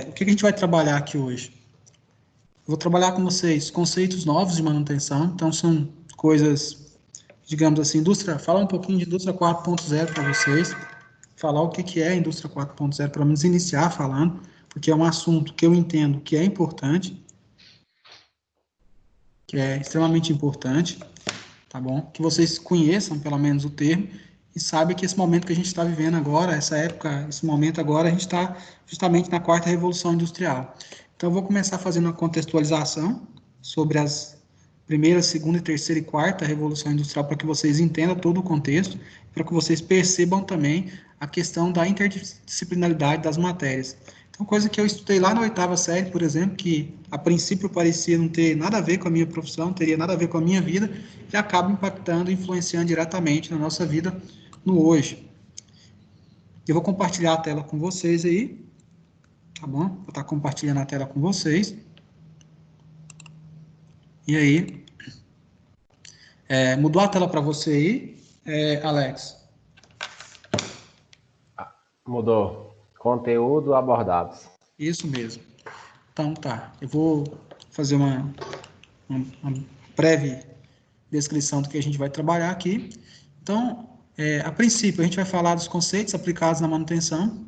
O que a gente vai trabalhar aqui hoje? Eu vou trabalhar com vocês conceitos novos de manutenção, então são coisas, digamos assim, falar um pouquinho de indústria 4.0 para vocês, falar o que é a indústria 4.0, pelo menos iniciar falando, porque é um assunto que eu entendo que é importante, que é extremamente importante, tá bom? Que vocês conheçam pelo menos o termo e saibam que esse momento que a gente está vivendo agora, essa época, esse momento agora, a gente está justamente na quarta revolução industrial. Então, eu vou começar fazendo uma contextualização sobre as primeira, segunda, terceira e quarta revolução industrial para que vocês entendam todo o contexto, para que vocês percebam também a questão da interdisciplinaridade das matérias. Então, coisa que eu estudei lá na oitava série, por exemplo, que a princípio parecia não ter nada a ver com a minha profissão, teria nada a ver com a minha vida, e acaba impactando, influenciando diretamente na nossa vida no hoje. Eu vou compartilhar a tela com vocês aí, tá bom? Vou estar compartilhando a tela com vocês. E aí, mudou a tela para você aí, Alex? Mudou. Conteúdo abordados. Isso mesmo. Então tá, eu vou fazer uma breve descrição do que a gente vai trabalhar aqui. Então, a princípio, a gente vai falar dos conceitos aplicados na manutenção,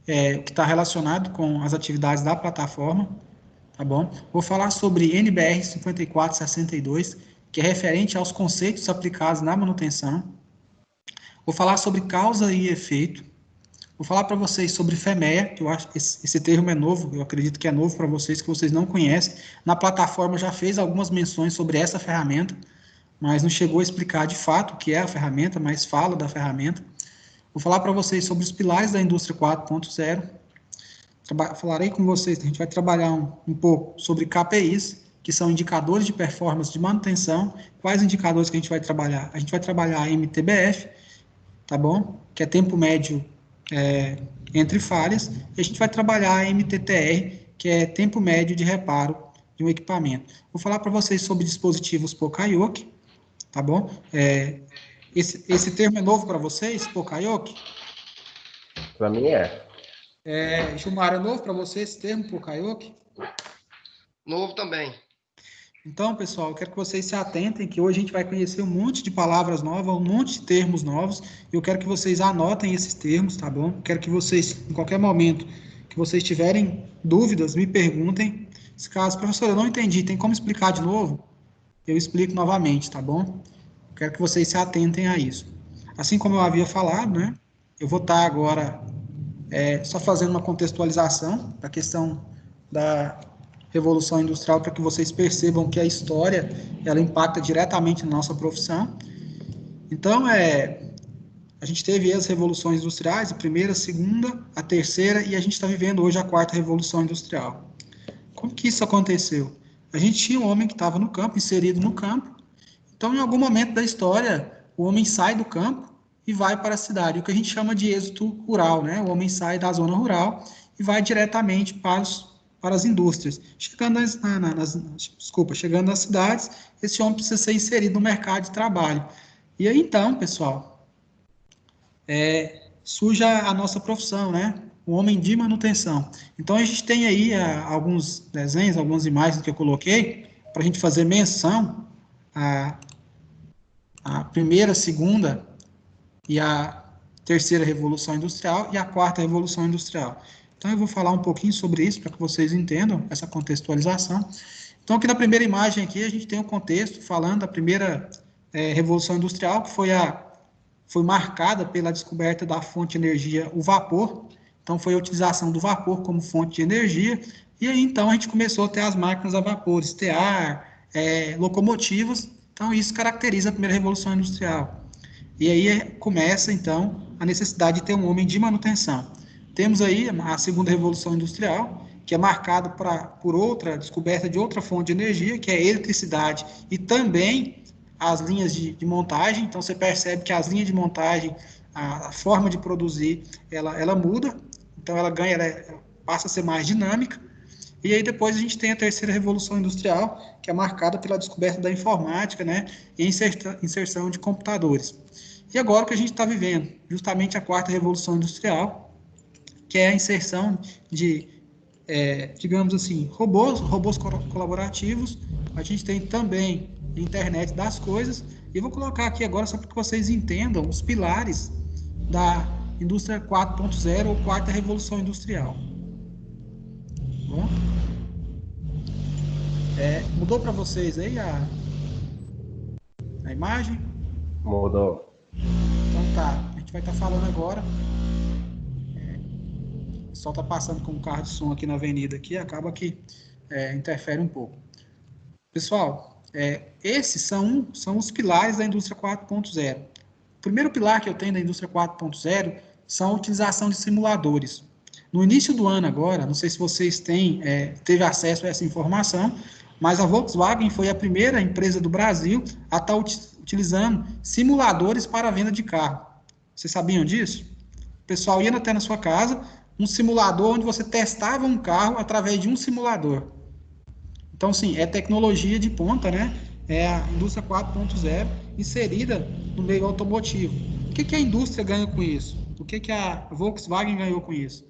que está relacionado com as atividades da plataforma, tá bom? Vou falar sobre NBR 5462, que é referente aos conceitos aplicados na manutenção. Vou falar sobre causa e efeito. Vou falar para vocês sobre FEMEA, que eu acho que esse termo é novo, eu acredito que é novo para vocês, que vocês não conhecem. Na plataforma já fez algumas menções sobre essa ferramenta, mas não chegou a explicar de fato o que é a ferramenta, mas fala da ferramenta. Vou falar para vocês sobre os pilares da indústria 4.0. Falarei com vocês, a gente vai trabalhar um pouco sobre KPIs, que são indicadores de performance de manutenção. Quais indicadores que a gente vai trabalhar? A gente vai trabalhar MTBF, tá bom? Que é tempo médio entre falhas. E a gente vai trabalhar MTTR, que é tempo médio de reparo de um equipamento. Vou falar para vocês sobre dispositivos Pokayoke, tá bom? Esse termo é novo para vocês, Pokayoke? Para mim é. Gilmar, é novo para você esse termo, Pokayoke? Novo também. Então, pessoal, eu quero que vocês se atentem, que hoje a gente vai conhecer um monte de palavras novas, um monte de termos novos, e eu quero que vocês anotem esses termos, tá bom? Eu quero que vocês, em qualquer momento que vocês tiverem dúvidas, me perguntem. Se caso, professor, eu não entendi, tem como explicar de novo? Eu explico novamente, tá bom? Eu quero que vocês se atentem a isso. Assim como eu havia falado, né? Eu vou estar agora só fazendo uma contextualização da questão da Revolução Industrial para que vocês percebam que a história ela impacta diretamente na nossa profissão. Então, a gente teve as revoluções industriais, a primeira, a segunda, a terceira, e a gente está vivendo hoje a quarta Revolução Industrial. Como que isso aconteceu? A gente tinha um homem que estava no campo, inserido no campo, então, em algum momento da história, o homem sai do campo e vai para a cidade, o que a gente chama de êxodo rural, né? O homem sai da zona rural e vai diretamente para as indústrias. Chegando chegando nas cidades, esse homem precisa ser inserido no mercado de trabalho. E aí, então, pessoal, surge a nossa profissão, né? O homem de manutenção. Então, a gente tem aí alguns desenhos, algumas imagens que eu coloquei, para a gente fazer menção a primeira, a segunda e a terceira revolução industrial e a quarta revolução industrial. Então, eu vou falar um pouquinho sobre isso para que vocês entendam essa contextualização. Então, aqui na primeira imagem aqui, a gente tem o contexto falando da primeira revolução industrial, que foi marcada pela descoberta da fonte de energia, o vapor. Então, foi a utilização do vapor como fonte de energia. E aí, então, a gente começou a ter as máquinas a vapor, estear, locomotivas. Então, isso caracteriza a primeira revolução industrial. E aí começa, então, a necessidade de ter um homem de manutenção. Temos aí a segunda revolução industrial, que é marcada por outra descoberta de outra fonte de energia, que é a eletricidade, e também as linhas de montagem. Então, você percebe que as linhas de montagem, a forma de produzir, ela muda. Então, ela passa a ser mais dinâmica. E aí depois a gente tem a terceira revolução industrial, que é marcada pela descoberta da informática, né, e inserção de computadores. E agora o que a gente está vivendo? Justamente a quarta revolução industrial, que é a inserção de digamos assim, robôs colaborativos, a gente tem também a internet das coisas, e eu vou colocar aqui agora só para que vocês entendam os pilares da indústria 4.0 ou quarta revolução industrial. Bom, mudou para vocês aí a imagem? Mudou. Então tá, a gente vai estar falando agora. O pessoal está passando com um carro de som aqui na avenida, aqui, acaba que interfere um pouco. Pessoal, esses são os pilares da indústria 4.0. O primeiro pilar que eu tenho da indústria 4.0 são a utilização de simuladores. No início do ano agora, não sei se vocês teve acesso a essa informação, mas a Volkswagen foi a primeira empresa do Brasil a estar utilizando simuladores para a venda de carro. Vocês sabiam disso? O pessoal ia até na sua casa, um simulador onde você testava um carro através de um simulador. Então, sim, é tecnologia de ponta, né? É a indústria 4.0 inserida no meio automotivo. O que a indústria ganha com isso? O que a Volkswagen ganhou com isso?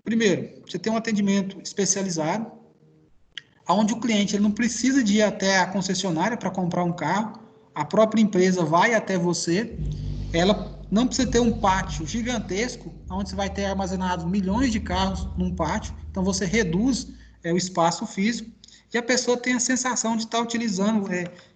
Primeiro, você tem um atendimento especializado, onde o cliente ele não precisa de ir até a concessionária para comprar um carro, a própria empresa vai até você, ela não precisa ter um pátio gigantesco, onde você vai ter armazenados milhões de carros num pátio, então você reduz o espaço físico, e a pessoa tem a sensação de estar utilizando,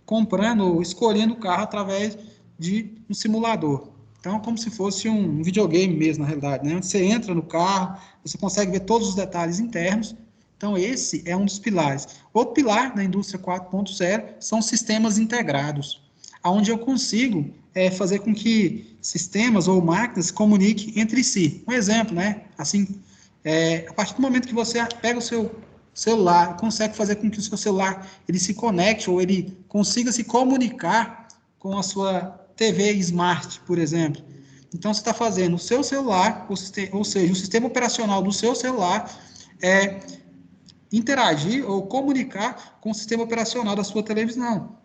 comprando ou escolhendo o carro através de um simulador. Então, como se fosse um videogame mesmo, na realidade, né? Onde você entra no carro, você consegue ver todos os detalhes internos. Então, esse é um dos pilares. Outro pilar da indústria 4.0 são sistemas integrados, onde eu consigo fazer com que sistemas ou máquinas se comuniquem entre si. Um exemplo, né? Assim, a partir do momento que você pega o seu celular, consegue fazer com que o seu celular ele se conecte ou ele consiga se comunicar com a sua TV Smart, por exemplo. Então, você está fazendo o seu celular, ou seja, o sistema operacional do seu celular interagir ou comunicar com o sistema operacional da sua televisão.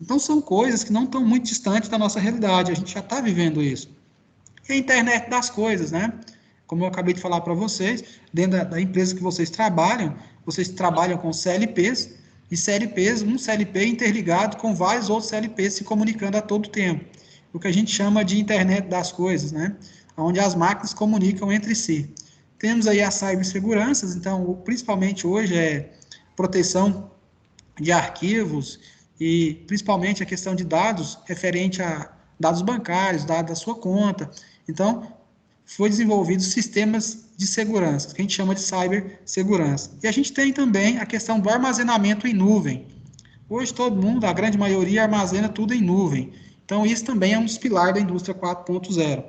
Então, são coisas que não estão muito distantes da nossa realidade, a gente já está vivendo isso. E a internet das coisas, né? Como eu acabei de falar para vocês, dentro da empresa que vocês trabalham com CLPs, e CLPs, um CLP interligado com vários outros CLPs se comunicando a todo tempo. O que a gente chama de internet das coisas, né? Onde as máquinas comunicam entre si. Temos aí as ciberseguranças, então, principalmente hoje proteção de arquivos e principalmente a questão de dados referente a dados bancários, dados da sua conta. Então, foi desenvolvido sistemas de segurança, que a gente chama de cibersegurança. E a gente tem também a questão do armazenamento em nuvem. Hoje todo mundo, a grande maioria, armazena tudo em nuvem. Então, isso também é um dos pilares da indústria 4.0.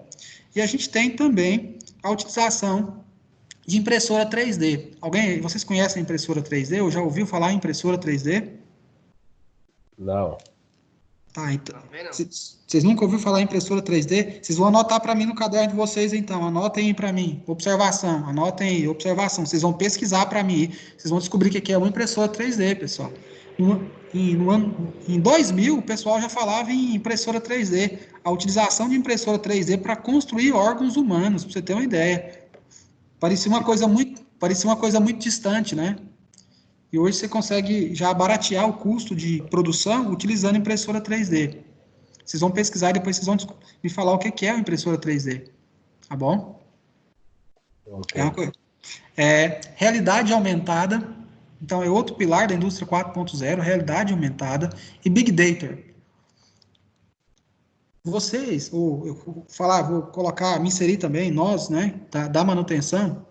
E a gente tem também a utilização de impressora 3D. Vocês conhecem a impressora 3D? Ou já ouviu falar em impressora 3D? Não. Tá, então. Vocês nunca ouviram falar em impressora 3D? Vocês vão anotar para mim no caderno de vocês, então. Anotem aí para mim. Observação. Anotem aí. Observação. Vocês vão pesquisar para mim. Vocês vão descobrir o que é uma impressora 3D, pessoal. Em 2000, o pessoal já falava em impressora 3D. A utilização de impressora 3D para construir órgãos humanos, para você ter uma ideia. Parecia uma coisa muito distante, né? E hoje você consegue já baratear o custo de produção utilizando impressora 3D. Vocês vão pesquisar e depois vocês vão me falar o que é uma impressora 3D. Tá bom? Okay. É uma coisa. Realidade aumentada. Então, é outro pilar da indústria 4.0, realidade aumentada e Big Data. Vocês, eu vou colocar, me inserir também, nós, né, da manutenção,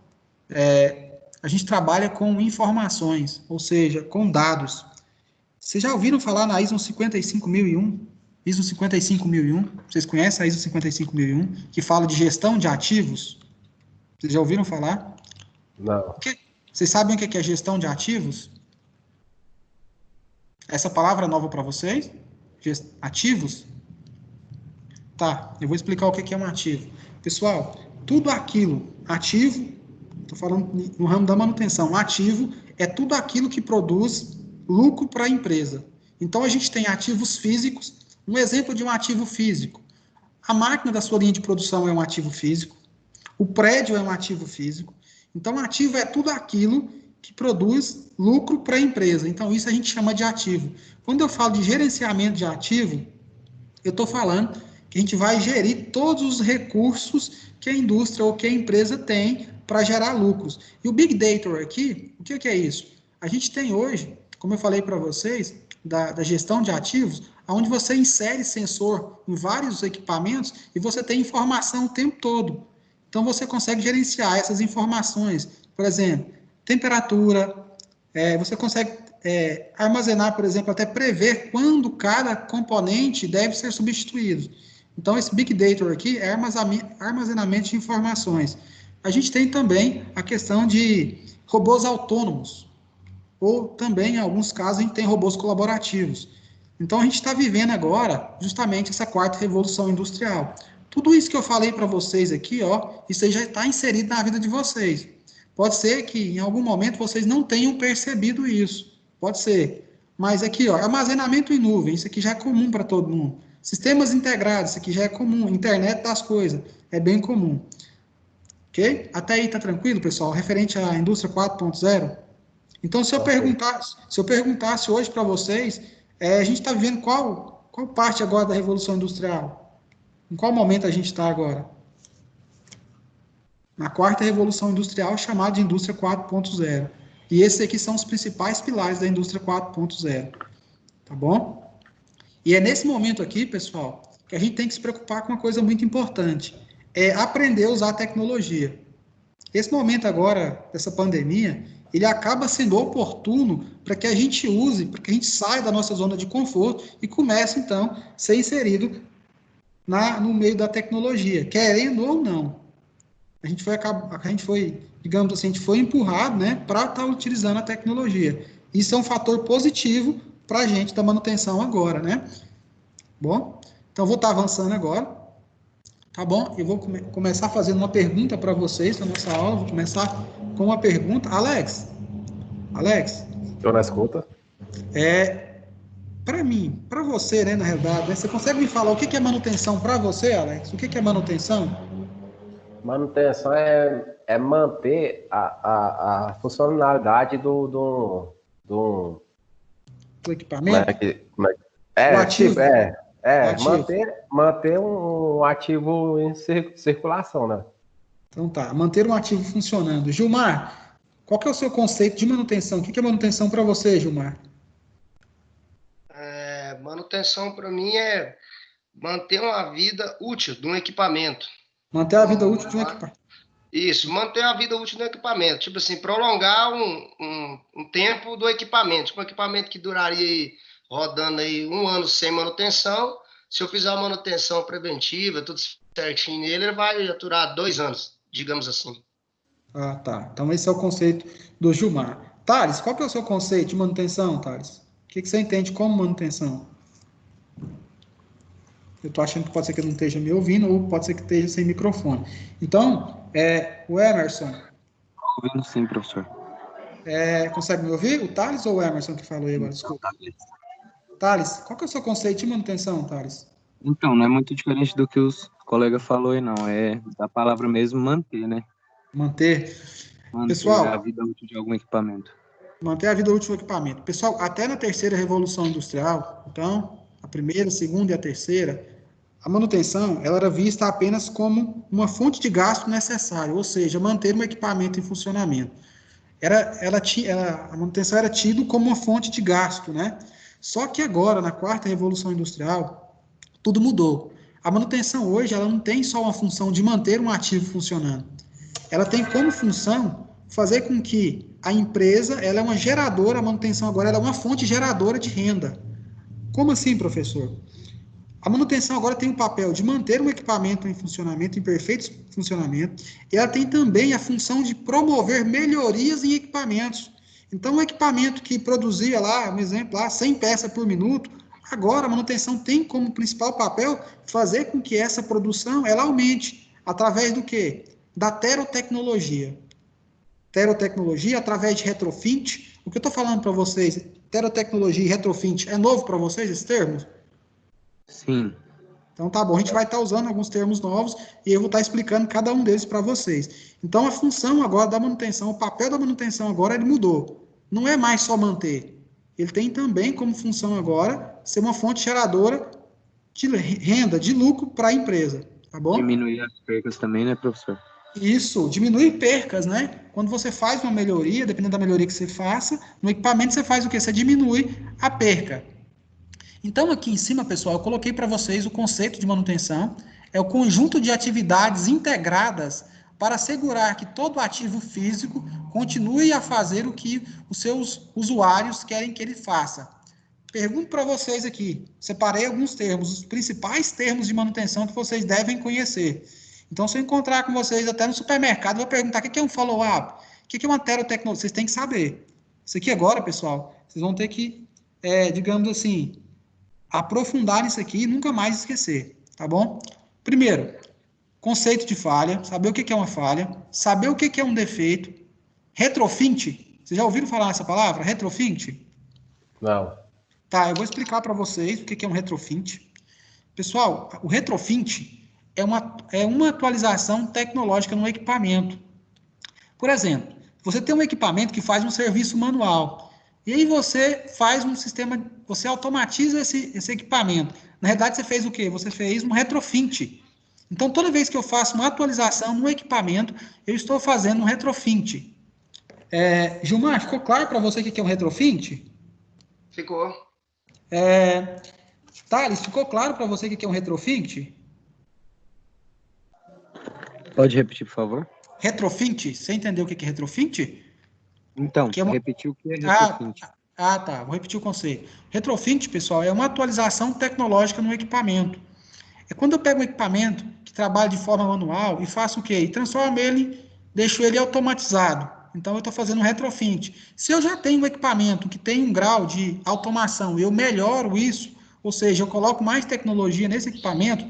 a gente trabalha com informações, ou seja, com dados. Vocês já ouviram falar na ISO 55001? ISO 55001, vocês conhecem a ISO 55001, que fala de gestão de ativos? Vocês já ouviram falar? Não. Vocês sabem o que é gestão de ativos? Essa palavra é nova para vocês? Ativos? Tá, eu vou explicar o que é um ativo. Pessoal, tudo aquilo, ativo, estou falando no ramo da manutenção, ativo é tudo aquilo que produz lucro para a empresa. Então, a gente tem ativos físicos. Um exemplo de um ativo físico. A máquina da sua linha de produção é um ativo físico. O prédio é um ativo físico. Então, ativo é tudo aquilo que produz lucro para a empresa. Então, isso a gente chama de ativo. Quando eu falo de gerenciamento de ativo, eu estou falando que a gente vai gerir todos os recursos que a indústria ou que a empresa tem para gerar lucros. E o Big Data aqui, o que é isso? A gente tem hoje, como eu falei para vocês, da gestão de ativos, onde você insere sensor em vários equipamentos e você tem informação o tempo todo. Então, você consegue gerenciar essas informações. Por exemplo, temperatura, você consegue armazenar, por exemplo, até prever quando cada componente deve ser substituído. Então, esse Big Data aqui é armazenamento de informações. A gente tem também a questão de robôs autônomos, ou também, em alguns casos, a gente tem robôs colaborativos. Então, a gente está vivendo agora, justamente, essa quarta revolução industrial. Tudo isso que eu falei para vocês aqui, isso aí já está inserido na vida de vocês. Pode ser que, em algum momento, vocês não tenham percebido isso. Pode ser. Mas aqui, armazenamento em nuvem, isso aqui já é comum para todo mundo. Sistemas integrados, isso aqui já é comum. Internet das coisas, é bem comum. Ok? Até aí tá tranquilo, pessoal? Referente à indústria 4.0? Então, se eu perguntasse hoje para vocês, a gente está vivendo qual parte agora da Revolução Industrial? Em qual momento a gente está agora? Na quarta Revolução Industrial, chamada de Indústria 4.0. E esses aqui são os principais pilares da Indústria 4.0. Tá bom? E é nesse momento aqui, pessoal, que a gente tem que se preocupar com uma coisa muito importante. É aprender a usar a tecnologia. Esse momento agora, dessa pandemia, ele acaba sendo oportuno para que a gente use, para que a gente saia da nossa zona de conforto e comece, então, a ser inserido no meio da tecnologia, querendo ou não. A gente foi, digamos assim, a gente foi empurrado, né, para estar utilizando a tecnologia. Isso é um fator positivo para a gente da manutenção agora, né? Bom, então vou estar avançando agora. Tá bom? Eu vou começar fazendo uma pergunta para vocês na nossa aula. Vou começar com uma pergunta. Alex, Estou na escuta. Para mim, para você, né, na realidade, né, você consegue me falar o que é manutenção para você, Alex? O que é manutenção? Manutenção é manter a funcionalidade do equipamento? O ativo. Manter um ativo em circulação, né? Então tá, manter um ativo funcionando. Gilmar, qual que é o seu conceito de manutenção? O que é manutenção para você, Gilmar? Manutenção para mim é manter uma vida útil de um equipamento. Manter a vida útil de um equipamento. Isso, manter a vida útil do equipamento. Tipo assim, prolongar um tempo do equipamento. Tipo, um equipamento que duraria aí, rodando aí 1 ano sem manutenção. Se eu fizer uma manutenção preventiva, tudo certinho nele, ele vai durar 2 anos, digamos assim. Ah, tá. Então esse é o conceito do Gilmar. Thales, qual que é o seu conceito de manutenção, Thales? O que você entende como manutenção? Eu estou achando que pode ser que ele não esteja me ouvindo ou pode ser que esteja sem microfone. Então, o Emerson. Ouvindo sim, professor. Consegue me ouvir? O Thales ou o Emerson que falou aí agora? Desculpa. Thales, qual que é o seu conceito de manutenção, Thales? Então, não é muito diferente do que os colegas falaram aí, não. É da palavra mesmo manter, né? Manter. Pessoal, a vida útil de algum equipamento. Manter a vida útil do equipamento. Pessoal, até na terceira revolução industrial, então, a primeira, a segunda e a terceira, a manutenção ela era vista apenas como uma fonte de gasto necessário, ou seja, manter um equipamento em funcionamento. A manutenção era tida como uma fonte de gasto, né? Só que agora, na quarta revolução industrial, tudo mudou. A manutenção hoje ela não tem só uma função de manter um ativo funcionando. Ela tem como função fazer com que a empresa, ela é uma geradora, a manutenção agora ela é uma fonte geradora de renda. Como assim, professor? A manutenção agora tem o papel de manter um equipamento em funcionamento, em perfeito funcionamento, e ela tem também a função de promover melhorias em equipamentos. Então, um equipamento que produzia lá, um exemplo, 100 peças por minuto, agora a manutenção tem como principal papel fazer com que essa produção ela aumente. Através do quê? Da terotecnologia. Terotecnologia através de retrofit. O que eu estou falando para vocês, terotecnologia e retrofit, é novo para vocês esse termo? Sim. Então, tá bom, a gente vai estar usando alguns termos novos e eu vou estar explicando cada um deles para vocês. Então, a função agora da manutenção, o papel da manutenção agora, ele mudou. Não é mais só manter. Ele tem também como função agora ser uma fonte geradora de renda, de lucro para a empresa, tá bom? Diminuir as percas também, né, professor? Isso, diminuir percas, né? Quando você faz uma melhoria, dependendo da melhoria que você faça, no equipamento você faz o quê? Você diminui a perca. Então, aqui em cima, pessoal, eu coloquei para vocês o conceito de manutenção. É o conjunto de atividades integradas para assegurar que todo ativo físico continue a fazer o que os seus usuários querem que ele faça. Pergunto para vocês aqui, separei alguns termos, os principais termos de manutenção que vocês devem conhecer. Então, se eu encontrar com vocês até no supermercado, eu vou perguntar o que é um follow-up, o que é uma terotecnologia, vocês têm que saber. Isso aqui agora, pessoal, vocês vão ter que, digamos assim, aprofundar nisso aqui e nunca mais esquecer, tá bom? Primeiro, conceito de falha, saber o que é uma falha, saber o que é um defeito, retrofit, vocês já ouviram falar essa palavra, retrofit? Não. Tá, eu vou explicar para vocês o que é um retrofit. Pessoal, o retrofit é uma atualização tecnológica no equipamento. Por exemplo, você tem um equipamento que faz um serviço manual, e aí você faz um sistema, você automatiza esse equipamento. Na verdade, você fez o quê? Você fez um retrofit. Então, toda vez que eu faço uma atualização no equipamento, eu estou fazendo um retrofit. Gilmar, ficou claro para você o que é um retrofit? Ficou. Thales, ficou claro para você o que é um retrofit? Pode repetir, por favor? Retrofit, você entendeu o que é retrofit? Então, repetir o que é retrofit. Tá, vou repetir o conceito. Retrofit, pessoal, é uma atualização tecnológica no equipamento. É quando eu pego um equipamento que trabalha de forma manual e faço o quê? E transformo ele, deixo ele automatizado. Então, eu estou fazendo um retrofit. Se eu já tenho um equipamento que tem um grau de automação e eu melhoro isso, ou seja, eu coloco mais tecnologia nesse equipamento,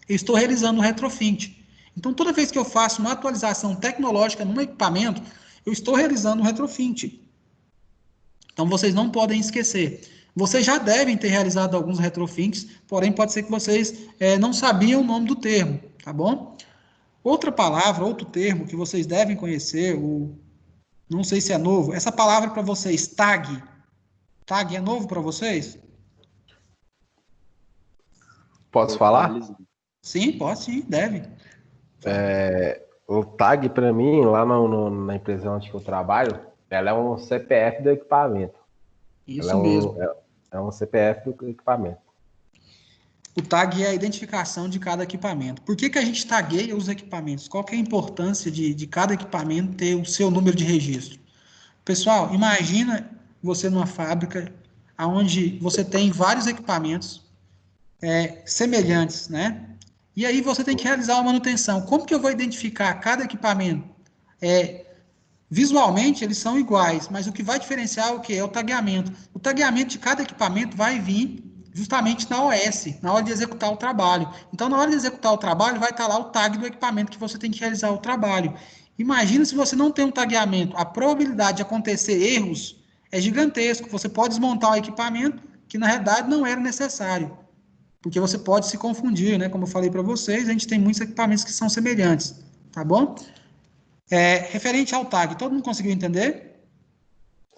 eu estou realizando um retrofit. Então, toda vez que eu faço uma atualização tecnológica num equipamento, eu estou realizando um retrofit. Então, vocês não podem esquecer. Vocês já devem ter realizado alguns retrofits, porém, pode ser que vocês não sabiam o nome do termo, tá bom? Outra palavra, outro termo que vocês devem conhecer, não sei se é novo, essa palavra para vocês, tag. Tag é novo para vocês? Posso falar? Sim, pode sim, deve. O tag, para mim, lá na empresa onde eu trabalho, ela é um CPF do equipamento. Isso mesmo. É um CPF do equipamento. O tag é a identificação de cada equipamento. Por que a gente tagueia os equipamentos? Qual que é a importância de cada equipamento ter o seu número de registro? Pessoal, imagina você numa fábrica onde você tem vários equipamentos semelhantes, né? E aí você tem que realizar uma manutenção. Como que eu vou identificar cada equipamento? Visualmente, eles são iguais, mas o que vai diferenciar é o quê? É o tagueamento. O tagueamento de cada equipamento vai vir justamente na OS, na hora de executar o trabalho. Então, na hora de executar o trabalho, vai estar lá o tag do equipamento que você tem que realizar o trabalho. Imagina se você não tem um tagueamento, a probabilidade de acontecer erros é gigantesco. Você pode desmontar o equipamento que, na realidade, não era necessário. Porque você pode se confundir, né? Como eu falei para vocês, a gente tem muitos equipamentos que são semelhantes, tá bom? Referente ao tag, todo mundo conseguiu entender?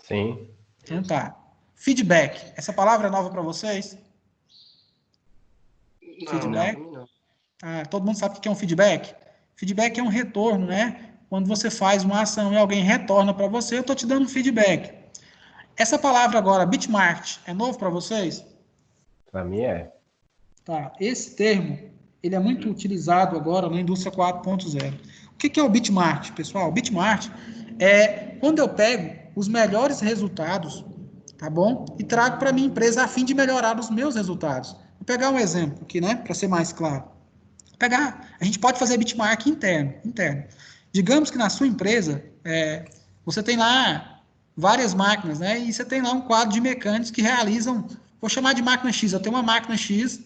Sim. Então tá. Feedback, essa palavra é nova para vocês? Não, Feedback? não. Todo mundo sabe o que é um feedback? Feedback é um retorno, né? Quando você faz uma ação e alguém retorna para você, eu estou te dando um feedback. Essa palavra agora, bitmark, é novo para vocês? Para mim é. Tá. Esse termo, ele é muito utilizado agora na indústria 4.0. O que é o bitmark, pessoal? O bitmark é quando eu pego os melhores resultados, tá bom? E trago para minha empresa a fim de melhorar os meus resultados. Vou pegar um exemplo aqui, né? Para ser mais claro. A gente pode fazer bitmark interno. Digamos que na sua empresa, você tem lá várias máquinas, né? E você tem lá um quadro de mecânicos que realizam, vou chamar de máquina X. Eu tenho uma máquina X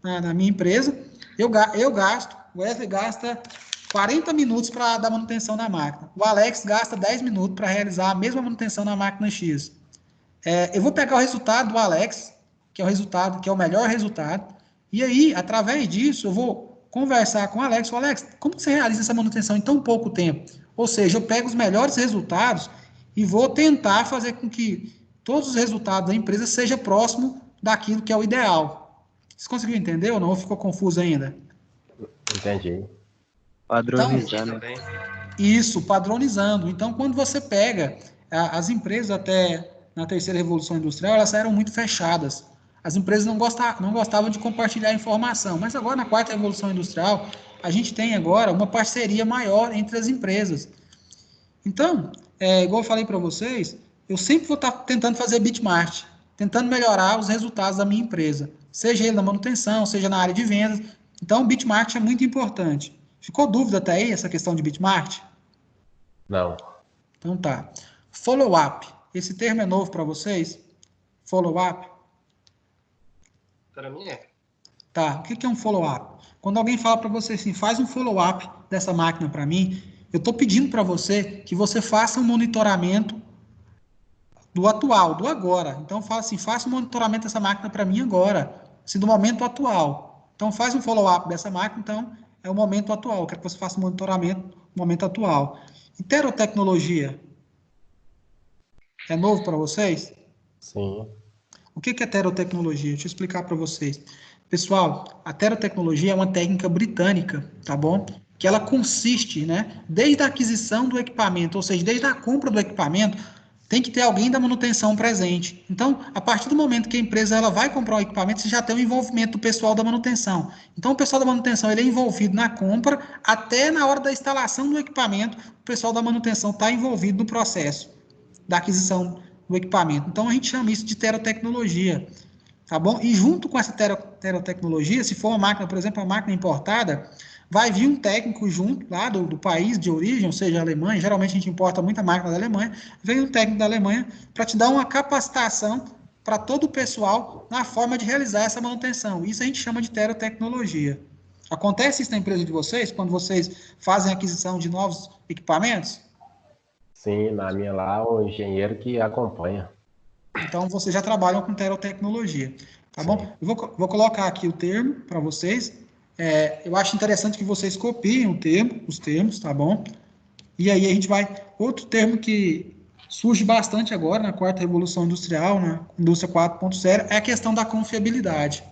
na minha empresa, o Wesley gasta 40 minutos para dar manutenção na máquina. O Alex gasta 10 minutos para realizar a mesma manutenção na máquina X. Eu vou pegar o resultado do Alex, que é o melhor resultado, E aí, através disso, eu vou conversar com o Alex. Alex, como você realiza essa manutenção em tão pouco tempo? Ou seja, eu pego os melhores resultados e vou tentar fazer com que todos os resultados da empresa sejam próximos daquilo que é o ideal. Você conseguiu entender ou não? Ou ficou confuso ainda? Entendi. Padronizar, Então, né? isso, padronizando. Então, quando você pega as empresas até na terceira revolução industrial, elas eram muito fechadas. As empresas não gostavam de compartilhar informação, mas agora na quarta revolução industrial, a gente tem agora uma parceria maior entre as empresas. Então, igual eu falei para vocês, eu sempre vou estar tentando fazer benchmark, tentando melhorar os resultados da minha empresa, seja ele na manutenção, seja na área de vendas. Então, o benchmark é muito importante. Ficou dúvida até aí, essa questão de benchmark? Não. Então tá. Follow-up. Esse termo é novo para vocês? Follow-up? Para mim é. Tá. O que é um follow-up? Quando alguém fala para você assim, faz um follow-up dessa máquina para mim, eu estou pedindo para você que você faça um monitoramento do atual, do agora. Então fala assim, faça um monitoramento dessa máquina para mim agora, assim, do momento atual. Então faz um follow-up dessa máquina, então é o momento atual. Eu quero que você faça um monitoramento do momento atual. Heterotecnologia. É novo para vocês? Sim. O que é heterotecnologia? Deixa eu explicar para vocês. Pessoal, a heterotecnologia é uma técnica britânica, tá bom? Que ela consiste, né, desde a aquisição do equipamento, ou seja, desde a compra do equipamento, tem que ter alguém da manutenção presente. Então, a partir do momento que a empresa ela vai comprar um equipamento, você já tem o envolvimento do pessoal da manutenção. Então, o pessoal da manutenção ele é envolvido na compra, até na hora da instalação do equipamento, o pessoal da manutenção está envolvido no processo da aquisição do equipamento. Então, a gente chama isso de terotecnologia, tá bom? E junto com essa terotecnologia, se for uma máquina, por exemplo, uma máquina importada, vai vir um técnico junto lá do país de origem, ou seja, a Alemanha, geralmente a gente importa muita máquina da Alemanha, vem um técnico da Alemanha para te dar uma capacitação para todo o pessoal na forma de realizar essa manutenção. Isso a gente chama de terotecnologia. Acontece isso na empresa de vocês, quando vocês fazem aquisição de novos equipamentos? Sim, na minha lá, o engenheiro que acompanha. Então, vocês já trabalham com terotecnologia, tá bom? Sim. Eu vou colocar aqui o termo para vocês. Eu acho interessante que vocês copiem os termos, tá bom? E aí a gente vai... Outro termo que surge bastante agora na quarta revolução industrial, na indústria 4.0, é a questão da confiabilidade,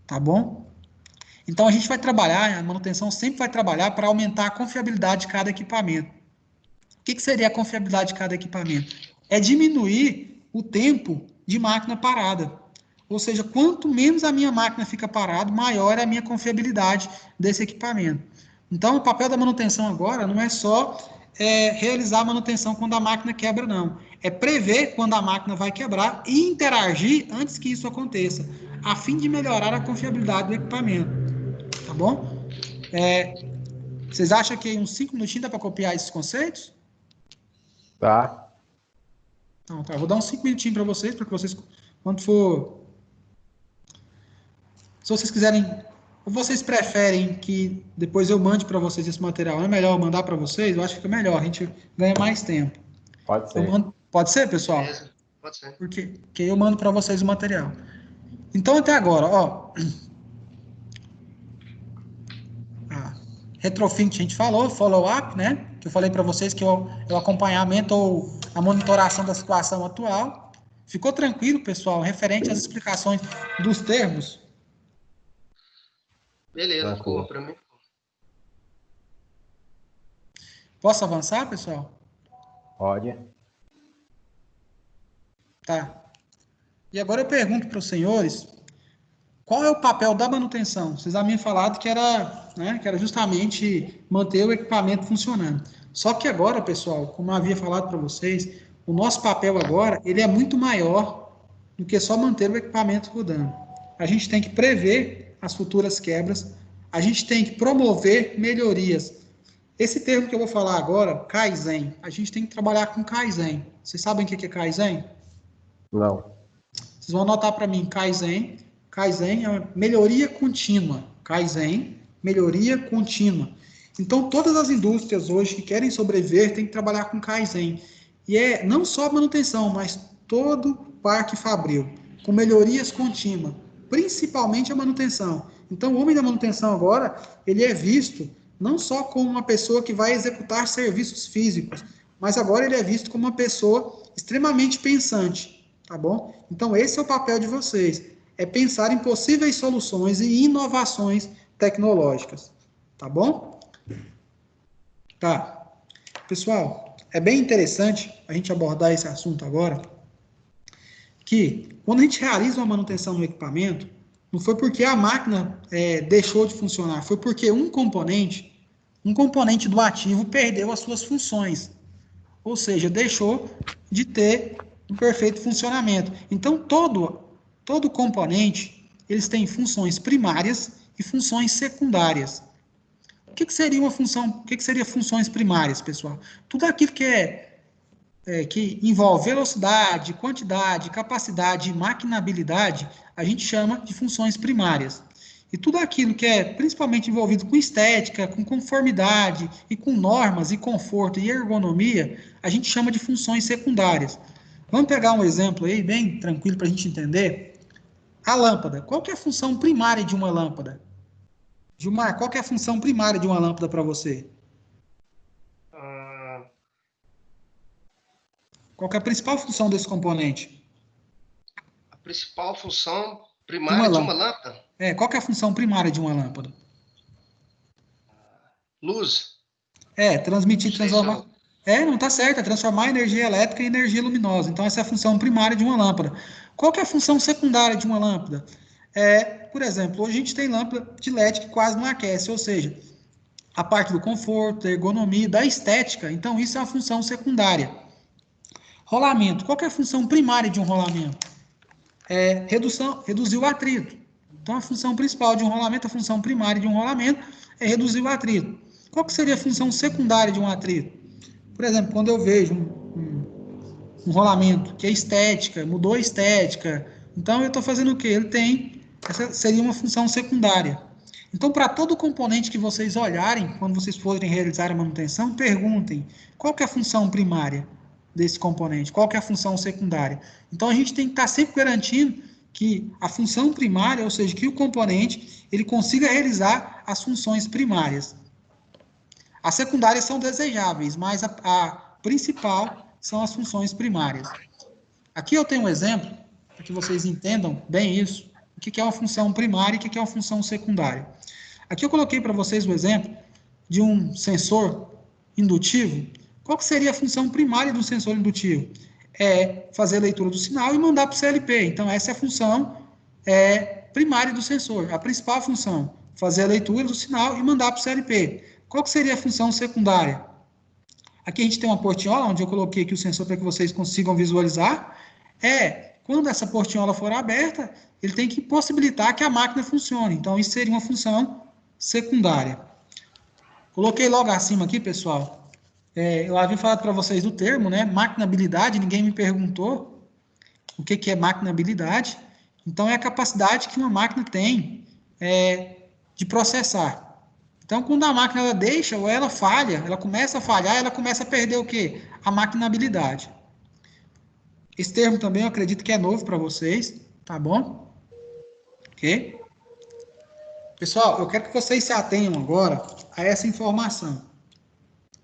tá bom? Então, a gente vai trabalhar, a manutenção sempre vai trabalhar para aumentar a confiabilidade de cada equipamento. O que seria a confiabilidade de cada equipamento? É diminuir o tempo de máquina parada. Ou seja, quanto menos a minha máquina fica parada, maior é a minha confiabilidade desse equipamento. Então, o papel da manutenção agora não é só realizar a manutenção quando a máquina quebra, não. É prever quando a máquina vai quebrar e interagir antes que isso aconteça, a fim de melhorar a confiabilidade do equipamento. Tá bom? Vocês acham que uns 5 minutinhos dá para copiar esses conceitos? Tá. Então, tá. Vou dar uns 5 minutinhos para vocês, quando for... Se vocês quiserem, ou vocês preferem que depois eu mande para vocês esse material, é melhor eu mandar para vocês? Eu acho que fica melhor, a gente ganha mais tempo. Pode ser. Pode ser, pessoal? Beleza, pode ser. Porque eu mando para vocês o material. Então, até agora, ó... Retrofit a gente falou, follow-up, né? Que eu falei para vocês que é o acompanhamento ou a monitoração da situação atual. Ficou tranquilo, pessoal, referente às explicações dos termos? Beleza, ficou para mim. Posso avançar, pessoal? Pode. Tá. E agora eu pergunto para os senhores, qual é o papel da manutenção? Vocês haviam falado que era justamente manter o equipamento funcionando. Só que agora, pessoal, como eu havia falado para vocês, o nosso papel agora, ele é muito maior do que só manter o equipamento rodando. A gente tem que prever as futuras quebras, a gente tem que promover melhorias. Esse termo que eu vou falar agora, Kaizen, a gente tem que trabalhar com Kaizen. Vocês sabem o que é Kaizen? Não. Vocês vão anotar para mim, Kaizen. Kaizen é uma melhoria contínua. Kaizen, melhoria contínua. Então, todas as indústrias hoje que querem sobreviver têm que trabalhar com Kaizen. E é não só manutenção, mas todo parque fabril, com melhorias contínuas. principalmente a manutenção. Então, o homem da manutenção agora, ele é visto não só como uma pessoa que vai executar serviços físicos, mas agora ele é visto como uma pessoa extremamente pensante, tá bom? Então, esse é o papel de vocês, é pensar em possíveis soluções e inovações tecnológicas, tá bom? Tá. Pessoal, é bem interessante a gente abordar esse assunto agora, que quando a gente realiza uma manutenção no equipamento, não foi porque a máquina deixou de funcionar, foi porque um componente do ativo perdeu as suas funções, ou seja, deixou de ter um perfeito funcionamento. Então, todo componente, eles têm funções primárias e funções secundárias. O que seria uma função? O que seria funções primárias, pessoal? Tudo aquilo que envolve velocidade, quantidade, capacidade e maquinabilidade, a gente chama de funções primárias. E tudo aquilo que é principalmente envolvido com estética, com conformidade e com normas e conforto e ergonomia, a gente chama de funções secundárias. Vamos pegar um exemplo aí, bem tranquilo para a gente entender. A lâmpada. Qual que é a função primária de uma lâmpada? Gilmar, qual que é a função primária de uma lâmpada para você? Qual que é a principal função desse componente? A principal função primária de uma lâmpada? Qual que é a função primária de uma lâmpada? Luz. Transmitir, transformar. Não está certo, é transformar energia elétrica em energia luminosa. Então, essa é a função primária de uma lâmpada. Qual que é a função secundária de uma lâmpada? Por exemplo, hoje a gente tem lâmpada de LED que quase não aquece, ou seja, a parte do conforto, da ergonomia, da estética. Então, isso é uma função secundária. Rolamento. Qual que é a função primária de um rolamento? Reduzir o atrito. Então, a função principal de um rolamento, a função primária de um rolamento é reduzir o atrito. Qual que seria a função secundária de um atrito? Por exemplo, quando eu vejo um rolamento que é estética, mudou a estética, então eu estou fazendo o quê? Essa seria uma função secundária. Então, para todo componente que vocês olharem, quando vocês forem realizar a manutenção, perguntem qual que é a função primária desse componente, qual que é a função secundária. Então, a gente tem que estar sempre garantindo que a função primária, ou seja, que o componente, ele consiga realizar as funções primárias. As secundárias são desejáveis, mas a principal são as funções primárias. Aqui eu tenho um exemplo, para que vocês entendam bem isso, o que é uma função primária e o que é uma função secundária. Aqui eu coloquei para vocês o exemplo de um sensor indutivo. Qual que seria a função primária do sensor indutivo? É fazer a leitura do sinal e mandar para o CLP. Então, essa é a função primária do sensor, a principal função, fazer a leitura do sinal e mandar para o CLP. Qual que seria a função secundária? Aqui a gente tem uma portinhola, onde eu coloquei aqui o sensor para que vocês consigam visualizar. Quando essa portinhola for aberta, ele tem que possibilitar que a máquina funcione. Então, isso seria uma função secundária. Coloquei logo acima aqui, pessoal. Eu havia falado para vocês do termo, né? Maquinabilidade, ninguém me perguntou o que é maquinabilidade. Então, é a capacidade que uma máquina tem de processar. Então, quando a máquina ela deixa ou ela falha, ela começa a falhar, ela começa a perder o quê? A maquinabilidade. Esse termo também eu acredito que é novo para vocês, tá bom? Ok? Pessoal, eu quero que vocês se atenham agora a essa informação.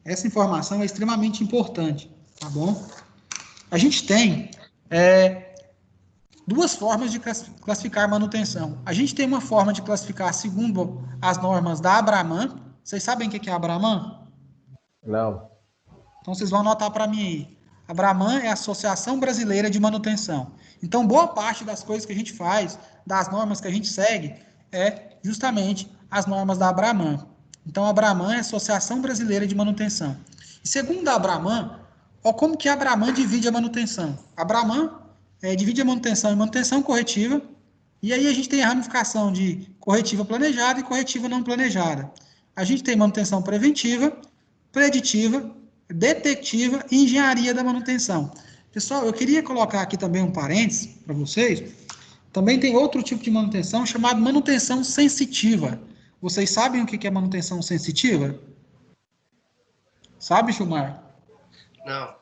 Essa informação é extremamente importante, tá bom? A gente tem duas formas de classificar manutenção. A gente tem uma forma de classificar segundo as normas da Abraman. Vocês sabem o que é a Abraman? Não. Então, vocês vão anotar para mim aí. A Abraman é a Associação Brasileira de Manutenção. Então, boa parte das coisas que a gente faz, das normas que a gente segue, é justamente as normas da Abraman. Então, a Abraman é a Associação Brasileira de Manutenção. E segundo a Abraman, como que a Abraman divide a manutenção? A Abraman divide a manutenção em manutenção corretiva, e aí a gente tem a ramificação de corretiva planejada e corretiva não planejada. A gente tem manutenção preventiva, preditiva, detectiva e engenharia da manutenção. Pessoal, eu queria colocar aqui também um parênteses para vocês. Também tem outro tipo de manutenção chamado manutenção sensitiva. Vocês sabem o que é manutenção sensitiva? Sabe, Gilmar? Não.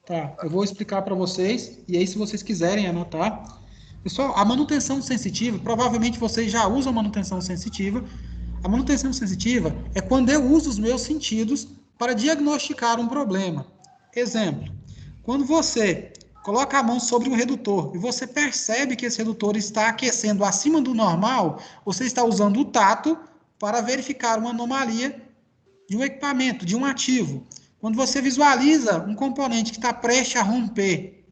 Tá, eu vou explicar para vocês, e aí se vocês quiserem anotar, Pessoal, a manutenção sensitiva, provavelmente vocês já usam manutenção sensitiva. A manutenção sensitiva é quando eu uso os meus sentidos para diagnosticar um problema. Exemplo, quando você coloca a mão sobre um redutor e você percebe que esse redutor está aquecendo acima do normal, você está usando o tato para verificar uma anomalia de um equipamento, de um ativo. Quando você visualiza um componente que está prestes a romper,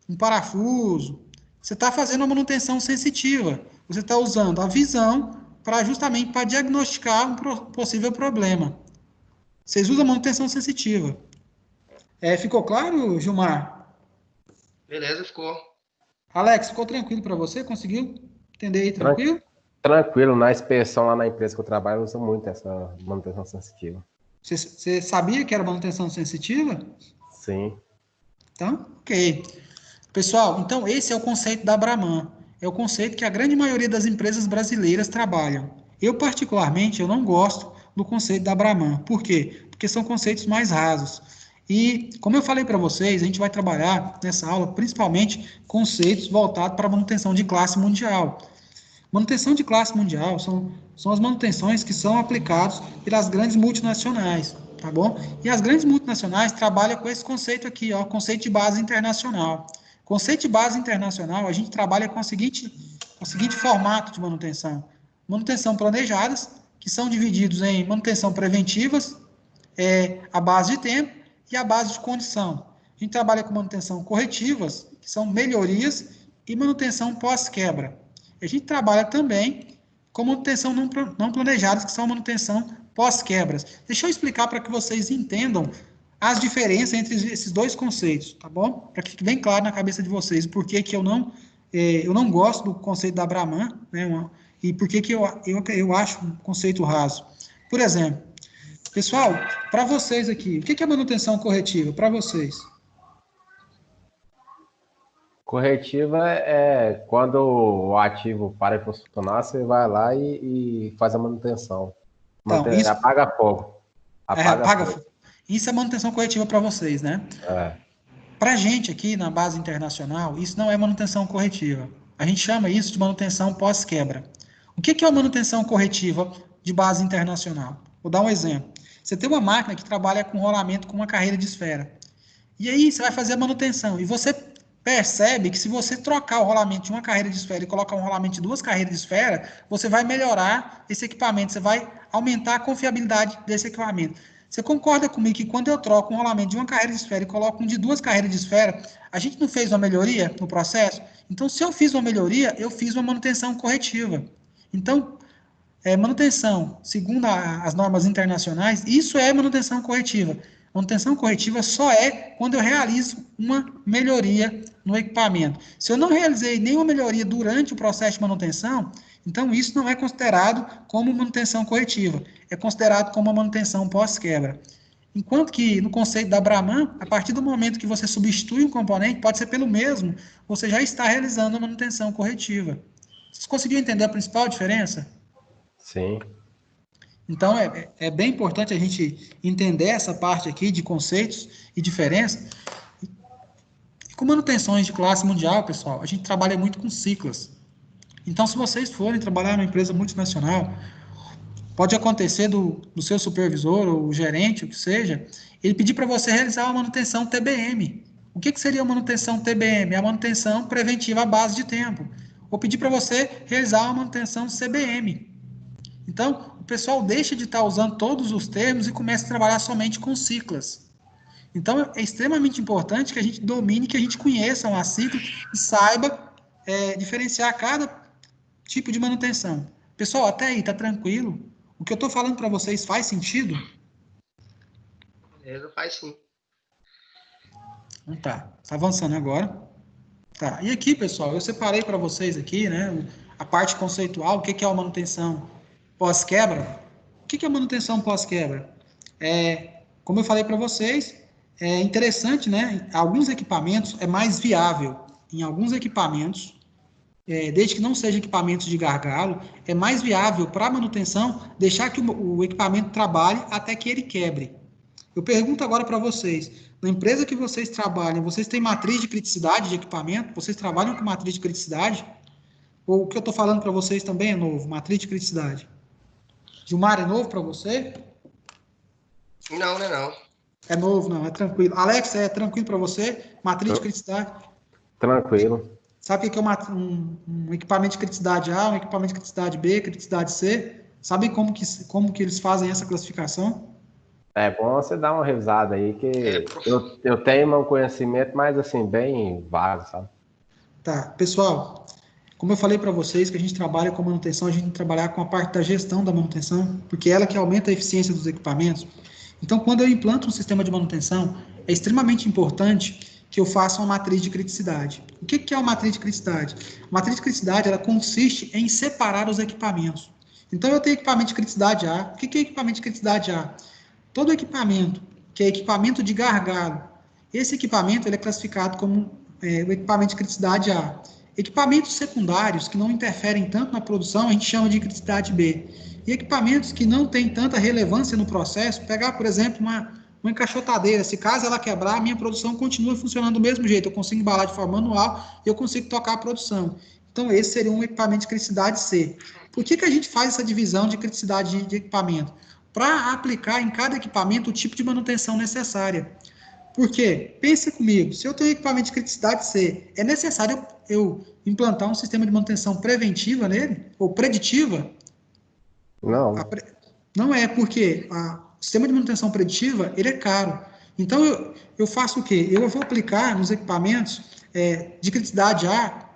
um parafuso, você está fazendo uma manutenção sensitiva. Você está usando a visão justamente para diagnosticar um possível problema. Vocês usam manutenção sensitiva. Ficou claro, Gilmar? Beleza, ficou. Alex, ficou tranquilo para você? Conseguiu entender aí tranquilo? Tranquilo, na inspeção lá na empresa que eu trabalho, eu uso muito essa manutenção sensitiva. Você sabia que era manutenção sensitiva? Sim. Então, ok. Pessoal, então esse é o conceito da Brahman. É o conceito que a grande maioria das empresas brasileiras trabalham. Eu, particularmente, eu não gosto do conceito da Brahman. Por quê? Porque são conceitos mais rasos. E, como eu falei para vocês, a gente vai trabalhar nessa aula, principalmente, conceitos voltados para a manutenção de classe mundial. Manutenção de classe mundial são as manutenções que são aplicadas pelas grandes multinacionais, tá bom? E as grandes multinacionais trabalham com esse conceito aqui, ó, conceito de base internacional. Conceito de base internacional, a gente trabalha com o seguinte formato de manutenção. Manutenção planejadas, que são divididos em manutenção preventivas, a base de tempo, e a base de condição. A gente trabalha com manutenção corretivas, que são melhorias, e manutenção pós-quebra. A gente trabalha também com manutenção não planejadas, que são manutenção pós-quebras. Deixa eu explicar para que vocês entendam as diferenças entre esses dois conceitos, tá bom? Para que fique bem claro na cabeça de vocês por que eu não gosto do conceito da Brahman, né, e por que eu acho um conceito raso. Por exemplo, pessoal, para vocês aqui, o que é manutenção corretiva para vocês? Corretiva é quando o ativo para de funcionar, você vai lá e faz a manutenção. Então, isso... Apaga fogo. Apaga fogo. Isso é manutenção corretiva para vocês, né? Para a gente aqui na base internacional, isso não é manutenção corretiva. A gente chama isso de manutenção pós-quebra. O que é uma manutenção corretiva de base internacional? Vou dar um exemplo. Você tem uma máquina que trabalha com rolamento com uma carreira de esfera. E aí você vai fazer a manutenção. E você percebe que se você trocar o rolamento de uma carreira de esfera e colocar um rolamento de 2 carreiras de esfera, você vai melhorar esse equipamento, você vai aumentar a confiabilidade desse equipamento. Você concorda comigo que quando eu troco um rolamento de uma carreira de esfera e coloco um de 2 carreiras de esfera, a gente não fez uma melhoria no processo? Então, se eu fiz uma melhoria, eu fiz uma manutenção corretiva. Então, manutenção, segundo as normas internacionais, isso é manutenção corretiva. Manutenção corretiva só é quando eu realizo uma melhoria no equipamento. Se eu não realizei nenhuma melhoria durante o processo de manutenção, então isso não é considerado como manutenção corretiva, é considerado como uma manutenção pós-quebra. Enquanto que no conceito da Brahman, a partir do momento que você substitui um componente, pode ser pelo mesmo, você já está realizando a manutenção corretiva. Vocês conseguiram entender a principal diferença? Sim. Então, é bem importante a gente entender essa parte aqui de conceitos e diferenças. E com manutenções de classe mundial, pessoal, a gente trabalha muito com ciclos. Então, se vocês forem trabalhar numa empresa multinacional, pode acontecer do seu supervisor ou gerente, o que seja, ele pedir para você realizar uma manutenção TBM. O que seria uma manutenção TBM? É a manutenção preventiva à base de tempo. Ou pedir para você realizar uma manutenção CBM. Então, o pessoal deixa de estar usando todos os termos e começa a trabalhar somente com ciclos. Então, é extremamente importante que a gente domine, que a gente conheça uma ciclo e saiba diferenciar cada tipo de manutenção. Pessoal, até aí, tá tranquilo? O que eu estou falando para vocês faz sentido? Faz sim. Então tá avançando agora. Tá, e aqui, pessoal, eu separei para vocês aqui, né, a parte conceitual, o que é a manutenção pós-quebra. O que é a manutenção pós-quebra? Como eu falei para vocês, é interessante, né? Alguns equipamentos é mais viável. Em alguns equipamentos, desde que não sejam equipamentos de gargalo, é mais viável para a manutenção deixar que o equipamento trabalhe até que ele quebre. Eu pergunto agora para vocês, na empresa que vocês trabalham, vocês têm matriz de criticidade de equipamento? Vocês trabalham com matriz de criticidade? Ou o que eu estou falando para vocês também é novo, matriz de criticidade? Gilmar, é novo para você? Não, não é não. É novo, não, é tranquilo. Alex, é tranquilo para você? Matriz de criticidade? Tranquilo. Sabe o que é um equipamento de criticidade A, um equipamento de criticidade B, criticidade C? Sabe como que eles fazem essa classificação? É bom você dar uma revisada aí, que eu tenho um conhecimento, mas assim, bem vago, sabe? Tá, pessoal, como eu falei para vocês que a gente trabalha com manutenção, a gente tem que trabalhar com a parte da gestão da manutenção, porque é ela que aumenta a eficiência dos equipamentos. Então, quando eu implanto um sistema de manutenção, é extremamente importante que eu faça uma matriz de criticidade. O que é uma matriz de criticidade? A matriz de criticidade, ela consiste em separar os equipamentos. Então, eu tenho equipamento de criticidade A. O que é equipamento de criticidade A? Todo equipamento, que é equipamento de gargalo, esse equipamento ele é classificado como o equipamento de criticidade A. Equipamentos secundários, que não interferem tanto na produção, a gente chama de criticidade B. E equipamentos que não têm tanta relevância no processo, pegar, por exemplo, uma encaixotadeira, se caso ela quebrar, a minha produção continua funcionando do mesmo jeito, eu consigo embalar de forma manual e eu consigo tocar a produção. Então, esse seria um equipamento de criticidade C. Por que a gente faz essa divisão de criticidade de equipamento? Para aplicar em cada equipamento o tipo de manutenção necessária. Por quê? Pensa comigo, se eu tenho equipamento de criticidade C, é necessário eu implantar um sistema de manutenção preventiva nele? Ou preditiva? Não. Não é, porque o sistema de manutenção preditiva, ele é caro. Então, eu faço o quê? Eu vou aplicar nos equipamentos de criticidade A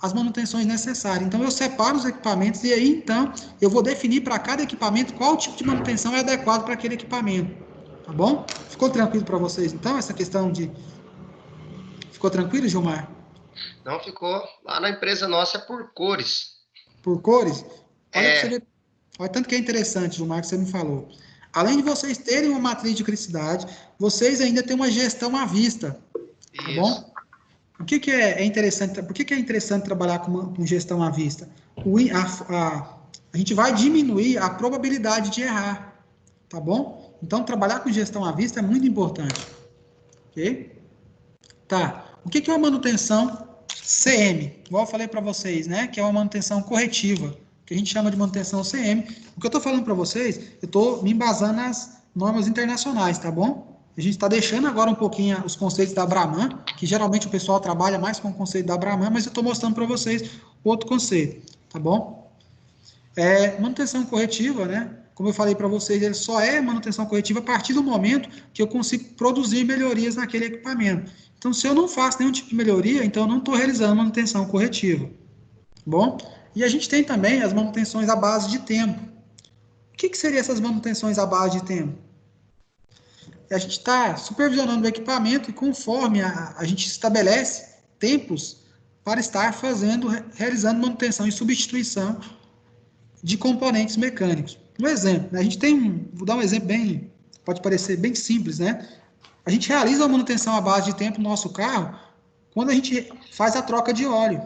as manutenções necessárias. Então, eu separo os equipamentos e aí, então, eu vou definir para cada equipamento qual tipo de manutenção é adequado para aquele equipamento. Tá bom? Ficou tranquilo para vocês, então, essa questão de... Ficou tranquilo, Gilmar? Não ficou. Lá na empresa nossa é por cores. Por cores? Olha para você ver. Olha tanto que é interessante, Gilmar, que você me falou. Além de vocês terem uma matriz de criticidade, vocês ainda têm uma gestão à vista. Tá bom? Por que é interessante? Por que é interessante trabalhar com gestão à vista? A gente vai diminuir a probabilidade de errar, tá bom? Então, trabalhar com gestão à vista é muito importante. Ok? Tá. O que é uma manutenção CM? Igual eu falei para vocês, né? Que é uma manutenção corretiva, que a gente chama de manutenção CM. O que eu estou falando para vocês, eu estou me embasando nas normas internacionais, tá bom? A gente está deixando agora um pouquinho os conceitos da Brahman, que geralmente o pessoal trabalha mais com o conceito da Brahman, mas eu estou mostrando para vocês outro conceito, tá bom? Manutenção corretiva, né? Como eu falei para vocês, ele só é manutenção corretiva a partir do momento que eu consigo produzir melhorias naquele equipamento. Então, se eu não faço nenhum tipo de melhoria, então eu não estou realizando manutenção corretiva, tá bom? E a gente tem também as manutenções à base de tempo. O que seriam essas manutenções à base de tempo? A gente está supervisionando o equipamento e conforme a gente estabelece tempos para estar realizando manutenção e substituição de componentes mecânicos. Um exemplo, né? A gente tem vou dar um exemplo pode parecer bem simples, né? A gente realiza a manutenção à base de tempo no nosso carro quando a gente faz a troca de óleo.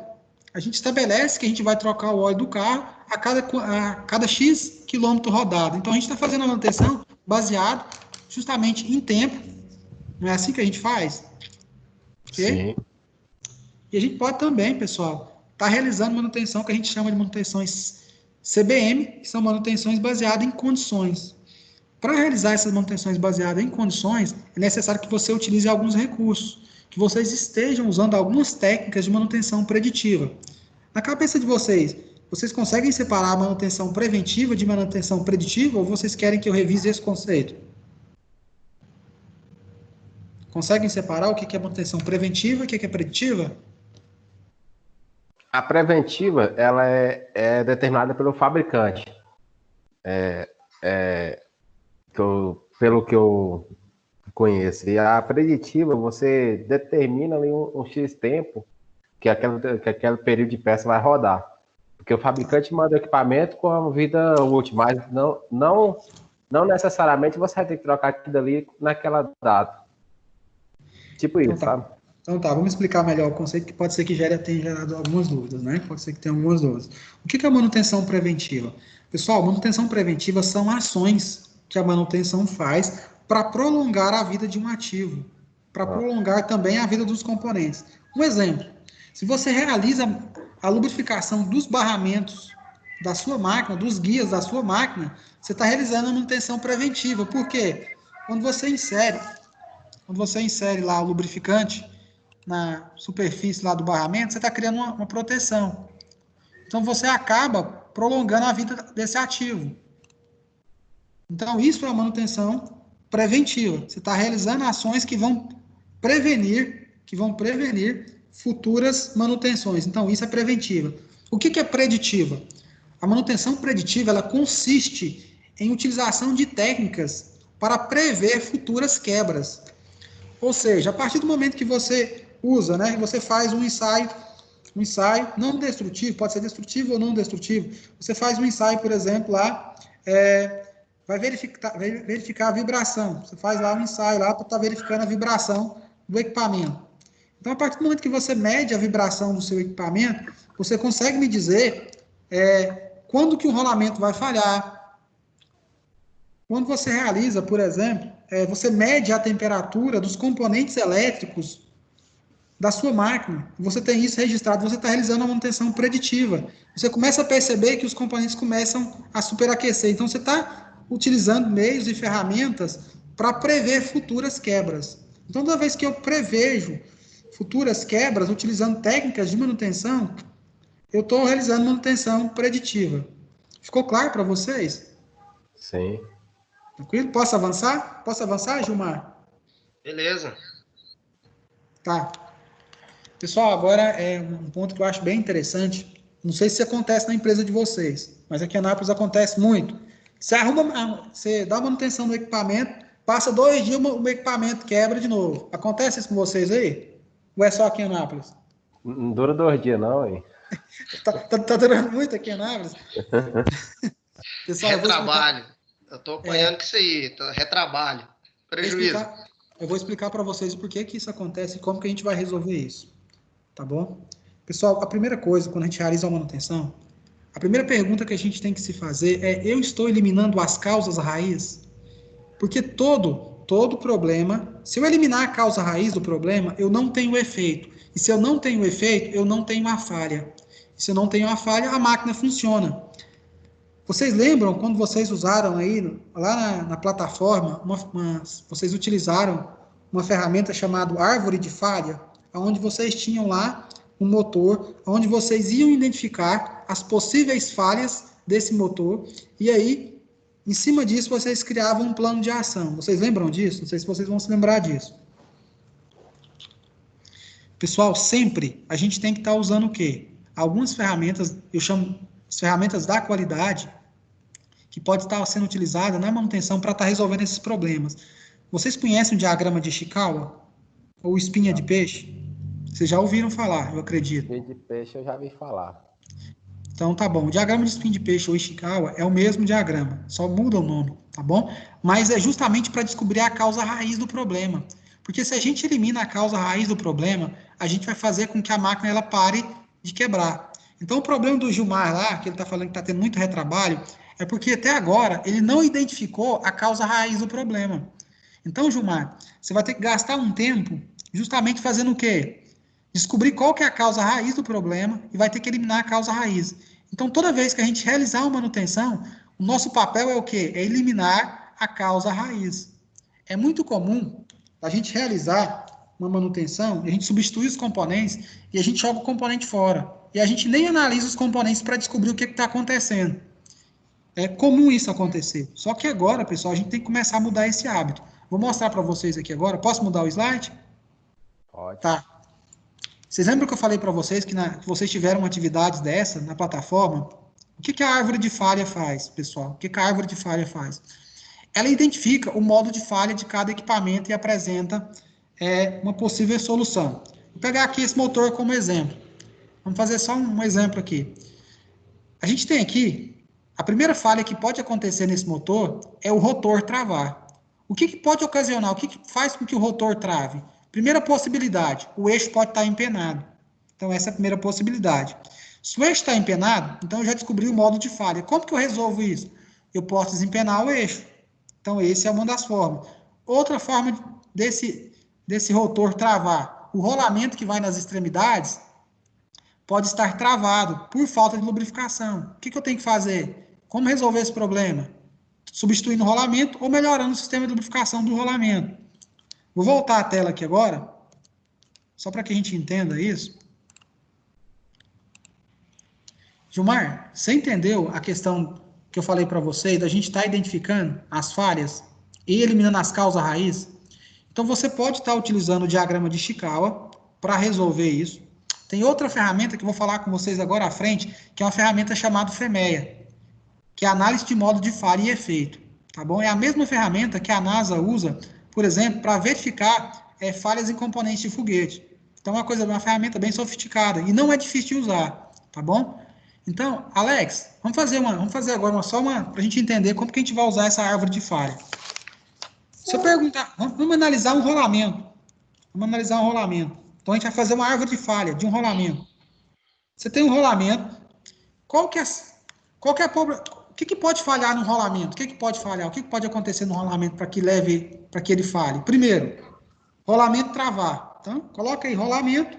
A gente estabelece que a gente vai trocar o óleo do carro a cada X quilômetro rodado. Então, a gente está fazendo a manutenção baseado justamente em tempo. Não é assim que a gente faz? Okay? Sim. E a gente pode também, pessoal, estar realizando manutenção que a gente chama de manutenções CBM, que são manutenções baseadas em condições. Para realizar essas manutenções baseadas em condições, é necessário que você utilize alguns recursos, que vocês estejam usando algumas técnicas de manutenção preditiva. Na cabeça de vocês conseguem separar a manutenção preventiva de manutenção preditiva ou vocês querem que eu revise esse conceito? Conseguem separar o que é manutenção preventiva e o que é preditiva? A preventiva, ela é determinada pelo fabricante. Pelo que eu conheço. E a preditiva, você determina ali um X tempo que aquele período de peça vai rodar. Porque o fabricante manda o equipamento com a vida útil, mas não necessariamente você vai ter que trocar aquilo ali naquela data. Tipo isso, sabe? Então tá, vamos explicar melhor o conceito, que pode ser que tenha gerado algumas dúvidas, né? Pode ser que tenha algumas dúvidas. O que é manutenção preventiva? Pessoal, manutenção preventiva são ações que a manutenção faz para prolongar a vida de um ativo, para prolongar também a vida dos componentes. Um exemplo, se você realiza a lubrificação dos barramentos da sua máquina, dos guias da sua máquina, você está realizando a manutenção preventiva. Por quê? Quando você insere lá o lubrificante na superfície lá do barramento, você está criando uma proteção. Então, você acaba prolongando a vida desse ativo. Então, isso é uma manutenção preventiva. Você está realizando ações que vão prevenir futuras manutenções. Então, isso é preventiva. O que é preditiva? A manutenção preditiva, ela consiste em utilização de técnicas para prever futuras quebras. Ou seja, a partir do momento que você usa, né, você faz um ensaio não destrutivo, pode ser destrutivo ou não destrutivo. Você faz um ensaio, por exemplo, lá, vai verificar a vibração. Você faz lá um ensaio lá para estar verificando a vibração do equipamento. Então, a partir do momento que você mede a vibração do seu equipamento, você consegue me dizer quando que o rolamento vai falhar. Quando você realiza, por exemplo, você mede a temperatura dos componentes elétricos da sua máquina, você tem isso registrado, você está realizando a manutenção preditiva. Você começa a perceber que os componentes começam a superaquecer. Então, você está utilizando meios e ferramentas para prever futuras quebras. Então, toda vez que eu prevejo futuras quebras, utilizando técnicas de manutenção, eu estou realizando manutenção preditiva. Ficou claro para vocês? Sim. Tranquilo? Posso avançar? Posso avançar, Gilmar? Beleza. Tá. Pessoal, agora é um ponto que eu acho bem interessante. Não sei se acontece na empresa de vocês, mas aqui em Anápolis acontece muito. Você dá manutenção no equipamento, passa 2 dias, o equipamento quebra de novo. Acontece isso com vocês aí? Ou é só aqui em Anápolis? Não dura 2 dias, não, hein? Tá durando muito aqui em Anápolis? Pessoal, retrabalho. Eu estou apanhando com isso aí. Retrabalho. Prejuízo. Eu vou explicar para vocês o porquê que isso acontece e como que a gente vai resolver isso. Tá bom? Pessoal, a primeira coisa, quando a gente realiza uma manutenção, a primeira pergunta que a gente tem que se fazer é: eu estou eliminando as causas raiz? Porque todo problema, se eu eliminar a causa raiz do problema, eu não tenho efeito. E se eu não tenho efeito, eu não tenho a falha. E se eu não tenho a falha, a máquina funciona. Vocês lembram quando vocês usaram aí, lá na plataforma, vocês utilizaram uma ferramenta chamada árvore de falha, onde vocês tinham lá um motor, onde vocês iam identificar as possíveis falhas desse motor, e aí, em cima disso, vocês criavam um plano de ação. Vocês lembram disso? Não sei se vocês vão se lembrar disso. Pessoal, sempre a gente tem que estar usando o quê? Algumas ferramentas, eu chamo as ferramentas da qualidade, que pode estar sendo utilizada na manutenção para estar resolvendo esses problemas. Vocês conhecem o diagrama de Ishikawa? Ou espinha de peixe? Vocês já ouviram falar, eu acredito. Espinha de peixe eu já vi falar. Então, tá bom. O diagrama de espinha de peixe ou Ishikawa é o mesmo diagrama, só muda o nome, tá bom? Mas é justamente para descobrir a causa raiz do problema. Porque se a gente elimina a causa raiz do problema, a gente vai fazer com que a máquina ela pare de quebrar. Então, o problema do Gilmar lá, que ele está falando que está tendo muito retrabalho, é porque até agora ele não identificou a causa raiz do problema. Então, Gilmar, você vai ter que gastar um tempo justamente fazendo o quê? Descobrir qual que é a causa raiz do problema e vai ter que eliminar a causa raiz. Então, toda vez que a gente realizar uma manutenção, o nosso papel é o quê? É eliminar a causa raiz. É muito comum a gente realizar uma manutenção, a gente substitui os componentes e a gente joga o componente fora. E a gente nem analisa os componentes para descobrir o que está acontecendo. É comum isso acontecer. Só que agora, pessoal, a gente tem que começar a mudar esse hábito. Vou mostrar para vocês aqui agora. Posso mudar o slide? Pode. Tá. Vocês lembram que eu falei para vocês que vocês tiveram atividades dessa na plataforma? O que a árvore de falha faz, pessoal? O que a árvore de falha faz? Ela identifica o modo de falha de cada equipamento e apresenta uma possível solução. Vou pegar aqui esse motor como exemplo. Vamos fazer só um exemplo aqui. A gente tem aqui, a primeira falha que pode acontecer nesse motor é o rotor travar. O que pode ocasionar? O que faz com que o rotor trave? Primeira possibilidade, o eixo pode estar empenado. Então, essa é a primeira possibilidade. Se o eixo está empenado, então eu já descobri o modo de falha. Como que eu resolvo isso? Eu posso desempenar o eixo. Então, essa é uma das formas. Outra forma desse rotor travar. O rolamento que vai nas extremidades pode estar travado por falta de lubrificação. O que eu tenho que fazer? Como resolver esse problema? Substituindo o rolamento ou melhorando o sistema de lubrificação do rolamento. Vou voltar à tela aqui agora, só para que a gente entenda isso. Gilmar, você entendeu a questão que eu falei para vocês, da gente estar identificando as falhas e eliminando as causas raiz? Então, você pode estar utilizando o diagrama de Ishikawa para resolver isso. Tem outra ferramenta que eu vou falar com vocês agora à frente, que é uma ferramenta chamada FEMEA, que é a análise de modo de falha e efeito. Tá bom? É a mesma ferramenta que a NASA usa, por exemplo, para verificar falhas em componentes de foguete. Então, é uma ferramenta bem sofisticada e não é difícil de usar. Tá bom? Então, Alex, vamos fazer agora só uma para a gente entender como que a gente vai usar essa árvore de falha. Se eu perguntar, vamos analisar um rolamento. Vamos analisar um rolamento. Então, a gente vai fazer uma árvore de falha de um rolamento. Você tem um rolamento. O que pode falhar no rolamento? O que pode falhar? O que pode acontecer no rolamento para que ele falhe? Primeiro, rolamento travar. Então, coloca aí rolamento.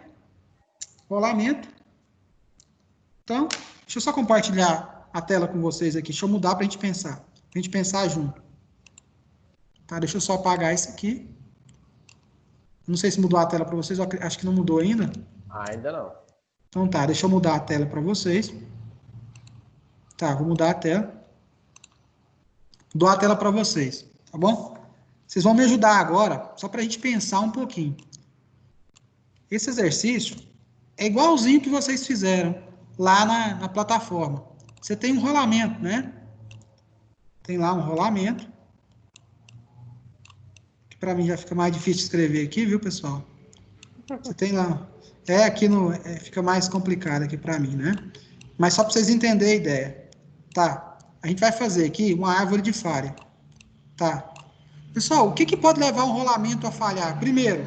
Então, deixa eu só compartilhar a tela com vocês aqui. Deixa eu mudar para a gente pensar. Para a gente pensar junto. Tá, deixa eu só apagar isso aqui. Não sei se mudou a tela para vocês. Eu acho que não mudou ainda. Ainda não. Então tá, deixa eu mudar a tela para vocês. Tá, vou mudar a tela. Dou a tela para vocês, tá bom? Vocês vão me ajudar agora, só para a gente pensar um pouquinho. Esse exercício é igualzinho que vocês fizeram lá na plataforma. Você tem um rolamento, né? Tem lá um rolamento. Que para mim já fica mais difícil de escrever aqui, viu, pessoal? Você tem lá... fica mais complicado aqui para mim, né? Mas só para vocês entenderem a ideia. Tá, a gente vai fazer aqui uma árvore de falha. Tá. Pessoal, o que pode levar um rolamento a falhar? Primeiro,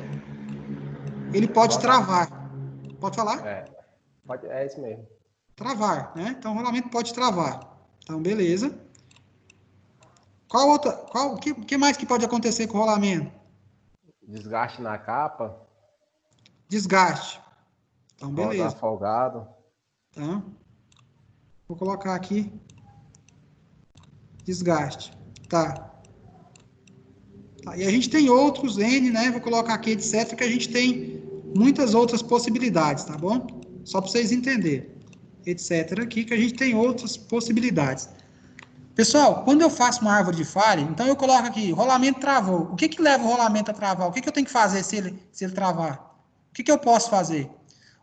ele pode travar. Pode falar? É isso mesmo. Travar, né? Então, o rolamento pode travar. Então, beleza. O que mais que pode acontecer com o rolamento? Desgaste na capa. Desgaste. Então, beleza. Folgado. Então, vou colocar aqui. Desgaste. Tá. E a gente tem outros N, né? Vou colocar aqui, etc, que a gente tem muitas outras possibilidades, tá bom? Só para vocês entenderem. Etc aqui, que a gente tem outras possibilidades. Pessoal, quando eu faço uma árvore de falha, então eu coloco aqui, rolamento travou. O que leva o rolamento a travar? O que eu tenho que fazer se ele travar? O que eu posso fazer?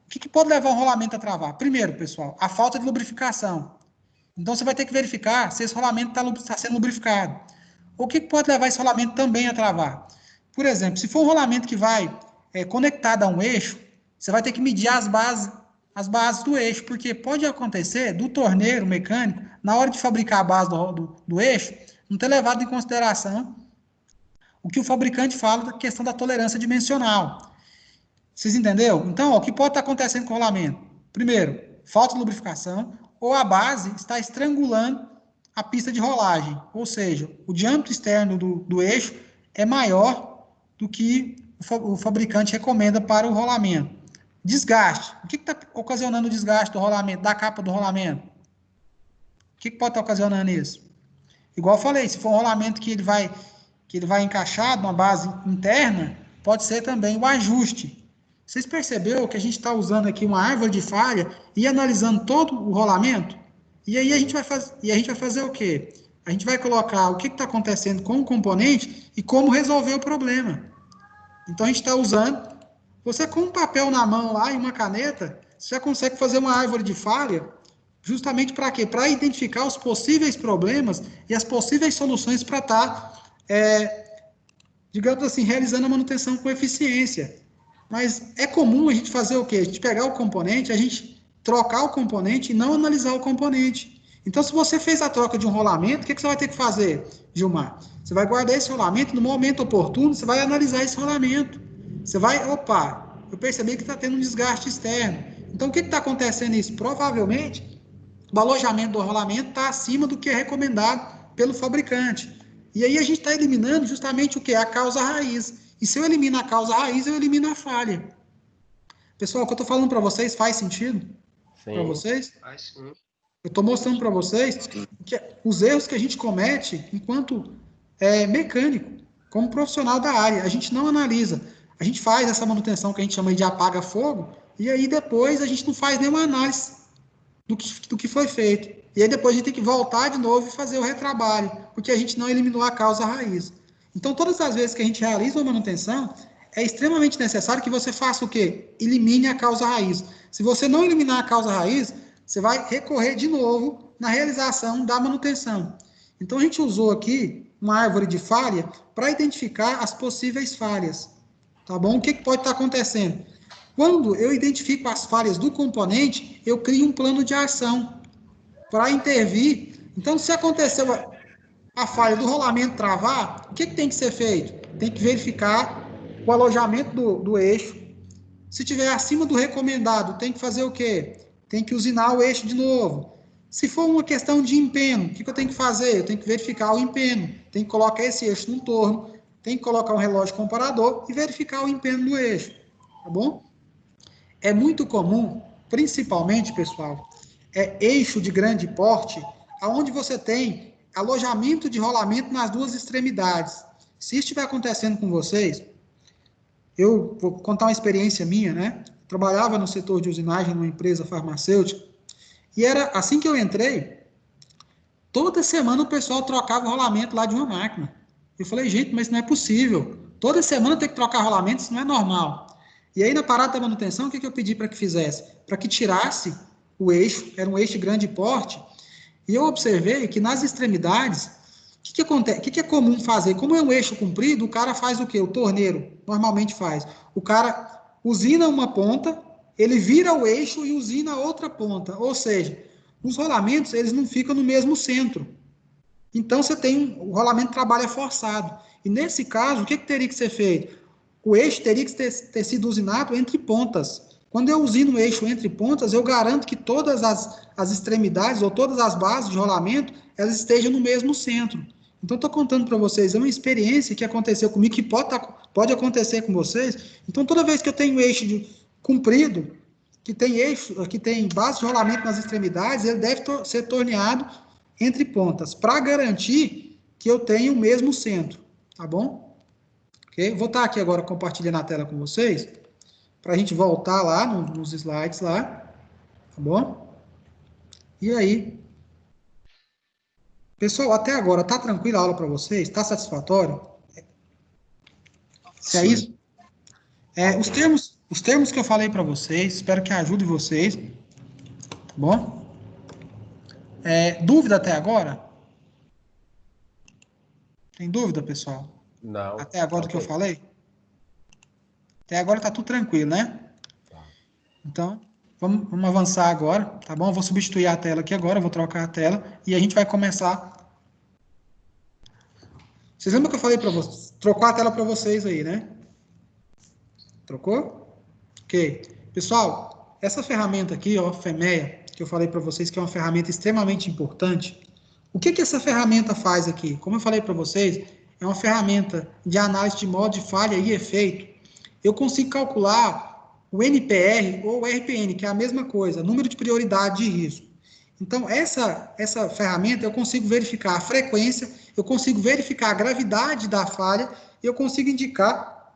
O que pode levar o rolamento a travar? Primeiro, pessoal, a falta de lubrificação. Então, você vai ter que verificar se esse rolamento está sendo lubrificado. O que pode levar esse rolamento também a travar? Por exemplo, se for um rolamento que vai conectado a um eixo, você vai ter que medir as bases do eixo, porque pode acontecer do torneiro mecânico, na hora de fabricar a base do eixo, não ter levado em consideração o que o fabricante fala da questão da tolerância dimensional. Vocês entenderam? Então, o que pode estar acontecendo com o rolamento? Primeiro, falta de lubrificação, ou a base está estrangulando a pista de rolagem, ou seja, o diâmetro externo do eixo é maior do que o fabricante recomenda para o rolamento. Desgaste. O que está ocasionando o desgaste do rolamento, da capa do rolamento? O que pode estar ocasionando isso? Igual eu falei, se for um rolamento que ele vai encaixado numa base interna, pode ser também o ajuste. Vocês perceberam que a gente está usando aqui uma árvore de falha e analisando todo o rolamento? E aí a gente vai fazer o quê? A gente vai colocar o que está acontecendo com o componente e como resolver o problema. Então, a gente está usando... Você com um papel na mão lá e uma caneta, você já consegue fazer uma árvore de falha justamente para quê? Para identificar os possíveis problemas e as possíveis soluções para estar, digamos assim, realizando a manutenção com eficiência. Mas é comum a gente fazer o quê? A gente pegar o componente, a gente trocar o componente e não analisar o componente. Então, se você fez a troca de um rolamento, o que você vai ter que fazer, Gilmar? Você vai guardar esse rolamento, no momento oportuno, você vai analisar esse rolamento. Você vai, eu percebi que está tendo um desgaste externo. Então, o que está acontecendo isso? Provavelmente, o alojamento do rolamento está acima do que é recomendado pelo fabricante. E aí a gente está eliminando justamente o que? A causa raiz. E se eu elimino a causa raiz, eu elimino a falha. Pessoal, o que eu estou falando para vocês faz sentido? Para vocês? Faz sim. Eu estou mostrando para vocês que os erros que a gente comete enquanto mecânico, como profissional da área, a gente não analisa. A gente faz essa manutenção que a gente chama de apaga-fogo, e aí depois a gente não faz nenhuma análise do que foi feito. E aí depois a gente tem que voltar de novo e fazer o retrabalho, porque a gente não eliminou a causa raiz. Então, todas as vezes que a gente realiza uma manutenção, é extremamente necessário que você faça o quê? Elimine a causa raiz. Se você não eliminar a causa raiz, você vai recorrer de novo na realização da manutenção. Então, a gente usou aqui uma árvore de falha para identificar as possíveis falhas. Tá bom? O que pode estar acontecendo? Quando eu identifico as falhas do componente, eu crio um plano de ação para intervir. Então, se aconteceu a falha do rolamento travar, o que tem que ser feito? Tem que verificar o alojamento do eixo. Se tiver acima do recomendado, tem que fazer o quê? Tem que usinar o eixo de novo. Se for uma questão de empeno, o que eu tenho que fazer? Eu tenho que verificar o empeno. Tem que colocar esse eixo num torno, tem que colocar um relógio comparador e verificar o empeno do eixo. Tá bom? É muito comum, principalmente, pessoal, eixo de grande porte, aonde você tem alojamento de rolamento nas duas extremidades. Se isso estiver acontecendo com vocês, eu vou contar uma experiência minha, né? Trabalhava no setor de usinagem numa empresa farmacêutica, e era assim que eu entrei, toda semana o pessoal trocava o rolamento lá de uma máquina. Eu falei, gente, mas isso não é possível. Toda semana tem que trocar rolamento, isso não é normal. E aí, na parada da manutenção, o que eu pedi para que fizesse? Para que tirasse o eixo, era um eixo de grande porte, e eu observei que nas extremidades, o que acontece? O que é comum fazer? Como é um eixo comprido, o cara faz o quê? O torneiro normalmente faz. O cara usina uma ponta, ele vira o eixo e usina outra ponta. Ou seja, os rolamentos, eles não ficam no mesmo centro. Então, o rolamento trabalha forçado. E nesse caso, o que teria que ser feito? O eixo teria que ter sido usinado entre pontas. Quando eu usino o eixo entre pontas, eu garanto que todas as extremidades ou todas as bases de rolamento, elas estejam no mesmo centro. Então, estou contando para vocês, é uma experiência que aconteceu comigo, que pode acontecer com vocês. Então, toda vez que eu tenho eixo comprido, que tem base de rolamento nas extremidades, ele deve ser torneado entre pontas, para garantir que eu tenha o mesmo centro, tá bom? Okay? Vou estar aqui agora compartilhando a tela com vocês, para a gente voltar lá nos slides lá, tá bom? E aí, pessoal, até agora, tá tranquila a aula para vocês? Tá satisfatório? Se é isso? Os termos que eu falei para vocês, espero que ajude vocês, tá bom? Dúvida até agora? Tem dúvida, pessoal? Não. Até agora do que eu falei? Até agora tá tudo tranquilo, né? Então, vamos avançar agora, tá bom? Eu vou substituir a tela aqui agora, vou trocar a tela e a gente vai começar. Vocês lembram que eu falei para vocês? Trocou a tela para vocês aí, né? Trocou? Ok. Pessoal, essa ferramenta aqui, ó, FEMEA, que eu falei para vocês que é uma ferramenta extremamente importante. O que essa ferramenta faz aqui? Como eu falei para vocês, é uma ferramenta de análise de modo de falha e efeito. Eu consigo calcular o NPR ou o RPN, que é a mesma coisa, número de prioridade de risco. Então, essa ferramenta, eu consigo verificar a frequência, eu consigo verificar a gravidade da falha, e eu consigo indicar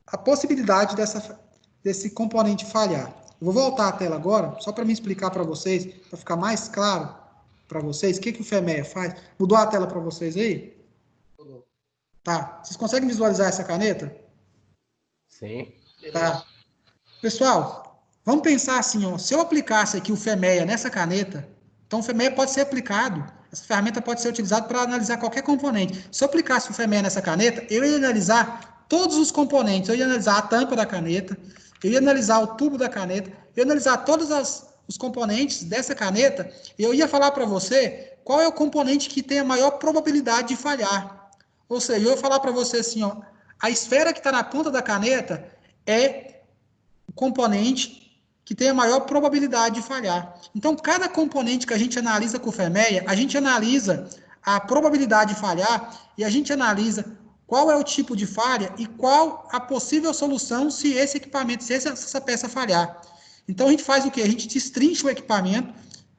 a possibilidade desse componente falhar. Eu vou voltar à tela agora, só para me explicar para vocês, para ficar mais claro para vocês, o que o FEMEA faz. Mudou a tela para vocês aí? Tá. Vocês conseguem visualizar essa caneta? Sim. Tá. Pessoal, vamos pensar assim, ó, se eu aplicasse aqui o FEMEA nessa caneta, então o FEMEA pode ser aplicado, essa ferramenta pode ser utilizada para analisar qualquer componente. Se eu aplicasse o FEMEA nessa caneta, eu ia analisar todos os componentes, eu ia analisar a tampa da caneta, eu ia analisar o tubo da caneta, eu ia analisar todos os componentes dessa caneta, e eu ia falar para você qual é o componente que tem a maior probabilidade de falhar. Ou seja, eu ia falar para você assim, ó, a esfera que está na ponta da caneta é o componente que tem a maior probabilidade de falhar. Então, cada componente que a gente analisa com o FEMEA, a gente analisa a probabilidade de falhar e a gente analisa qual é o tipo de falha e qual a possível solução se esse equipamento, se essa peça falhar. Então, a gente faz o quê? A gente destrincha o equipamento,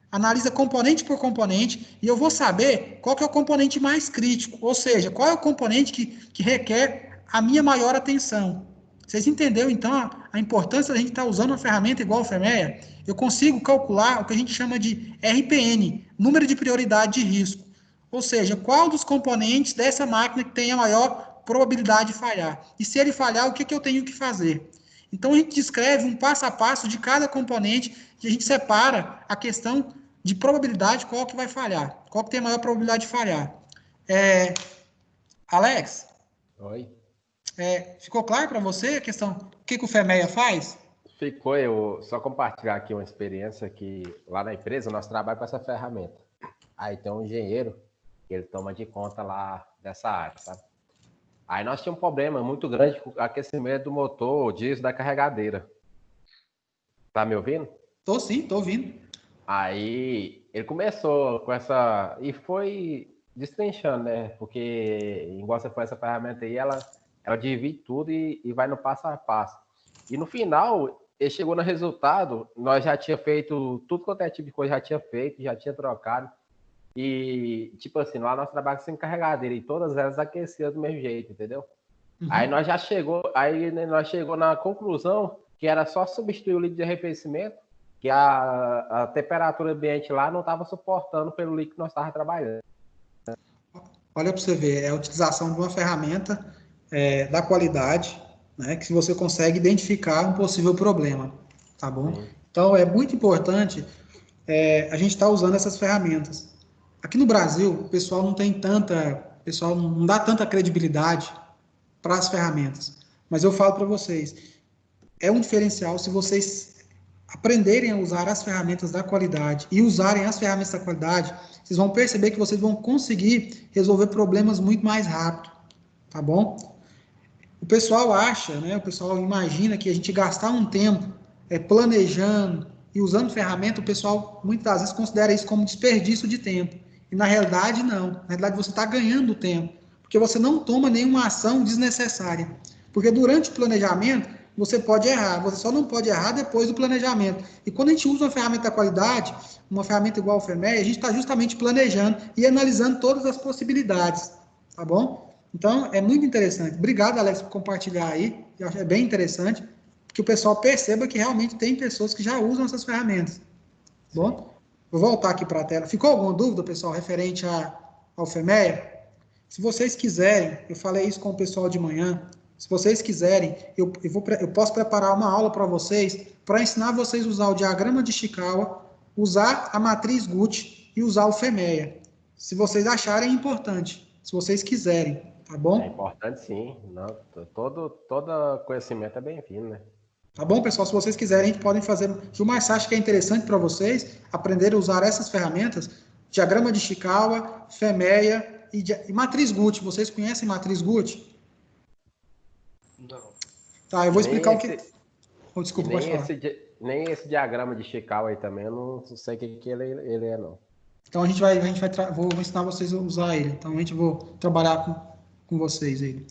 analisa componente por componente, e eu vou saber qual que é o componente mais crítico, ou seja, qual é o componente que requer a minha maior atenção. Vocês entenderam, então, a importância da gente estar usando uma ferramenta igual o FEMEA? Eu consigo calcular o que a gente chama de RPN, número de prioridade de risco. Ou seja, qual dos componentes dessa máquina que tem a maior probabilidade de falhar. E se ele falhar, o que eu tenho que fazer? Então, a gente descreve um passo a passo de cada componente e a gente separa a questão de probabilidade, qual que vai falhar, qual que tem a maior probabilidade de falhar. Alex? Oi? Ficou claro para você a questão, o que o FEMEA faz? Ficou, eu só compartilhar aqui uma experiência que lá na empresa nós trabalhamos com essa ferramenta. Aí tem um engenheiro que ele toma de conta lá dessa área, sabe? Aí nós tínhamos um problema muito grande com o aquecimento do motor diesel da carregadeira. Tá me ouvindo? Tô sim, tô ouvindo. Aí ele começou com essa... E foi destrinchando, né? Porque, igual você foi essa ferramenta aí, ela divide tudo e vai no passo a passo. E no final, ele chegou no resultado, nós já tinha feito tudo quanto é tipo de coisa, já tinha feito, já tinha trocado. E, tipo assim, lá nós trabalhamos sem carregadeira e todas elas aqueciam do mesmo jeito, entendeu? Uhum. Aí nós chegou na conclusão que era só substituir o líquido de arrefecimento, que a temperatura ambiente lá não estava suportando pelo líquido que nós estávamos trabalhando. Olha para você ver, é a utilização de uma ferramenta da qualidade, né, que você consegue identificar um possível problema, tá bom? Sim. Então, é muito importante a gente estar usando essas ferramentas. Aqui no Brasil, o pessoal não dá tanta credibilidade para as ferramentas. Mas eu falo para vocês, é um diferencial se vocês aprenderem a usar as ferramentas da qualidade e usarem as ferramentas da qualidade, vocês vão perceber que vocês vão conseguir resolver problemas muito mais rápido, tá bom? O pessoal acha, né, o pessoal imagina que a gente gastar um tempo planejando e usando ferramenta, o pessoal muitas vezes considera isso como desperdício de tempo. E na realidade, não. Na realidade, você está ganhando tempo, porque você não toma nenhuma ação desnecessária. Porque durante o planejamento, você pode errar, você só não pode errar depois do planejamento. E quando a gente usa uma ferramenta da qualidade, uma ferramenta igual ao FEMEA, a gente está justamente planejando e analisando todas as possibilidades, tá bom? Então, é muito interessante. Obrigado, Alex, por compartilhar aí. Eu acho bem interessante, que o pessoal perceba que realmente tem pessoas que já usam essas ferramentas. Bom? Vou voltar aqui para a tela. Ficou alguma dúvida, pessoal, referente ao FEMEA? Se vocês quiserem, eu falei isso com o pessoal de manhã, se vocês quiserem, eu posso preparar uma aula para vocês, para ensinar vocês a usar o diagrama de Ishikawa, usar a matriz Gucci e usar o FEMEA. Se vocês acharem importante, se vocês quiserem, tá bom? É importante sim. Não, todo conhecimento é bem-vindo, né? Tá bom, pessoal? Se vocês quiserem, a gente pode fazer. O mais acha que é interessante para vocês aprender a usar essas ferramentas, diagrama de Ishikawa, FEMEA e matriz Gucci. Vocês conhecem matriz Gucci? Não. Tá, eu vou explicar o que... Oh, desculpa, pode falar. Nem esse diagrama de Ishikawa aí também, eu não sei o que ele é, não. Então vou ensinar vocês a usar ele. Então a gente vou trabalhar com vocês aí.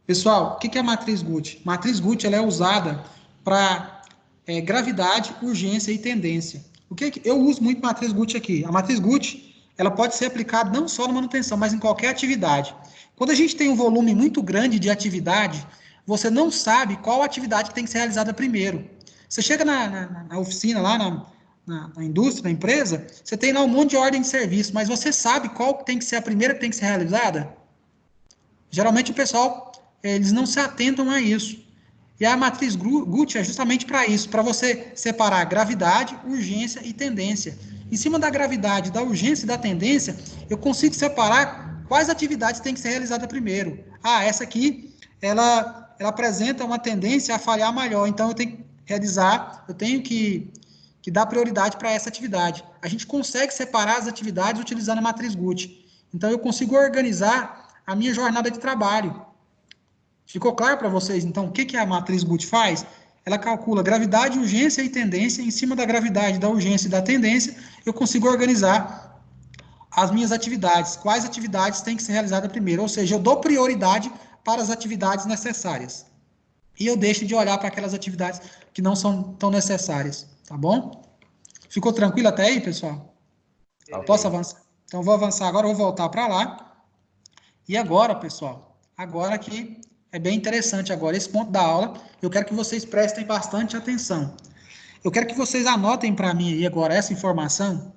Pessoal, o que é a matriz Gucci? Matriz Gucci ela é usada para gravidade, urgência e tendência. Eu uso muito matriz Gucci aqui. A matriz Gucci ela pode ser aplicada não só na manutenção, mas em qualquer atividade. Quando a gente tem um volume muito grande de atividade, você não sabe qual atividade que tem que ser realizada primeiro. Você chega na oficina, lá na indústria, na empresa, você tem lá um monte de ordem de serviço, mas você sabe qual que tem que ser a primeira que tem que ser realizada? Geralmente o pessoal, eles não se atentam a isso. E a matriz Gucci é justamente para isso, para você separar gravidade, urgência e tendência. Em cima da gravidade, da urgência e da tendência, eu consigo separar quais atividades têm que ser realizadas primeiro. Ah, essa aqui, ela apresenta uma tendência a falhar maior, então eu tenho que dar prioridade para essa atividade. A gente consegue separar as atividades utilizando a matriz Gucci. Então eu consigo organizar a minha jornada de trabalho. Ficou claro para vocês, então, o que a matriz Gucci faz? Ela calcula gravidade, urgência e tendência. Em cima da gravidade, da urgência e da tendência, eu consigo organizar as minhas atividades, quais atividades têm que ser realizadas primeiro, ou seja, eu dou prioridade para as atividades necessárias. E eu deixo de olhar para aquelas atividades que não são tão necessárias, tá bom? Ficou tranquilo até aí, pessoal? Ok. Posso avançar? Então, vou avançar agora, vou voltar para lá. E agora, pessoal, agora que é bem interessante agora, esse ponto da aula, eu quero que vocês prestem bastante atenção. Eu quero que vocês anotem para mim aí agora essa informação,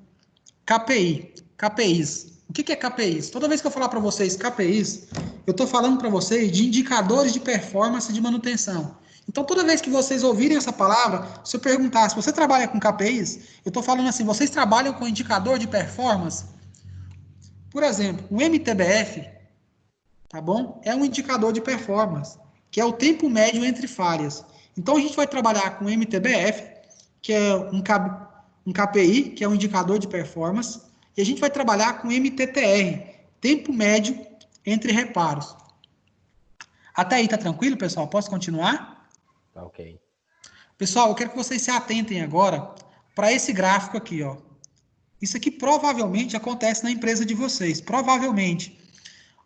KPIs. O que é KPIs? Toda vez que eu falar para vocês KPIs, eu estou falando para vocês de indicadores de performance de manutenção. Então, toda vez que vocês ouvirem essa palavra, se eu perguntar se você trabalha com KPIs, eu estou falando assim, vocês trabalham com indicador de performance? Por exemplo, o MTBF, tá bom? É um indicador de performance, que é o tempo médio entre falhas. Então, a gente vai trabalhar com o MTBF, que é um KPI, que é um indicador de performance, e a gente vai trabalhar com MTTR, tempo médio entre reparos. Até aí tá tranquilo, pessoal? Posso continuar? Tá ok. Pessoal, eu quero que vocês se atentem agora para esse gráfico aqui, ó. Isso aqui provavelmente acontece na empresa de vocês, provavelmente.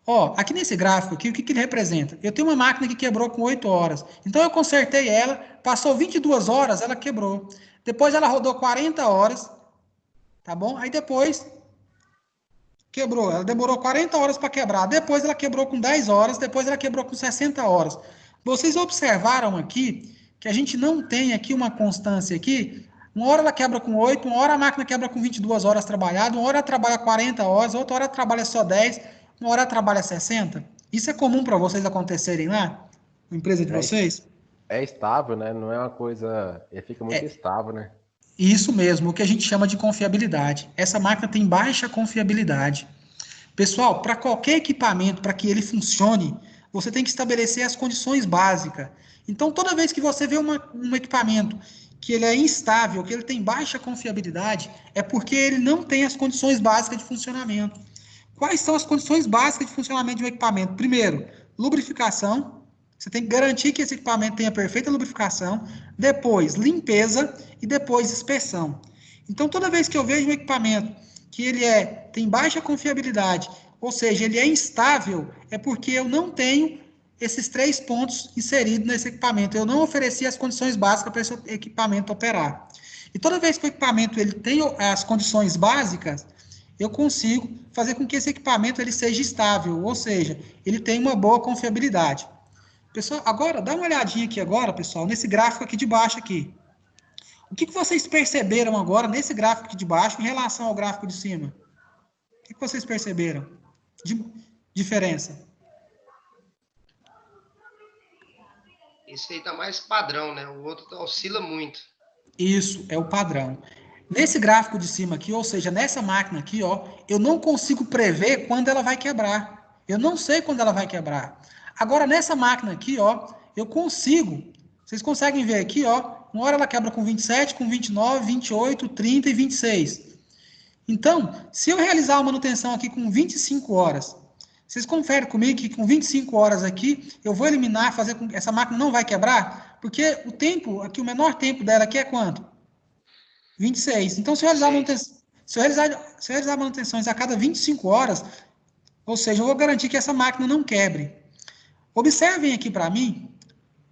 Ó, aqui nesse gráfico aqui, o que ele representa? Eu tenho uma máquina que quebrou com 8 horas. Então, eu consertei ela, passou 22 horas, ela quebrou. Depois, ela rodou 40 horas, tá bom? Aí, depois, quebrou. Ela demorou 40 horas para quebrar. Depois, ela quebrou com 10 horas. Depois, ela quebrou com 60 horas. Vocês observaram aqui que a gente não tem aqui uma constância aqui. Uma hora ela quebra com 8, uma hora a máquina quebra com 22 horas trabalhadas, uma hora ela trabalha 40 horas, outra hora ela trabalha só 10, uma hora ela trabalha 60. Isso é comum para vocês acontecerem lá? Na empresa de vocês? É estável, né? Não é uma coisa... Ele fica muito estável, né? Isso mesmo, o que a gente chama de confiabilidade. Essa máquina tem baixa confiabilidade. Pessoal, para qualquer equipamento, para que ele funcione, você tem que estabelecer as condições básicas. Então, toda vez que você vê um equipamento que ele é instável, que ele tem baixa confiabilidade, é porque ele não tem as condições básicas de funcionamento. Quais são as condições básicas de funcionamento de um equipamento? Primeiro, lubrificação. Você tem que garantir que esse equipamento tenha perfeita lubrificação. Depois, limpeza e depois inspeção. Então, toda vez que eu vejo um equipamento que ele tem baixa confiabilidade, ou seja, ele é instável, é porque eu não tenho esses 3 pontos inseridos nesse equipamento. Eu não ofereci as condições básicas para esse equipamento operar. E toda vez que o equipamento ele tem as condições básicas, eu consigo fazer com que esse equipamento ele seja estável, ou seja, ele tenha uma boa confiabilidade. Pessoal, agora, dá uma olhadinha aqui agora, pessoal, nesse gráfico aqui de baixo aqui. O que vocês perceberam agora nesse gráfico aqui de baixo em relação ao gráfico de cima? O que vocês perceberam de diferença? Esse aí tá mais padrão, né? O outro oscila muito. Isso, é o padrão. Nesse gráfico de cima aqui, ou seja, nessa máquina aqui, ó, eu não consigo prever quando ela vai quebrar. Eu não sei quando ela vai quebrar. Agora, nessa máquina aqui, ó, eu consigo. Vocês conseguem ver aqui, ó, uma hora ela quebra com 27, com 29, 28, 30 e 26. Então, se eu realizar a manutenção aqui com 25 horas, vocês conferem comigo que com 25 horas aqui, eu vou eliminar, fazer com que essa máquina não vai quebrar? Porque o tempo, aqui o menor tempo dela aqui é quanto? 26. Então, se eu realizar manutenções a cada 25 horas, ou seja, eu vou garantir que essa máquina não quebre. Observem aqui para mim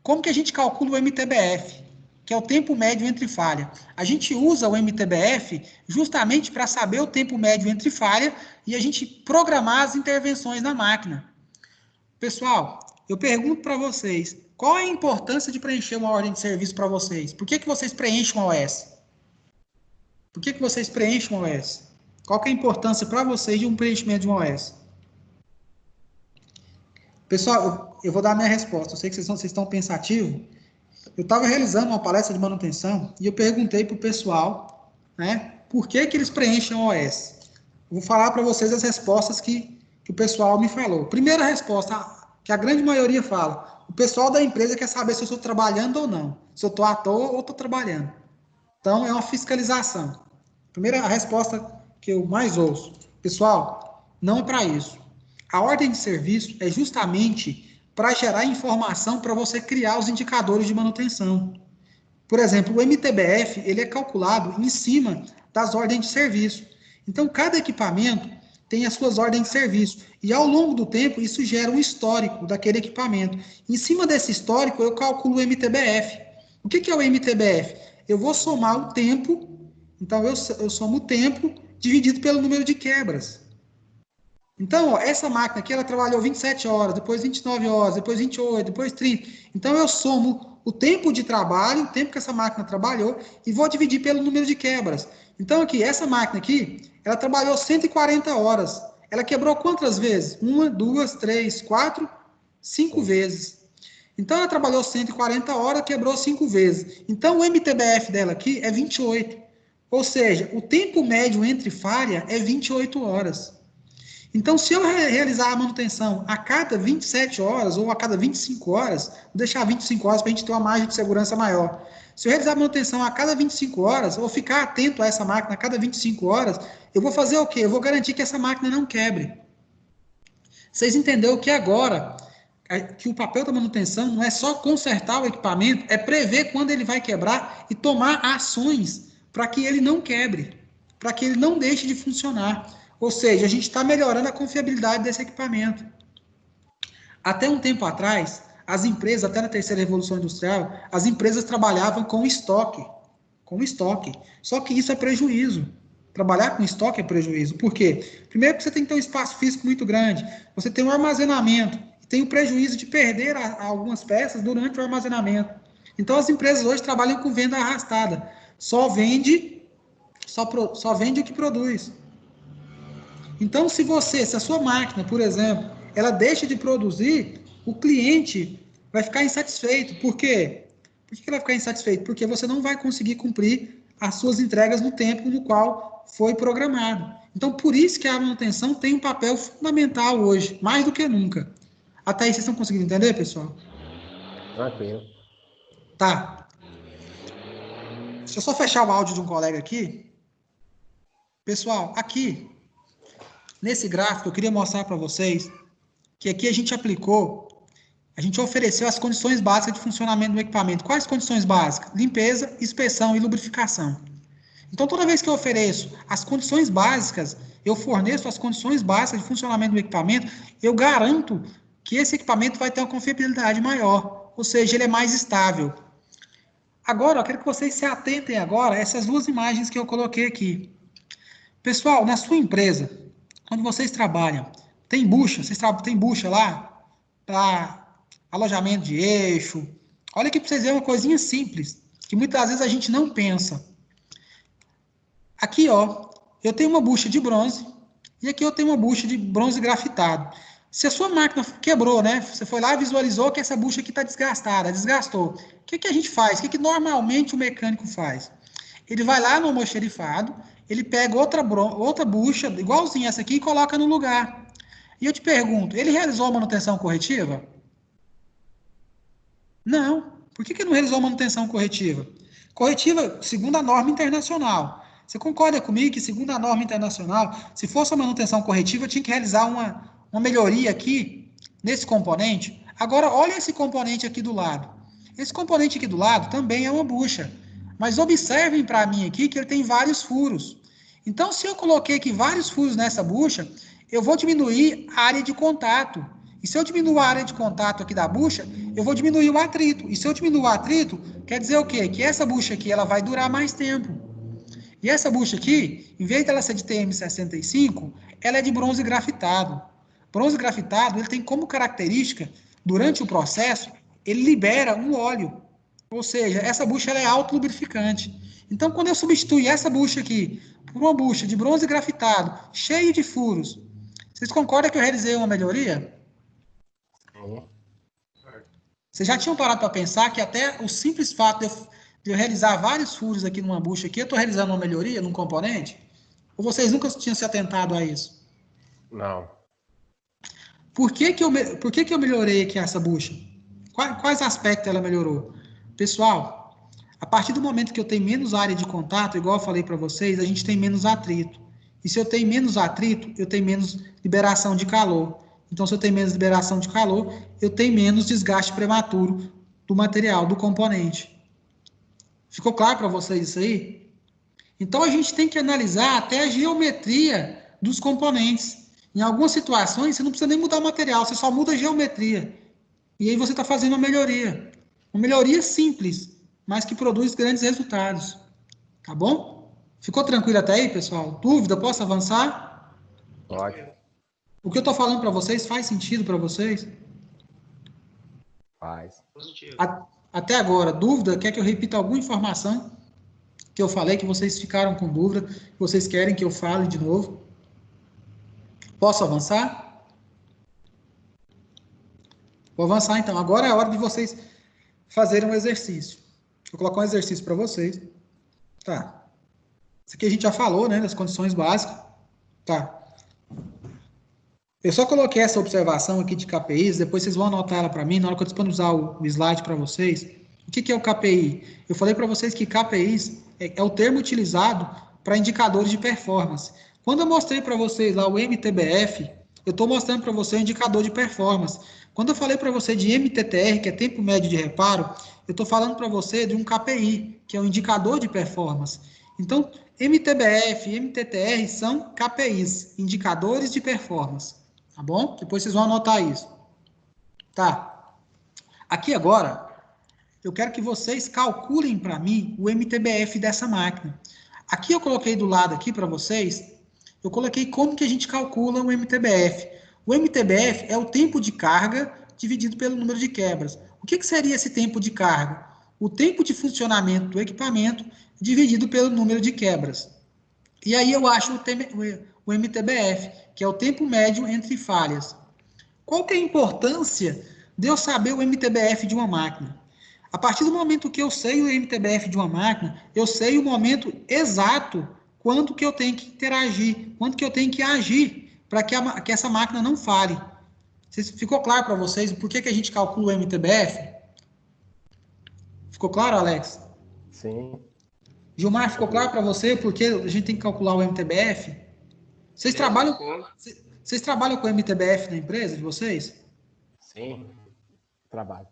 como que a gente calcula o MTBF, que é o tempo médio entre falha. A gente usa o MTBF justamente para saber o tempo médio entre falha e a gente programar as intervenções na máquina. Pessoal, eu pergunto para vocês, qual é a importância de preencher uma ordem de serviço para vocês? Por que vocês preenchem uma OS? Por que vocês preenchem uma OS? Qual que é a importância para vocês de um preenchimento de uma OS? Pessoal, eu vou dar a minha resposta. Eu sei que vocês estão pensativos. Eu estava realizando uma palestra de manutenção e eu perguntei para o pessoal, né, por que eles preenchem a OS. Eu vou falar para vocês as respostas que o pessoal me falou. Primeira resposta, que a grande maioria fala, o pessoal da empresa quer saber se eu estou trabalhando ou não, se eu estou à toa ou estou trabalhando. Então, é uma fiscalização. Primeira resposta que eu mais ouço. Pessoal, não é para isso. A ordem de serviço é justamente para gerar informação para você criar os indicadores de manutenção. Por exemplo, o MTBF ele é calculado em cima das ordens de serviço. Então, cada equipamento tem as suas ordens de serviço. E ao longo do tempo, isso gera um histórico daquele equipamento. Em cima desse histórico, eu calculo o MTBF. O que é o MTBF? Eu vou somar o tempo, então eu somo o tempo dividido pelo número de quebras. Então, ó, essa máquina aqui, ela trabalhou 27 horas, depois 29 horas, depois 28, depois 30. Então, eu somo o tempo de trabalho, o tempo que essa máquina trabalhou, e vou dividir pelo número de quebras. Então, aqui, essa máquina aqui, ela trabalhou 140 horas. Ela quebrou quantas vezes? 1, 2, 3, 4, 5 vezes. Então, ela trabalhou 140 horas, quebrou 5 vezes. Então, o MTBF dela aqui é 28. Ou seja, o tempo médio entre falha é 28 horas. Então, se eu realizar a manutenção a cada 27 horas ou a cada 25 horas, vou deixar 25 horas para a gente ter uma margem de segurança maior. Se eu realizar a manutenção a cada 25 horas, eu vou ficar atento a essa máquina a cada 25 horas, eu vou fazer o quê? Eu vou garantir que essa máquina não quebre. Vocês entenderam que agora, que o papel da manutenção não é só consertar o equipamento, é prever quando ele vai quebrar e tomar ações para que ele não quebre, para que ele não deixe de funcionar. Ou seja, a gente está melhorando a confiabilidade desse equipamento. Até um tempo atrás, as empresas, até na terceira revolução industrial, as empresas trabalhavam com estoque. Com estoque. Só que isso é prejuízo. Trabalhar com estoque é prejuízo. Por quê? Primeiro que você tem que ter um espaço físico muito grande. Você tem um armazenamento. Tem o prejuízo de perder algumas peças durante o armazenamento. Então, as empresas hoje trabalham com venda arrastada. Só vende o que produz. Então, se a sua máquina, por exemplo, ela deixa de produzir, o cliente vai ficar insatisfeito. Por quê? Por que ele vai ficar insatisfeito? Porque você não vai conseguir cumprir as suas entregas no tempo no qual foi programado. Então, por isso que a manutenção tem um papel fundamental hoje, mais do que nunca. Até aí, vocês estão conseguindo entender, pessoal? Tranquilo. Tá. Deixa eu só fechar o áudio de um colega aqui. Pessoal, aqui, nesse gráfico, eu queria mostrar para vocês que aqui a gente ofereceu as condições básicas de funcionamento do equipamento. Quais condições básicas? Limpeza, inspeção e lubrificação. Então, toda vez que eu ofereço as condições básicas, eu forneço as condições básicas de funcionamento do equipamento, eu garanto que esse equipamento vai ter uma confiabilidade maior, ou seja, ele é mais estável. Agora, eu quero que vocês se atentem agora a essas duas imagens que eu coloquei aqui. Pessoal, na sua empresa, quando vocês trabalham, tem bucha? Tem bucha lá para alojamento de eixo? Olha aqui para vocês verem uma coisinha simples, que muitas vezes a gente não pensa. Aqui, ó, eu tenho uma bucha de bronze e aqui eu tenho uma bucha de bronze grafitado. Se a sua máquina quebrou, né? Você foi lá e visualizou que essa bucha aqui está desgastada, desgastou. O que a gente faz? O que normalmente o mecânico faz? Ele vai lá no almoxerifado, ele pega outra bucha, igualzinha essa aqui, e coloca no lugar. E eu te pergunto, ele realizou a manutenção corretiva? Não. Por que não realizou a manutenção corretiva? Corretiva segundo a norma internacional. Você concorda comigo que, segundo a norma internacional, se fosse a manutenção corretiva, eu tinha que realizar uma melhoria aqui, nesse componente? Agora, olha esse componente aqui do lado. Esse componente aqui do lado também é uma bucha. Mas observem para mim aqui que ele tem vários furos. Então, se eu coloquei aqui vários furos nessa bucha, eu vou diminuir a área de contato. E se eu diminuir a área de contato aqui da bucha, eu vou diminuir o atrito. E se eu diminuir o atrito, quer dizer o quê? Que essa bucha aqui ela vai durar mais tempo. E essa bucha aqui, em vez dela ser de TM65, ela é de bronze grafitado. Bronze grafitado, ele tem como característica, durante o processo, ele libera um óleo. Ou seja, essa bucha ela é autolubrificante. Então, quando eu substituir essa bucha aqui por uma bucha de bronze grafitado, cheio de furos, vocês concordam que eu realizei uma melhoria? Vocês já tinham parado para pensar que até o simples fato de eu realizar vários furos aqui numa bucha aqui, eu estou realizando uma melhoria num componente? Ou vocês nunca tinham se atentado a isso? Não. Por que eu melhorei aqui essa bucha? Quais aspectos ela melhorou? Pessoal, a partir do momento que eu tenho menos área de contato, igual eu falei para vocês, a gente tem menos atrito. E se eu tenho menos atrito, eu tenho menos liberação de calor. Então, se eu tenho menos liberação de calor, eu tenho menos desgaste prematuro do material, do componente. Ficou claro para vocês isso aí? Então, a gente tem que analisar até a geometria dos componentes. Em algumas situações, você não precisa nem mudar o material, você só muda a geometria. E aí você está fazendo uma melhoria. Uma melhoria simples, mas que produz grandes resultados. Tá bom? Ficou tranquilo até aí, pessoal? Dúvida? Posso avançar? Pode. O que eu estou falando para vocês faz sentido para vocês? Faz. Positivo. Até agora, dúvida? Quer que eu repita alguma informação que eu falei, que vocês ficaram com dúvida, que vocês querem que eu fale de novo? Posso avançar? Vou avançar então. Agora é a hora de vocês fazerem um exercício. Vou colocar um exercício para vocês. Tá. Isso aqui a gente já falou, né, das condições básicas. Tá. Eu só coloquei essa observação aqui de KPIs, depois vocês vão anotar ela para mim, na hora que eu disponibilizar o slide para vocês. O que é o KPI? Eu falei para vocês que KPIs é o termo utilizado para indicadores de performance. Quando eu mostrei para vocês lá o MTBF, eu estou mostrando para você o indicador de performance. Quando eu falei para você de MTTR, que é tempo médio de reparo, eu estou falando para você de um KPI, que é o indicador de performance. Então, MTBF e MTTR são KPIs, indicadores de performance. Tá bom? Depois vocês vão anotar isso. Tá. Aqui agora, eu quero que vocês calculem para mim o MTBF dessa máquina. Aqui eu coloquei do lado aqui para vocês, eu coloquei como que a gente calcula o MTBF. O MTBF é o tempo de carga dividido pelo número de quebras. O que seria esse tempo de carga? O tempo de funcionamento do equipamento dividido pelo número de quebras. E aí eu acho o MTBF, que é o tempo médio entre falhas. Qual que é a importância de eu saber o MTBF de uma máquina? A partir do momento que eu sei o MTBF de uma máquina, eu sei o momento exato quando que eu tenho que interagir, quando que eu tenho que agir para que essa máquina não falhe. Ficou claro para vocês por que a gente calcula o MTBF? Ficou claro, Alex? Sim. Gilmar, ficou claro para você por que a gente tem que calcular o MTBF? Vocês trabalham com MTBF na empresa de vocês? Sim. Trabalho.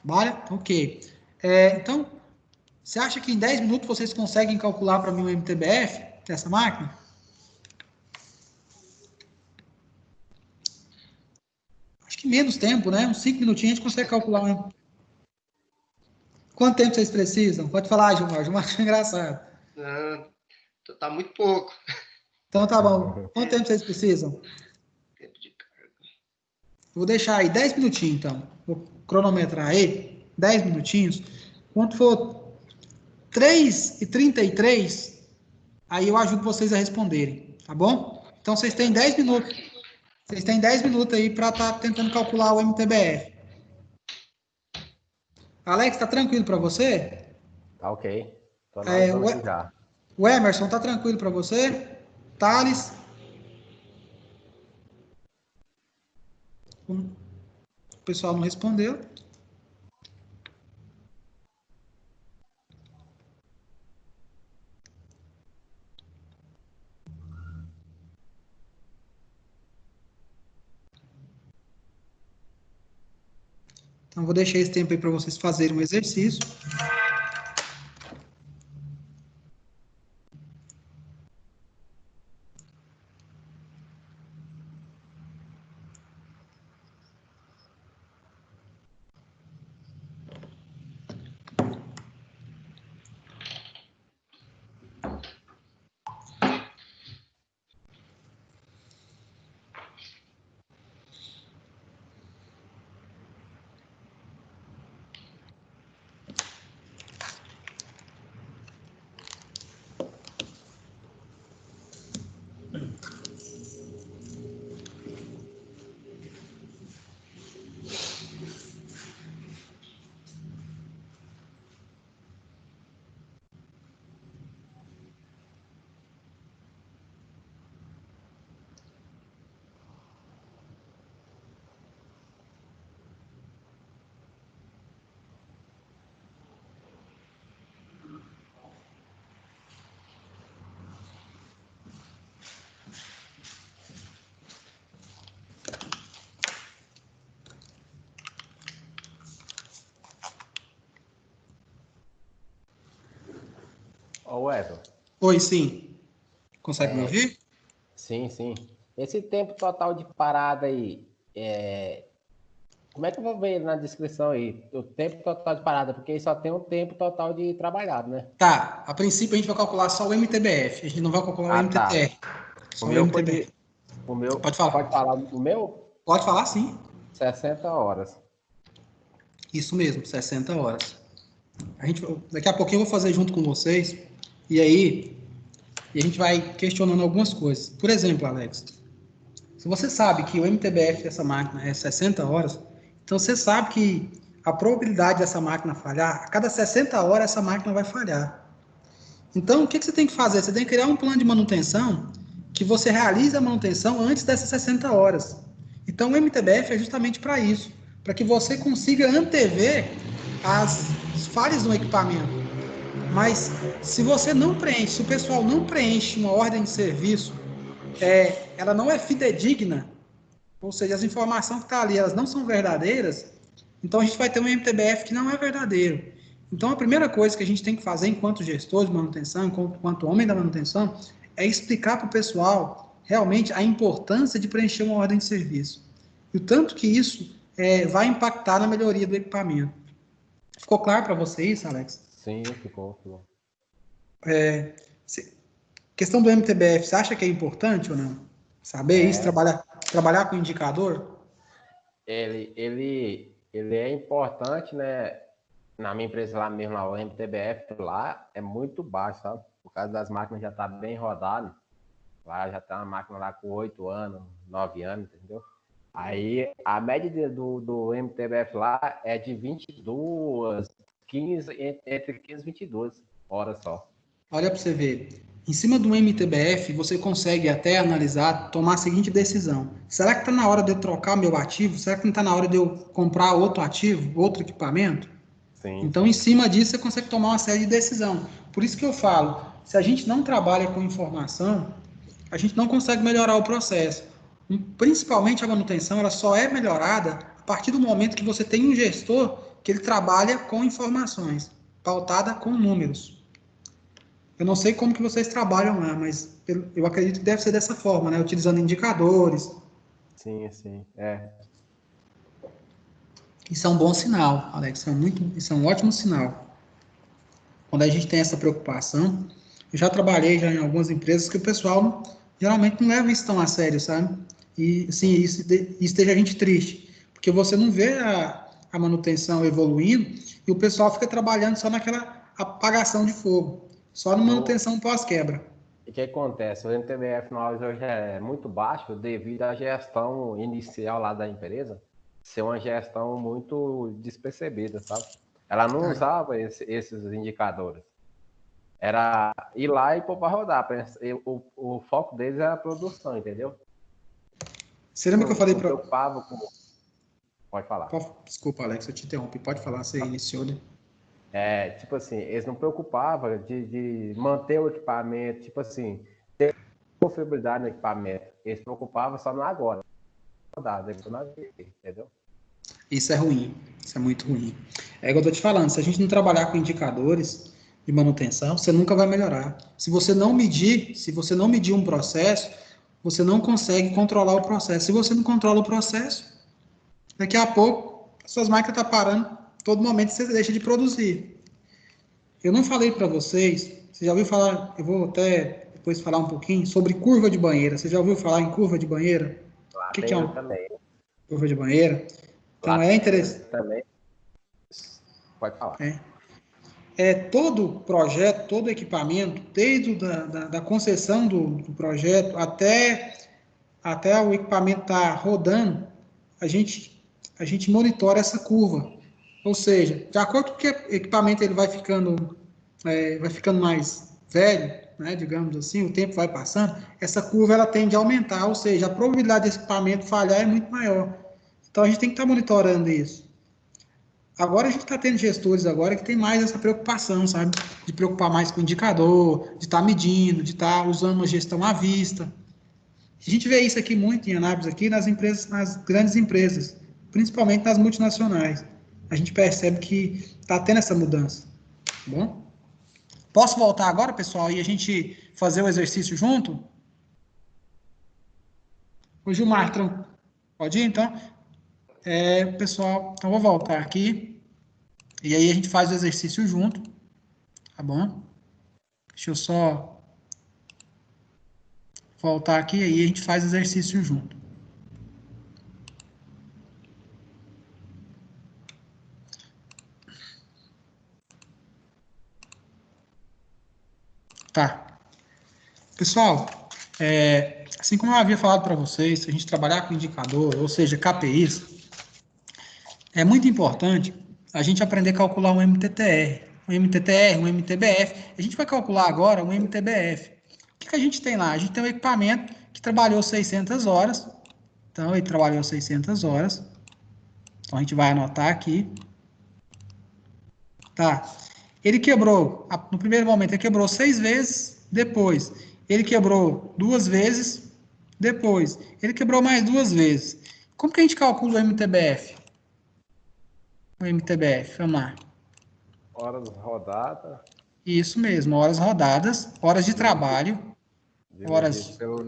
Trabalha? Ok. Então, você acha que em 10 minutos vocês conseguem calcular para mim o MTBF dessa máquina? Acho que menos tempo, né? Uns 5 minutinhos a gente consegue calcular. Quanto tempo vocês precisam? Pode falar, Gilmar. Gilmar acho engraçado. Tá muito pouco. Então tá bom. Quanto tempo vocês precisam? Tempo de carga. Vou deixar aí 10 minutinhos, então. Vou cronometrar aí. 10 minutinhos. Quando for 3h33, aí eu ajudo vocês a responderem, tá bom? Então vocês têm 10 minutos. Vocês têm 10 minutos aí para estar tentando calcular o MTBF. Alex, tá tranquilo para você? Tá ok. Tô analisando aqui já. O Emerson, tá tranquilo para você? Thales? O pessoal não respondeu. Então, vou deixar esse tempo aí para vocês fazerem um exercício. Ô, Everton. Oi, sim. Consegue me ouvir? Sim, sim. Esse tempo total de parada aí, como é que eu vou ver na descrição aí? O tempo total de parada, porque aí só tem o tempo total de trabalhado, né? Tá, a princípio a gente vai calcular só o MTBF, a gente não vai calcular o Ah, tá. MTTR, O só o meu foi MTBF. de. O meu. Pode falar. Pode falar o meu? Pode falar, sim. 60 horas. Isso mesmo, 60 horas. Daqui a pouquinho eu vou fazer junto com vocês, e aí a gente vai questionando algumas coisas. Por exemplo, Alex, se você sabe que o MTBF dessa máquina é 60 horas, então você sabe que a probabilidade dessa máquina falhar, a cada 60 horas essa máquina vai falhar. Então, o que você tem que fazer? Você tem que criar um plano de manutenção que você realize a manutenção antes dessas 60 horas. Então, o MTBF é justamente para isso, para que você consiga antever as falhas no equipamento. Mas se você não preenche, se o pessoal não preenche uma ordem de serviço, ela não é fidedigna, ou seja, as informações que estão ali, elas não são verdadeiras, então a gente vai ter um MTBF que não é verdadeiro. Então a primeira coisa que a gente tem que fazer enquanto gestor de manutenção, enquanto homem da manutenção, é explicar para o pessoal realmente a importância de preencher uma ordem de serviço. E o tanto que isso vai impactar na melhoria do equipamento. Ficou claro para você isso, Alex? Sim, ficou. Questão do MTBF, você acha que é importante ou não? Saber isso, É, trabalhar com indicador? ele é importante, né? Na minha empresa lá mesmo, lá, o MTBF lá é muito baixo, sabe? Por causa das máquinas já tá bem rodado. Lá já tá uma máquina lá com 8 anos, 9 anos, entendeu? Aí a média do MTBF lá é de 22, 15, entre 15 e 22 horas só. Olha para você ver. Em cima do MTBF, você consegue até analisar, tomar a seguinte decisão. Será que está na hora de eu trocar meu ativo? Será que não está na hora de eu comprar outro ativo, outro equipamento? Sim, Então, em cima disso, você consegue tomar uma série de decisão. Por isso que eu falo, se a gente não trabalha com informação, a gente não consegue melhorar o processo. Principalmente a manutenção, ela só é melhorada a partir do momento que você tem um gestor que ele trabalha com informações, pautada com números. Eu não sei como que vocês trabalham lá, mas eu acredito que deve ser dessa forma, né? Utilizando indicadores. sim. Isso é um bom sinal, Alex. Isso é um ótimo sinal. Quando a gente tem essa preocupação, eu já trabalhei já em algumas empresas que o pessoal geralmente não leva isso tão a sério, sabe? E, assim, isso deixa a gente triste, porque você não vê a manutenção evoluindo e o pessoal fica trabalhando só naquela apagação de fogo, só na manutenção pós-quebra. O que acontece? O MTBF nós hoje é muito baixo devido à gestão inicial lá da empresa ser uma gestão muito despercebida, sabe? Ela não usava esses indicadores. Era ir lá e pôr para rodar. O foco deles era a produção, entendeu? Você lembra que eu falei Não para... preocupava com... Pode falar. Desculpa, Alex, eu te interrompi. Pode falar, você iniciou, né? Tipo assim, eles não preocupavam de manter o equipamento, tipo assim, ter confiabilidade no equipamento. Eles se preocupavam só no agora. Entendeu? Isso é ruim, isso é muito ruim. É igual eu tô te falando, se a gente não trabalhar com indicadores de manutenção, você nunca vai melhorar. Se você não medir um processo, você não consegue controlar o processo. Se você não controla o processo, daqui a pouco, suas máquinas estão parando, todo momento você deixa de produzir. Eu não falei para vocês, você já ouviu falar, eu vou até depois falar um pouquinho sobre curva de banheira. Você já ouviu falar em curva de banheira? Lá O que tem é uma também. curva de banheira? Então Lá é interessante. também. Pode falar. Todo projeto, todo equipamento, desde da concessão do projeto até o equipamento estar rodando, a gente monitora essa curva. Ou seja, de acordo com que o equipamento ele vai ficando mais velho, né, digamos assim, o tempo vai passando, essa curva ela tende a aumentar, ou seja, a probabilidade desse equipamento falhar é muito maior. Então a gente tem que estar monitorando isso. Agora a gente está tendo gestores agora que tem mais essa preocupação, sabe? De preocupar mais com o indicador, de estar medindo, de estar usando uma gestão à vista. A gente vê isso aqui muito em Anápolis, aqui nas empresas, nas grandes empresas, principalmente nas multinacionais. A gente percebe que está tendo essa mudança. Tá bom? Posso voltar agora, pessoal, e a gente fazer o exercício junto? Ô, Gilmar, pode ir, então? Pessoal, então vou voltar aqui. E aí a gente faz o exercício junto, tá bom? Deixa eu só voltar aqui e aí a gente faz o exercício junto. Tá. Pessoal, assim como eu havia falado para vocês, se a gente trabalhar com indicador, ou seja, KPIs, é muito importante a gente aprender a calcular um MTTR. Um MTTR, um MTBF. A gente vai calcular agora um MTBF. O que a gente tem lá? A gente tem um equipamento que trabalhou 600 horas. Então, ele trabalhou 600 horas. Então, a gente vai anotar aqui. Tá. Ele quebrou, no primeiro momento, ele quebrou 6 vezes, depois. Ele quebrou 2 vezes, depois. Ele quebrou mais 2 vezes. Como que a gente calcula o MTBF? O MTBF, vamos lá. Horas rodadas. Isso mesmo, horas rodadas, horas de trabalho. Horas. Pelo...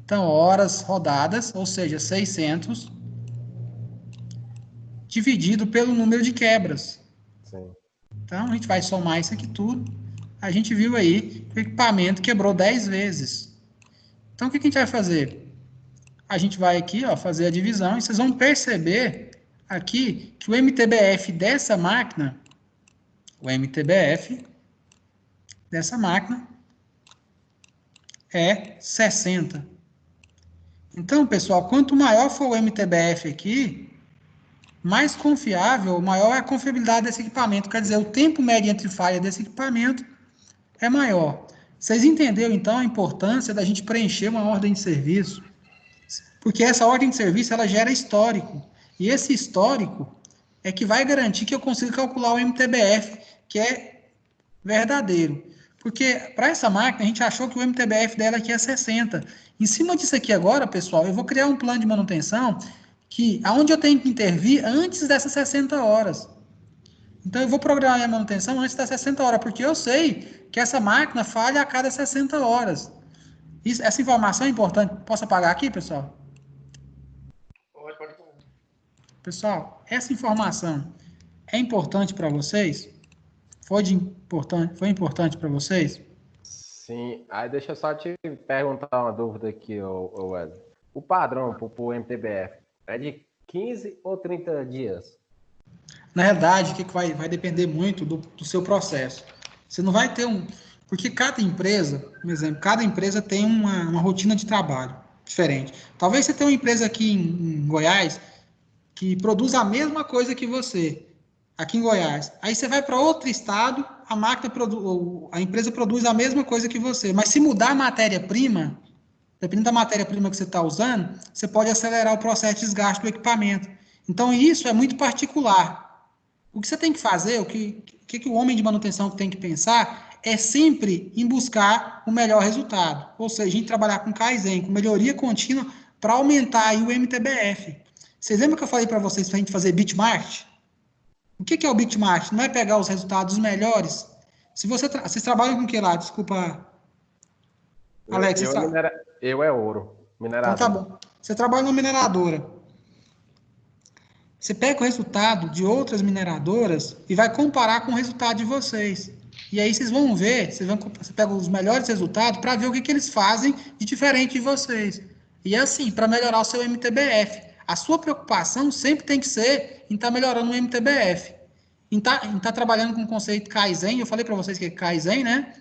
Então, horas rodadas, ou seja, 600, dividido pelo número de quebras. Sim. Então, a gente vai somar isso aqui tudo. A gente viu aí que o equipamento quebrou 10 vezes. Então, o que a gente vai fazer? A gente vai aqui, ó, fazer a divisão e vocês vão perceber aqui que o MTBF dessa máquina, é 60. Então, pessoal, quanto maior for o MTBF aqui, mais confiável, maior é a confiabilidade desse equipamento. Quer dizer, o tempo médio entre falha desse equipamento é maior. Vocês entenderam, então, a importância da gente preencher uma ordem de serviço? Porque essa ordem de serviço, ela gera histórico. E esse histórico é que vai garantir que eu consiga calcular o MTBF, que é verdadeiro. Porque para essa máquina, a gente achou que o MTBF dela aqui é 60. Em cima disso aqui agora, pessoal, eu vou criar um plano de manutenção aonde eu tenho que intervir antes dessas 60 horas. Então, eu vou programar a manutenção antes das 60 horas, porque eu sei que essa máquina falha a cada 60 horas. Essa informação é importante. Posso apagar aqui, pessoal? Pode. Pessoal, essa informação é importante para vocês? Foi importante para vocês? Sim. Aí deixa eu só te perguntar uma dúvida aqui, Wesley. O padrão para o MTBF é de 15 ou 30 dias? Na verdade, o que vai depender muito do seu processo. Você não vai ter porque cada empresa, por exemplo, cada empresa tem uma rotina de trabalho diferente. Talvez você tenha uma empresa aqui em Goiás que produz a mesma coisa que você, aqui em Goiás. Aí você vai para outro estado, a empresa produz a mesma coisa que você. Mas se mudar a matéria-prima, dependendo da matéria-prima que você está usando, você pode acelerar o processo de desgaste do equipamento. Então, isso é muito particular. O que você tem que fazer, o que o homem de manutenção tem que pensar, é sempre em buscar o melhor resultado. Ou seja, a gente trabalhar com Kaizen, com melhoria contínua, para aumentar aí o MTBF. Vocês lembram que eu falei para vocês para a gente fazer benchmark? O que é o benchmark? Não é pegar os resultados melhores? Se vocês trabalham com o que lá? Desculpa, Alex. Eu é ouro. Minerador. Então tá bom. Você trabalha numa mineradora. Você pega o resultado de outras mineradoras e vai comparar com o resultado de vocês. E aí vocês vão ver, você pega os melhores resultados para ver o que eles fazem de diferente de vocês. E assim, para melhorar o seu MTBF. A sua preocupação sempre tem que ser em estar melhorando o MTBF. Em estar trabalhando com o conceito Kaizen. Eu falei para vocês que é Kaizen, né?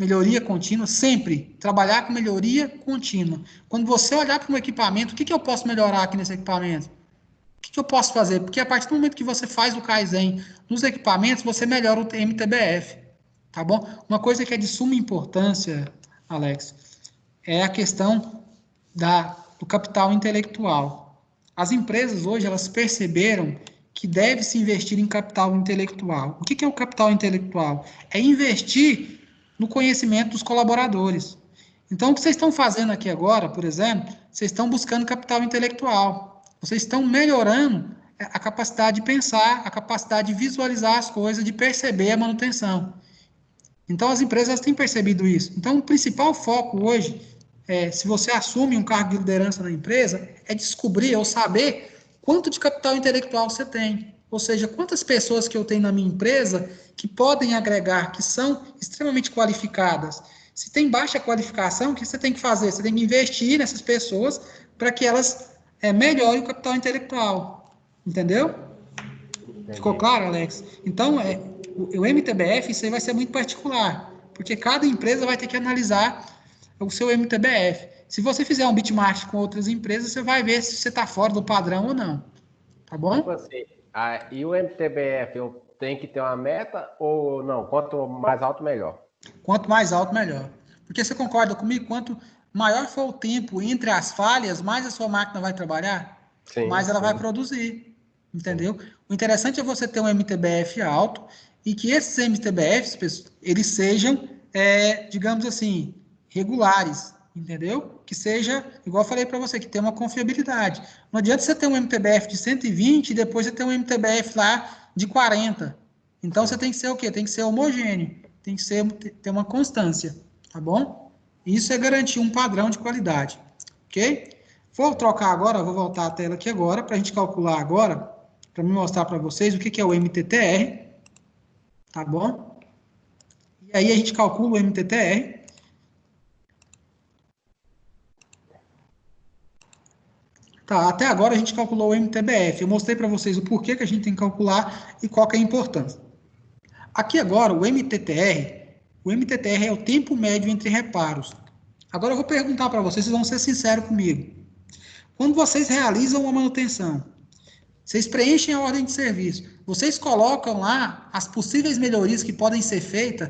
Melhoria contínua, sempre. Trabalhar com melhoria contínua. Quando você olhar para um equipamento, o que eu posso melhorar aqui nesse equipamento? O que eu posso fazer? Porque a partir do momento que você faz o Kaizen nos equipamentos, você melhora o MTBF. Tá bom? Uma coisa que é de suma importância, Alex, é a questão do capital intelectual. As empresas hoje, elas perceberam que deve-se investir em capital intelectual. O que é o capital intelectual? É investir no conhecimento dos colaboradores. Então, o que vocês estão fazendo aqui agora, por exemplo, vocês estão buscando capital intelectual. Vocês estão melhorando a capacidade de pensar, a capacidade de visualizar as coisas, de perceber a manutenção. Então, as empresas têm percebido isso. Então, o principal foco hoje se você assume um cargo de liderança na empresa, é descobrir ou saber quanto de capital intelectual você tem. Ou seja, quantas pessoas que eu tenho na minha empresa que podem agregar, que são extremamente qualificadas. Se tem baixa qualificação, o que você tem que fazer? Você tem que investir nessas pessoas para que elas melhorem o capital intelectual. Entendeu? Entendi. Ficou claro, Alex? Então, o MTBF, isso aí vai ser muito particular, porque cada empresa vai ter que analisar o seu MTBF. Se você fizer um benchmark com outras empresas, você vai ver se você está fora do padrão ou não. Tá bom? Tipo assim, e o MTBF, eu tenho que ter uma meta ou não? Quanto mais alto, melhor? Quanto mais alto, melhor. Porque você concorda comigo? Quanto maior for o tempo entre as falhas, mais a sua máquina vai trabalhar, Sim, mais ela sim. vai produzir. Entendeu? O interessante é você ter um MTBF alto e que esses MTBFs, eles sejam, digamos assim, regulares. Entendeu? Que seja, igual eu falei para você, que tenha uma confiabilidade. Não adianta você ter um MTBF de 120 e depois você ter um MTBF lá de 40. Então você tem que ser o quê? Tem que ser homogêneo. Tem que ter uma constância, tá bom? Isso é garantir um padrão de qualidade, ok? Vou trocar agora, vou voltar a tela aqui agora, para a gente calcular agora, para me mostrar para vocês o que é o MTTR, tá bom? E aí a gente calcula o MTTR. Tá, até agora a gente calculou o MTBF. Eu mostrei para vocês o porquê que a gente tem que calcular e qual que é a importância. Aqui agora, o MTTR é o tempo médio entre reparos. Agora eu vou perguntar para vocês vão ser sinceros comigo. Quando vocês realizam uma manutenção, vocês preenchem a ordem de serviço, vocês colocam lá as possíveis melhorias que podem ser feitas.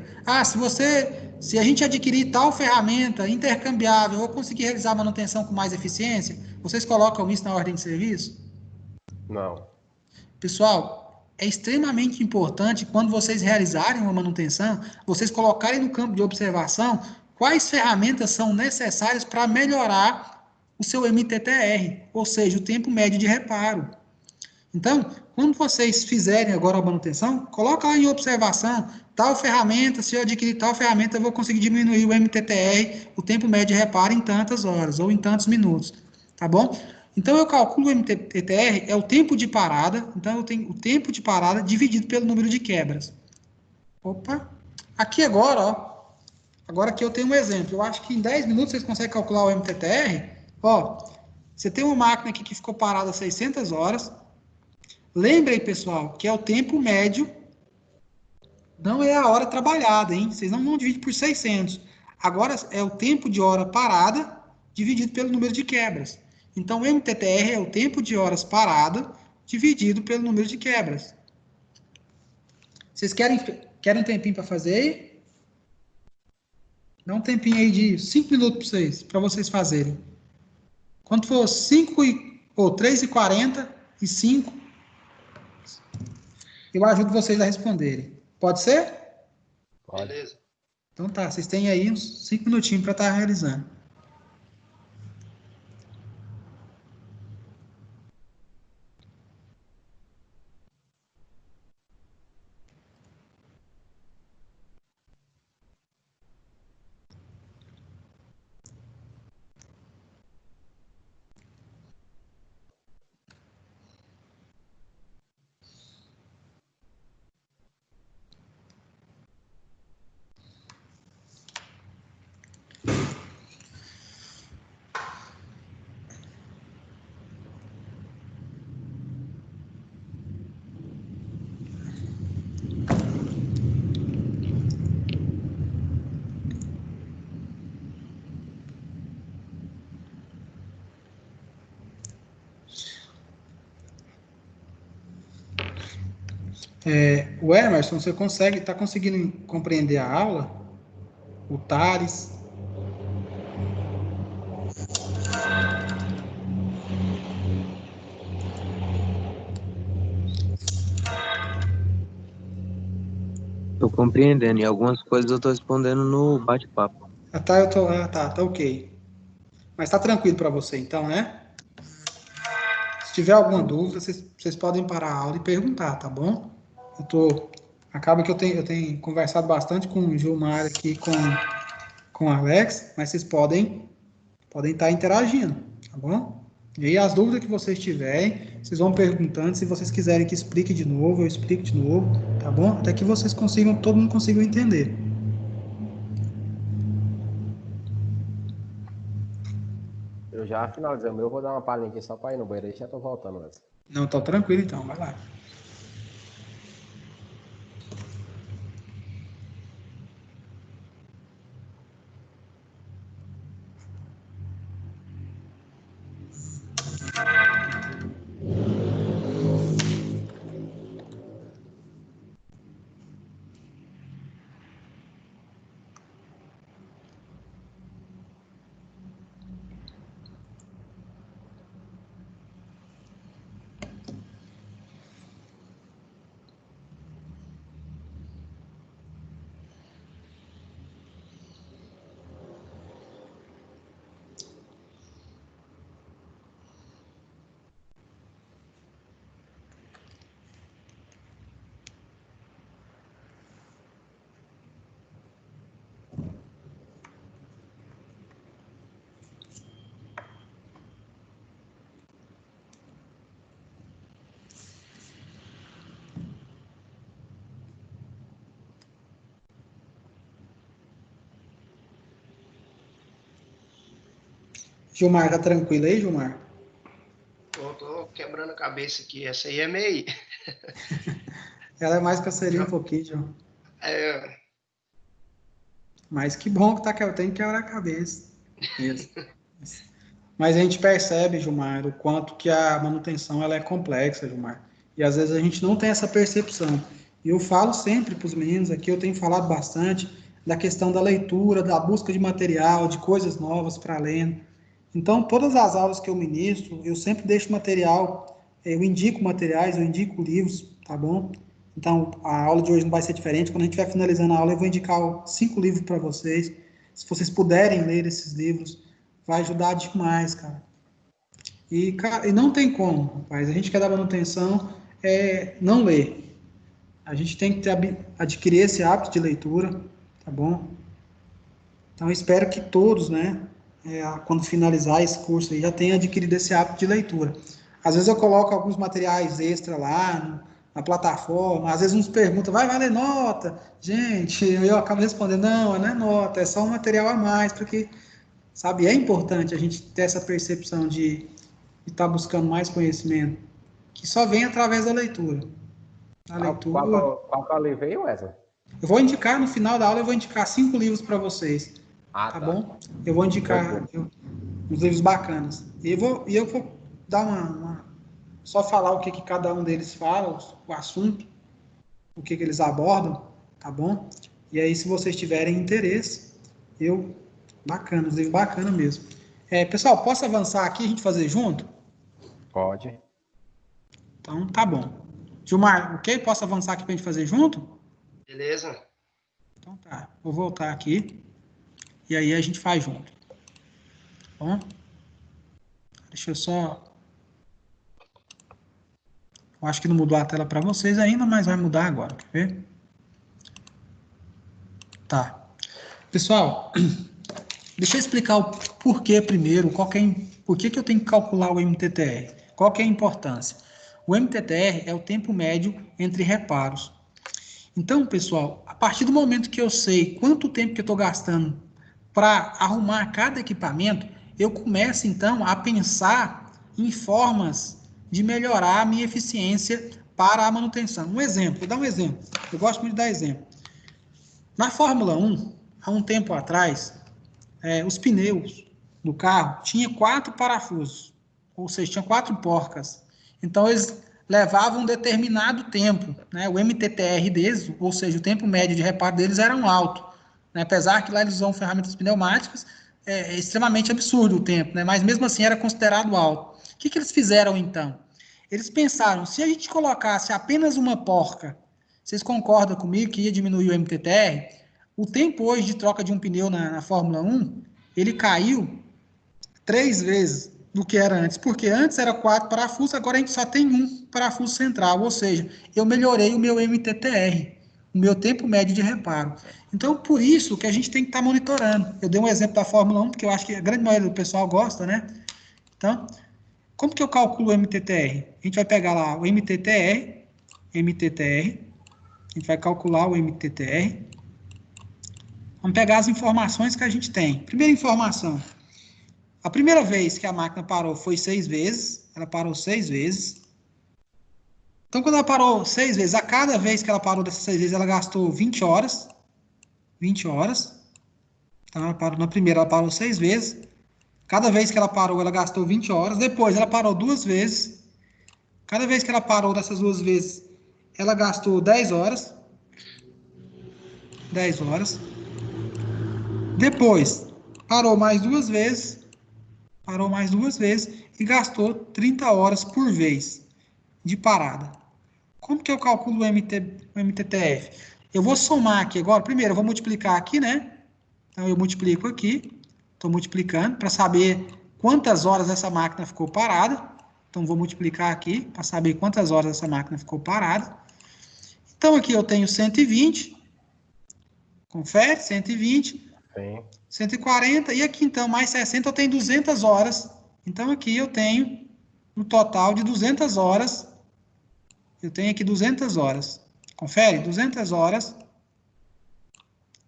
Se a gente adquirir tal ferramenta intercambiável, eu vou conseguir realizar a manutenção com mais eficiência? Vocês colocam isso na ordem de serviço? Não. Pessoal, é extremamente importante quando vocês realizarem uma manutenção, vocês colocarem no campo de observação quais ferramentas são necessárias para melhorar o seu MTTR, ou seja, o tempo médio de reparo. Então, quando vocês fizerem agora a manutenção, coloca lá em observação, tal ferramenta, se eu adquirir tal ferramenta, eu vou conseguir diminuir o MTTR, o tempo médio de reparo, em tantas horas, ou em tantos minutos, tá bom? Então, eu calculo o MTTR, é o tempo de parada, então eu tenho o tempo de parada dividido pelo número de quebras. Opa! Aqui agora, ó, agora aqui eu tenho um exemplo, eu acho que em 10 minutos vocês conseguem calcular o MTTR, ó, você tem uma máquina aqui que ficou parada 600 horas, lembrem, pessoal, que é o tempo médio, não é a hora trabalhada, hein? Vocês não vão dividir por 600. Agora é o tempo de hora parada dividido pelo número de quebras. Então, o MTTR é o tempo de horas parada dividido pelo número de quebras. Vocês querem um tempinho para fazer aí? Dá um tempinho aí de 5 minutos para vocês fazerem. Quando for 3h40 e 5, eu ajudo vocês a responderem. Pode ser? Pode. Beleza. Então tá, vocês têm aí uns 5 minutinhos para estar realizando. O Emerson, você está conseguindo compreender a aula? O Thales? Tô compreendendo, e algumas coisas eu tô respondendo no bate-papo. Tá ok. Mas tá tranquilo para você, então, né? Se tiver alguma dúvida, vocês podem parar a aula e perguntar, tá bom? Acaba que eu tenho conversado bastante com o Gilmar aqui, com o Alex, mas vocês podem podem estar interagindo, tá bom? E aí, as dúvidas que vocês tiverem, vocês vão perguntando. Se vocês quiserem que explique de novo, eu explico de novo, tá bom? Até que vocês consigam, todo mundo consiga entender. Eu já finalizei o meu, vou dar uma palhinha aqui só para ir no banheiro e já tô voltando antes. Não, tá tranquilo então, vai lá. Gilmar, tá tranquilo aí, Gilmar? Tô quebrando a cabeça aqui. Essa aí é meio. Ela é mais canseirinha um pouquinho, Gilmar. É, Mas que bom que tem que quebrar a cabeça. Isso. Mas a gente percebe, Gilmar, o quanto que a manutenção ela é complexa, Gilmar. E às vezes a gente não tem essa percepção. E eu falo sempre para os meninos aqui, eu tenho falado bastante da questão da leitura, da busca de material, de coisas novas para ler. Então, todas as aulas que eu ministro, eu sempre deixo material, eu indico materiais, eu indico livros, tá bom? Então, a aula de hoje não vai ser diferente. Quando a gente vai finalizando a aula, eu vou indicar 5 livros para vocês. Se vocês puderem ler esses livros, vai ajudar demais, cara. E não tem como, rapaz. A gente quer dar manutenção, não ler. A gente tem que adquirir esse hábito de leitura, tá bom? Então, eu espero que todos, né, quando finalizar esse curso aí, já tenham adquirido esse hábito de leitura. Às vezes eu coloco alguns materiais extra lá na plataforma, às vezes uns perguntam, vai valer nota? Gente, eu acabo respondendo, não é nota, é só um material a mais, porque, sabe, é importante a gente ter essa percepção de estar buscando mais conhecimento, que só vem através da leitura. A leitura... Qual que eu levei, Wesley? Eu vou indicar, no final da aula, eu vou indicar 5 livros para vocês. Tá bom? Eu vou indicar uns livros bacanas. E eu vou dar só falar o que cada um deles fala, o assunto, o que eles abordam, tá bom? E aí, se vocês tiverem interesse, bacana, os livros bacanas mesmo. Pessoal, posso avançar aqui e a gente fazer junto? Pode. Então, tá bom. Gilmar, ok? Posso avançar aqui pra gente fazer junto? beleza. Então tá, vou voltar aqui e aí a gente faz junto. Tá bom? Deixa eu só... Eu acho que não mudou a tela para vocês ainda, mas vai mudar agora, quer ver? Tá. Pessoal, deixa eu explicar o porquê primeiro, por que eu tenho que calcular o MTTR. Qual que é a importância? O MTTR é o tempo médio entre reparos. Então, pessoal, a partir do momento que eu sei quanto tempo que eu estou gastando para arrumar cada equipamento, eu começo, então, a pensar em formas de melhorar a minha eficiência para a manutenção. Um exemplo, vou dar um exemplo. Eu gosto muito de dar exemplo. Na Fórmula 1, há um tempo atrás, os pneus do carro tinham 4 parafusos, ou seja, tinham 4 porcas. Então, eles levavam um determinado tempo, né? O MTTR deles, ou seja, o tempo médio de reparo deles era alto, né? Apesar que lá eles usam ferramentas pneumáticas, é extremamente absurdo o tempo, né? Mas mesmo assim era considerado alto. O que eles fizeram então? Eles pensaram, se a gente colocasse apenas uma porca, vocês concordam comigo que ia diminuir o MTTR? O tempo hoje de troca de um pneu na Fórmula 1, ele caiu 3 vezes do que era antes, porque antes era 4 parafusos, agora a gente só tem um parafuso central, ou seja, eu melhorei o meu MTTR. o meu tempo médio de reparo. Então, por isso que a gente tem que estar monitorando. Eu dei um exemplo da Fórmula 1, porque eu acho que a grande maioria do pessoal gosta, né? Então, como que eu calculo o MTTR? A gente vai pegar lá o MTTR, a gente vai calcular o MTTR. Vamos pegar as informações que a gente tem. Primeira informação. A primeira vez que a máquina parou foi 6 vezes. Ela parou 6 vezes. Então, quando ela parou 6 vezes, a cada vez que ela parou dessas 6 vezes, ela gastou 20 horas. 20 horas. Então, ela parou, na primeira, ela parou 6 vezes. Cada vez que ela parou, ela gastou 20 horas. Depois, ela parou 2 vezes. Cada vez que ela parou dessas 2 vezes, ela gastou 10 horas. 10 horas. Depois, parou mais 2 vezes. Parou mais 2 vezes e gastou 30 horas por vez de parada. Como que eu calculo o MTTF? Eu vou somar aqui agora. Primeiro, eu vou multiplicar aqui, né? Então, eu multiplico aqui. Estou multiplicando para saber quantas horas essa máquina ficou parada. Então, vou multiplicar aqui para saber quantas horas essa máquina ficou parada. Então, aqui eu tenho 120. Confere, 120. Sim. 140. E aqui, então, mais 60, eu tenho 200 horas. Então, aqui eu tenho um total de 200 horas. Eu tenho aqui 200 horas. Confere? 200 horas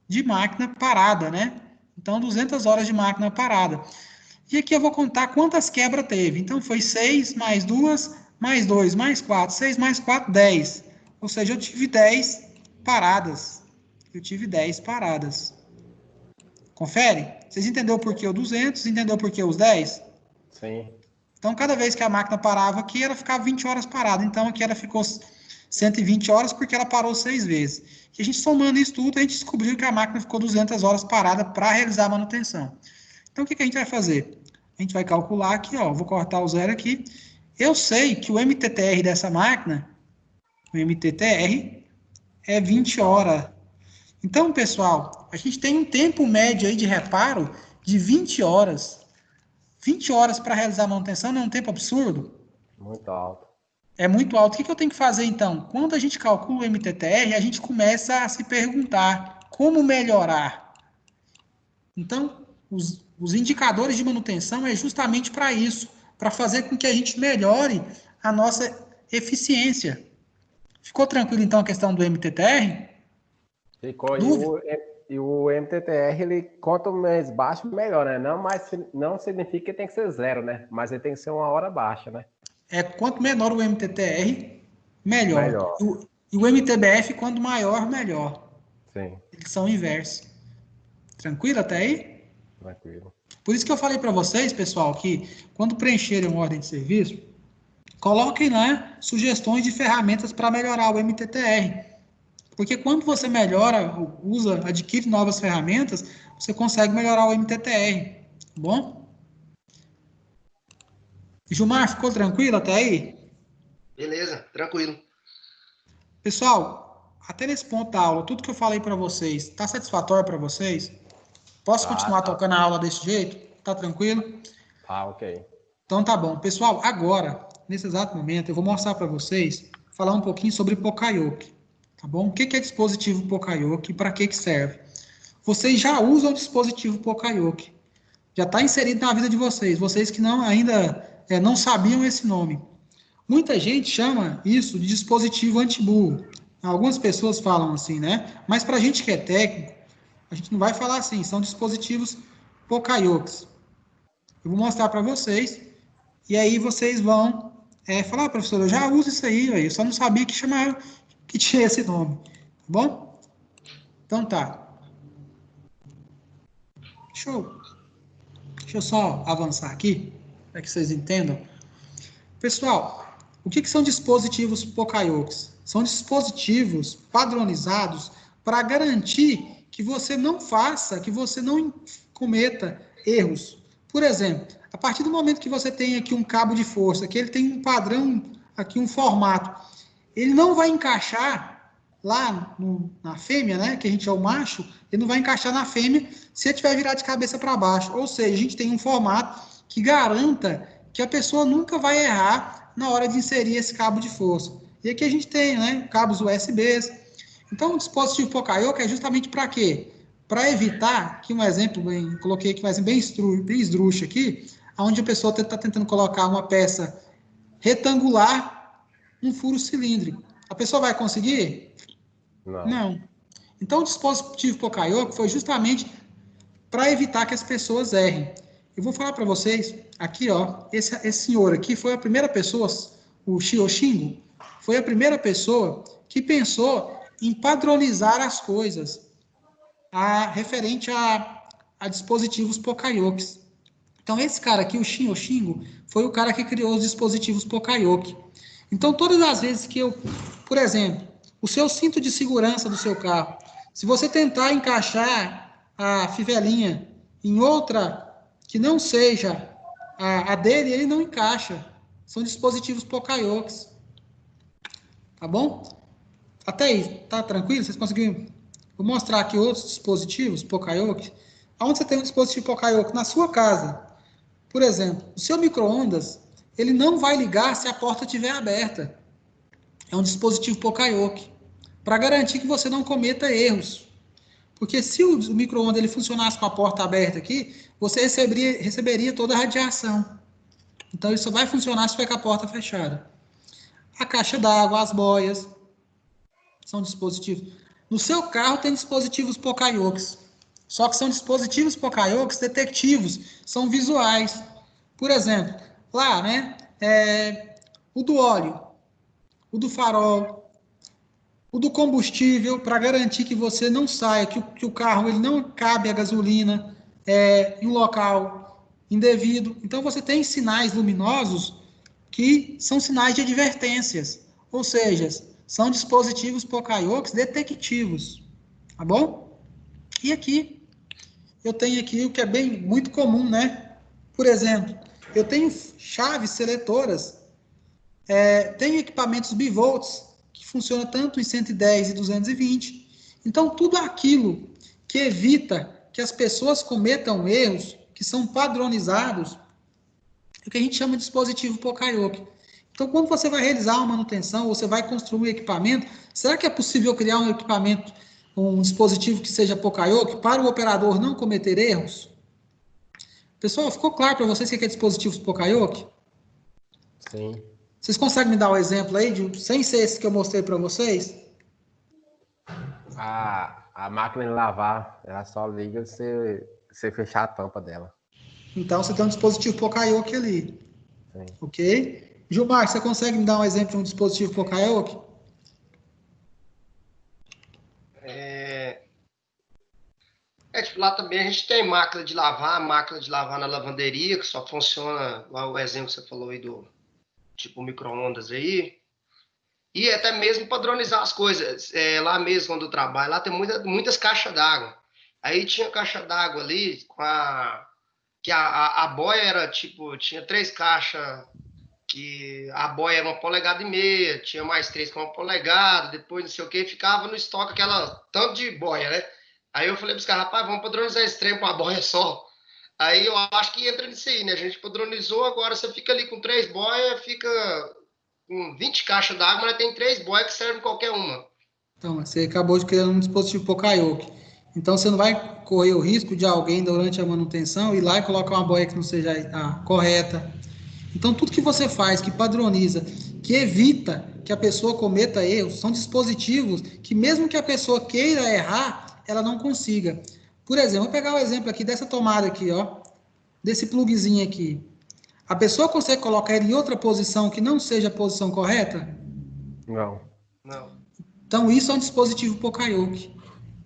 de máquina parada, né? Então, 200 horas de máquina parada. E aqui eu vou contar quantas quebras teve. Então, foi 6 mais 2, mais 2, mais 4. 6 mais 4, 10. Ou seja, eu tive 10 paradas. Eu tive 10 paradas. Confere? Vocês entenderam por que o 200? Entenderam por que os 10? Sim. Então, cada vez que a máquina parava aqui, ela ficava 20 horas parada. Então, aqui ela ficou 120 horas porque ela parou 6 vezes. E a gente somando isso tudo, a gente descobriu que a máquina ficou 200 horas parada para realizar a manutenção. Então, o que a gente vai fazer? A gente vai calcular aqui, ó, vou cortar o zero aqui. Eu sei que o MTTR dessa máquina, o MTTR, é 20 horas. Então, pessoal, a gente tem um tempo médio aí de reparo de 20 horas. 20 horas para realizar a manutenção não é um tempo absurdo? Muito alto. É muito alto. O que eu tenho que fazer, então? Quando a gente calcula o MTTR, a gente começa a se perguntar como melhorar. Então, os indicadores de manutenção é justamente para isso, para fazer com que a gente melhore a nossa eficiência. Ficou tranquilo, então, a questão do MTTR? Ficou. Dúvida? E o MTTR, ele, quanto mais baixo, melhor, né? Não significa que tem que ser 0, né? Mas ele tem que ser uma hora baixa, né? Quanto menor o MTTR, melhor. E o MTBF, quanto maior, melhor. Sim. Eles são inversos. Tranquilo até aí? Tranquilo. Por isso que eu falei para vocês, pessoal, que quando preencherem uma ordem de serviço, coloquem lá sugestões de ferramentas para melhorar o MTTR. Porque quando você melhora, adquire novas ferramentas, você consegue melhorar o MTTR. Tá bom? Gilmar, ficou tranquilo até aí? Beleza, tranquilo. Pessoal, até nesse ponto da aula, tudo que eu falei para vocês, está satisfatório para vocês? Posso continuar tocando a aula desse jeito? Tá tranquilo? Ok. Então tá bom. Pessoal, agora, nesse exato momento, eu vou mostrar para vocês, falar um pouquinho sobre Poka-Yoke. Tá bom? O que é dispositivo Poka-Yoke e para que serve? Vocês já usam o dispositivo Poka-Yoke. Já está inserido na vida de vocês. Vocês que ainda não sabiam esse nome. Muita gente chama isso de dispositivo antiburro. Algumas pessoas falam assim, né? Mas para a gente que é técnico, a gente não vai falar assim. São dispositivos Poka-Yokes. Eu vou mostrar para vocês. E aí vocês vão falar, professor, eu já uso isso aí, eu só não sabia que tinha esse nome. Tá bom? Então tá. Deixa eu só avançar aqui, para que vocês entendam. Pessoal, o que são dispositivos Poka-Yokes? São dispositivos padronizados para garantir que você não cometa erros. Por exemplo, a partir do momento que você tem aqui um cabo de força, que ele tem um padrão, aqui um formato, ele não vai encaixar lá na fêmea, né, que a gente é o macho, ele não vai encaixar na fêmea se ele estiver virado de cabeça para baixo. Ou seja, a gente tem um formato que garanta que a pessoa nunca vai errar na hora de inserir esse cabo de força. E aqui a gente tem, né, cabos USBs. Então, o dispositivo Poka-Yoke é justamente para quê? Para evitar que um exemplo, coloquei aqui um exemplo bem esdrúxulo aqui, onde a pessoa está tentando colocar uma peça retangular, um furo cilíndrico. A pessoa vai conseguir? Não. Então, o dispositivo Poka-Yoke foi justamente para evitar que as pessoas errem. Eu vou falar para vocês, aqui, ó, esse senhor aqui foi a primeira pessoa, o Shiyoshingo, foi a primeira pessoa que pensou em padronizar as coisas referente a dispositivos Poka-Yokes. Então, esse cara aqui, o Shiyoshingo, foi o cara que criou os dispositivos Poka-Yoke. Então, todas as vezes que por exemplo, o seu cinto de segurança do seu carro, se você tentar encaixar a fivelinha em outra que não seja a dele, ele não encaixa. São dispositivos Poka-Yokes. Tá bom? Até aí, tá tranquilo? Vocês conseguiram? Vou mostrar aqui outros dispositivos Poka-Yoke. Onde você tem um dispositivo Poka-Yoke? Na sua casa. Por exemplo, o seu micro-ondas, ele não vai ligar se a porta estiver aberta. É um dispositivo Poka-Yoke. Para garantir que você não cometa erros. Porque se o micro-ondas ele funcionasse com a porta aberta aqui, você receberia toda a radiação. Então, ele só vai funcionar se tiver com a porta fechada. A caixa d'água, as boias, são dispositivos. No seu carro tem dispositivos Poka-Yokes. Só que são dispositivos Poka-Yokes detectivos, são visuais. Por exemplo, lá, né, o do óleo, o do farol, o do combustível, para garantir que você não saia, que o carro ele não cabe a gasolina em um local indevido. Então, você tem sinais luminosos que são sinais de advertências, ou seja, são dispositivos Poka-Yokes detectivos, tá bom? E aqui, eu tenho aqui o que é muito comum, né? Por exemplo, eu tenho chaves seletoras, tenho equipamentos bivolts, que funcionam tanto em 110 e 220. Então, tudo aquilo que evita que as pessoas cometam erros, que são padronizados, é o que a gente chama de dispositivo Poka-Yoke. Então, quando você vai realizar uma manutenção, ou você vai construir um equipamento, será que é possível criar um equipamento, um dispositivo que seja Poka-Yoke, para o operador não cometer erros? Pessoal, ficou claro para vocês o que é dispositivos Poka-Yoke? Sim. Vocês conseguem me dar um exemplo aí, sem ser esse que eu mostrei para vocês? A máquina de lavar, ela só liga se você fechar a tampa dela. Então, você tem um dispositivo Poka-Yoke ali. Sim. Ok? Gilmar, você consegue me dar um exemplo de um dispositivo Poka-Yoke? Tipo, lá também a gente tem máquina de lavar na lavanderia, que só funciona, igual o exemplo que você falou aí do tipo micro-ondas aí. E até mesmo padronizar as coisas. Lá mesmo, quando eu trabalho, lá tem muitas caixas d'água. Aí tinha caixa d'água ali, que a boia era tipo, tinha 3 caixas, que a boia era 1,5 polegadas, tinha mais 3 com 1 polegada, depois não sei o que, ficava no estoque aquela tanto de boia, né? Aí eu falei para os caras, rapaz, vamos padronizar esse trem com uma boia só. Aí eu acho que entra nisso aí, né? A gente padronizou, agora você fica ali com 3 boias, fica com 20 caixas d'água, mas tem 3 boias que servem qualquer uma. Então, você acabou de criar um dispositivo Poka-Yoke. Então, você não vai correr o risco de alguém, durante a manutenção, ir lá e colocar uma boia que não seja a correta. Então, tudo que você faz, que padroniza, que evita que a pessoa cometa erros, são dispositivos que, mesmo que a pessoa queira errar, ela não consiga. Por exemplo, vou pegar o exemplo aqui dessa tomada aqui, ó, desse plugzinho aqui. A pessoa consegue colocar ele em outra posição que não seja a posição correta? Não. Então, isso é um dispositivo Poka-Yoke.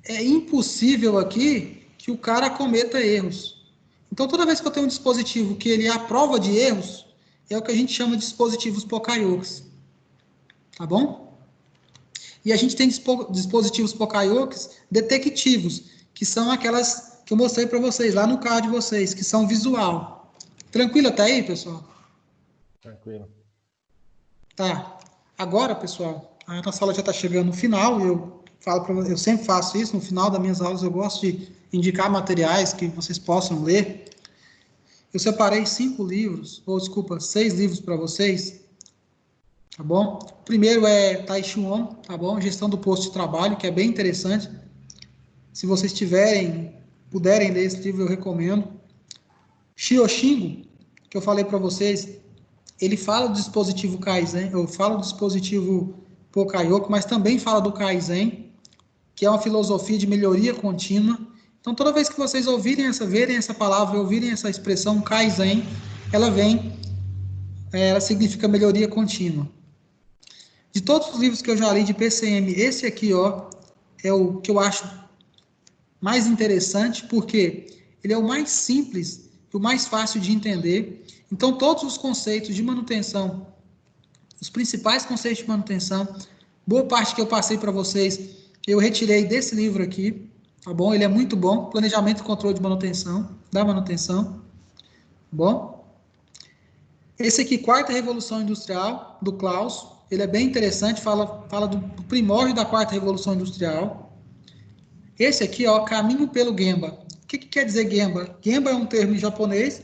É impossível aqui que o cara cometa erros. Então, toda vez que eu tenho um dispositivo que ele é a prova de erros, é o que a gente chama de dispositivos Poka-Yokes. Tá bom? E a gente tem dispositivos Poka-Yokes detectivos, que são aquelas que eu mostrei para vocês, lá no card de vocês, que são visual. Tranquilo até aí, pessoal? Tranquilo. Tá. Agora, pessoal, a nossa aula já está chegando no final. Eu sempre faço isso. No final das minhas aulas, eu gosto de indicar materiais que vocês possam ler. Eu separei 6 livros para vocês, tá bom? O primeiro é Tai Chuan, tá bom? Gestão do posto de trabalho, que é bem interessante. Se vocês puderem ler esse livro, eu recomendo. Shioshingo, que eu falei para vocês, ele fala do dispositivo Kaizen, eu falo do dispositivo Pokayoku, mas também fala do Kaizen, que é uma filosofia de melhoria contínua. Então, toda vez que vocês verem essa palavra, ouvirem essa expressão Kaizen, ela significa melhoria contínua. De todos os livros que eu já li de PCM, esse aqui, ó, é o que eu acho mais interessante, porque ele é o mais simples e o mais fácil de entender. Então, todos os conceitos de manutenção, os principais conceitos de manutenção, boa parte que eu passei para vocês, eu retirei desse livro aqui, tá bom? Ele é muito bom, Planejamento e Controle de Manutenção, da manutenção, tá bom? Esse aqui, Quarta Revolução Industrial, do Klaus, ele é bem interessante, fala do primórdio da Quarta Revolução Industrial. Esse aqui, ó, Caminho pelo Gemba. O que quer dizer Gemba? Gemba é um termo em japonês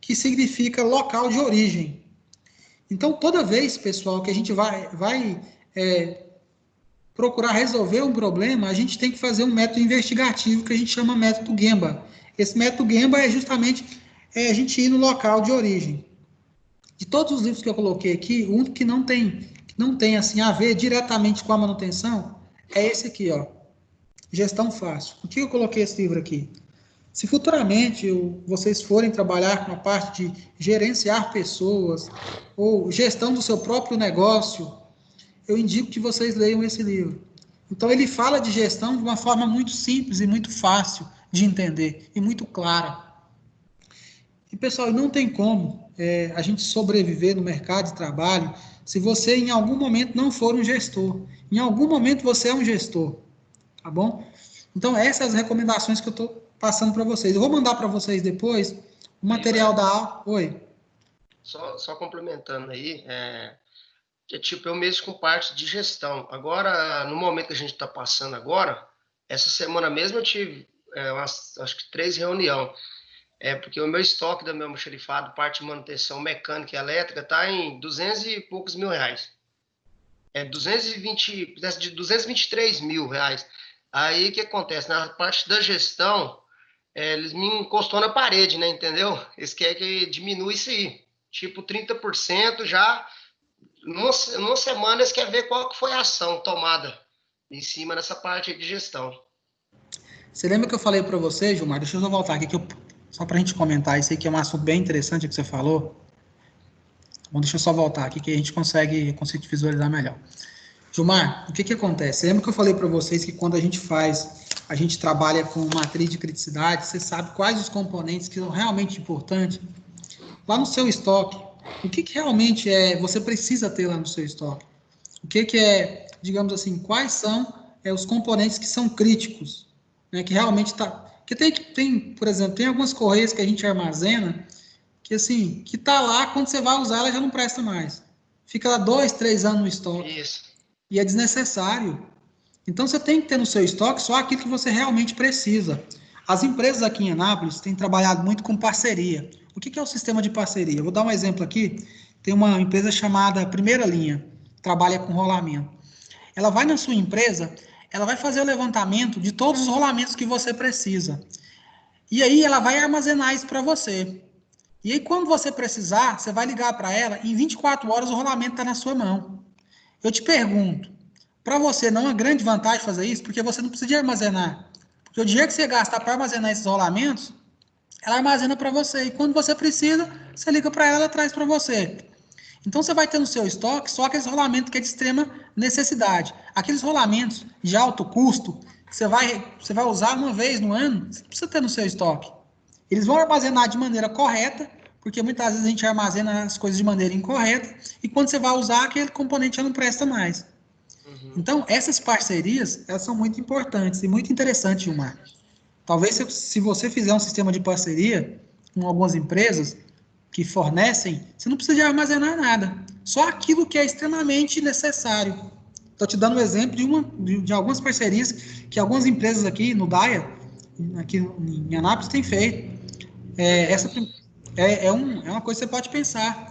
que significa local de origem. Então, toda vez, pessoal, que a gente vai procurar resolver um problema, a gente tem que fazer um método investigativo que a gente chama método Gemba. Esse método Gemba é justamente a gente ir no local de origem. De todos os livros que eu coloquei aqui, o único que não tem assim, a ver diretamente com a manutenção é esse aqui, ó, Gestão Fácil. Por que eu coloquei esse livro aqui? Se futuramente vocês forem trabalhar com a parte de gerenciar pessoas ou gestão do seu próprio negócio, eu indico que vocês leiam esse livro. Então, ele fala de gestão de uma forma muito simples e muito fácil de entender e muito clara. E, pessoal, não tem como a gente sobreviver no mercado de trabalho se você, em algum momento, não for um gestor. Em algum momento, você é um gestor, tá bom? Então, essas as recomendações que eu estou passando para vocês. Eu vou mandar para vocês depois o material da aula. Oi. Só complementando aí, eu mesmo com parte de gestão. Agora, no momento que a gente está passando agora, essa semana mesmo eu tive acho que 3 reuniões. Porque o meu estoque do meu almoxarifado, parte de manutenção mecânica e elétrica, está em 200 e poucos mil reais. 223 mil reais. Aí, o que acontece? Na parte da gestão, eles me encostou na parede, né? Entendeu? Eles querem que diminua isso aí. Tipo, 30% já... Numa semana, eles querem ver qual que foi a ação tomada em cima dessa parte de gestão. Você lembra que eu falei para você, Gilmar? Deixa eu só voltar aqui, só para a gente comentar isso aí, que é um assunto bem interessante que você falou. Bom, deixa eu só voltar aqui, que a gente consegue visualizar melhor. Gilmar, o que acontece? Você lembra que eu falei para vocês que quando a gente trabalha com matriz de criticidade, você sabe quais os componentes que são realmente importantes? Lá no seu estoque, o que realmente você precisa ter lá no seu estoque? O que digamos assim, quais são os componentes que são críticos, né, que realmente porque por exemplo, tem algumas correias que a gente armazena que assim, que tá lá, quando você vai usar, ela já não presta mais. Fica lá 2, 3 anos no estoque. Isso. E é desnecessário. Então, você tem que ter no seu estoque só aquilo que você realmente precisa. As empresas aqui em Anápolis têm trabalhado muito com parceria. O que é o sistema de parceria? Eu vou dar um exemplo aqui. Tem uma empresa chamada Primeira Linha, que trabalha com rolamento. Ela vai na sua empresa, ela vai fazer o levantamento de todos os rolamentos que você precisa. E aí, ela vai armazenar isso para você. E aí, quando você precisar, você vai ligar para ela, e em 24 horas o rolamento está na sua mão. Eu te pergunto, para você não é uma grande vantagem fazer isso? Porque você não precisa de armazenar. Porque o dinheiro que você gasta para armazenar esses rolamentos, ela armazena para você. E quando você precisa, você liga para ela traz para você. Então, você vai ter no seu estoque só aqueles rolamentos que é de extrema necessidade. Aqueles rolamentos de alto custo, que você vai usar uma vez no ano, você não precisa ter no seu estoque. Eles vão armazenar de maneira correta, porque muitas vezes a gente armazena as coisas de maneira incorreta, e quando você vai usar, aquele componente já não presta mais. Uhum. Então, essas parcerias, elas são muito importantes e muito interessantes, Gilmar. Talvez se você fizer um sistema de parceria com algumas empresas que fornecem, você não precisa de armazenar nada. Só aquilo que é extremamente necessário. Estou te dando um exemplo de algumas parcerias que algumas empresas aqui no DAIA, aqui em Anápolis, têm feito. Essa é uma coisa que você pode pensar.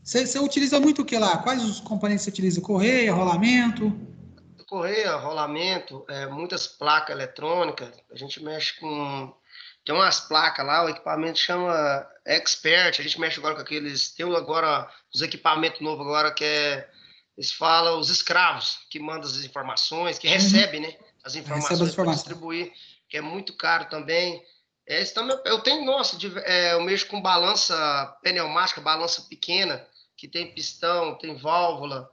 Você utiliza muito o que lá? Quais os componentes você utiliza? Correia, rolamento? Correia, rolamento, muitas placas eletrônicas. A gente mexe com... Tem umas placas lá, o equipamento chama Expert. A gente mexe agora com aqueles... Tem agora os equipamentos novos agora que eles falam os escravos, que mandam as informações, que recebem, né? As informações para distribuir, que é muito caro também. Eu tenho, nossa, eu mexo com balança pneumática, balança pequena, que tem pistão, tem válvula,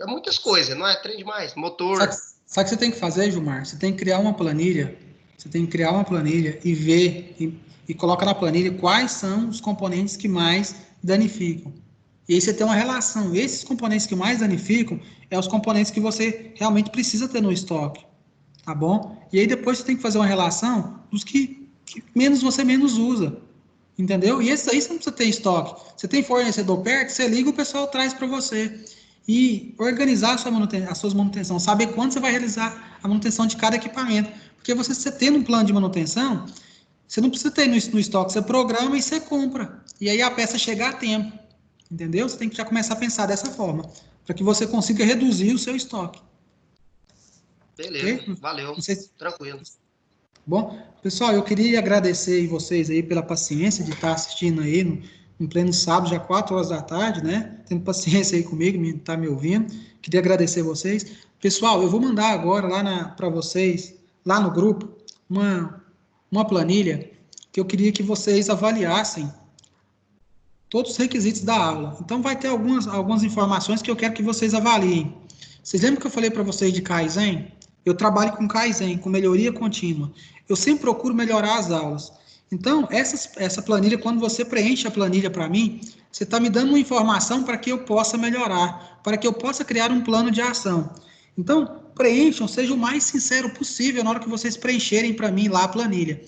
muitas coisas, não é? Trem demais, motor. Sabe o que você tem que fazer, Gilmar? Você tem que criar uma planilha. Você tem que criar uma planilha e ver, e coloca na planilha quais são os componentes que mais danificam. E aí você tem uma relação. Esses componentes que mais danificam é os componentes que você realmente precisa ter no estoque. Tá bom? E aí depois você tem que fazer uma relação dos que menos você menos usa. Entendeu? E esses aí você não precisa ter estoque. Você tem fornecedor perto, você liga, o pessoal traz para você. E organizar as suas manutenções, saber quando você vai realizar a manutenção de cada equipamento. Porque você tendo um plano de manutenção, você não precisa ter no estoque, você programa e você compra. E aí a peça chega a tempo. Entendeu? Você tem que já começar a pensar dessa forma, para que você consiga reduzir o seu estoque. Beleza, okay? Valeu, tranquilo. Bom, pessoal, eu queria agradecer vocês aí pela paciência de estar assistindo aí no pleno sábado, já 4 horas da tarde, né? Tendo paciência aí comigo, tá me ouvindo. Queria agradecer vocês. Pessoal, eu vou mandar agora lá para vocês, lá no grupo, uma planilha que eu queria que vocês avaliassem todos os requisitos da aula. Então, vai ter algumas informações que eu quero que vocês avaliem. Vocês lembram que eu falei para vocês de Kaizen? Eu trabalho com Kaizen, com melhoria contínua. Eu sempre procuro melhorar as aulas. Então, essa planilha, quando você preenche a planilha para mim, você está me dando uma informação para que eu possa melhorar, para que eu possa criar um plano de ação. Então, preencham, seja o mais sincero possível na hora que vocês preencherem para mim lá a planilha.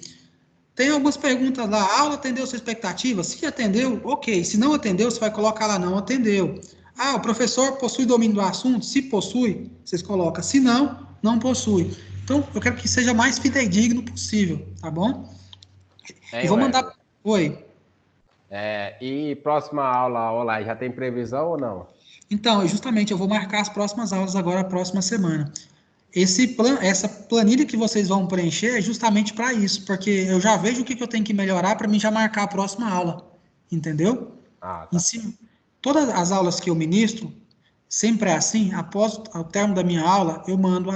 Tem algumas perguntas lá, a aula atendeu sua expectativa? Se atendeu, ok. Se não atendeu, você vai colocar lá, não atendeu. Ah, o professor possui domínio do assunto? Se possui, vocês colocam. Se não, não possui. Então, eu quero que seja mais fidedigno possível, tá bom? E vou mandar... Oi. E próxima aula online, já tem previsão ou não? Então, justamente, eu vou marcar as próximas aulas agora, a próxima semana. Essa planilha que vocês vão preencher é justamente para isso, porque eu já vejo o que eu tenho que melhorar para mim já marcar a próxima aula, entendeu? Tá. Todas as aulas que eu ministro, sempre é assim, após o término da minha aula, eu mando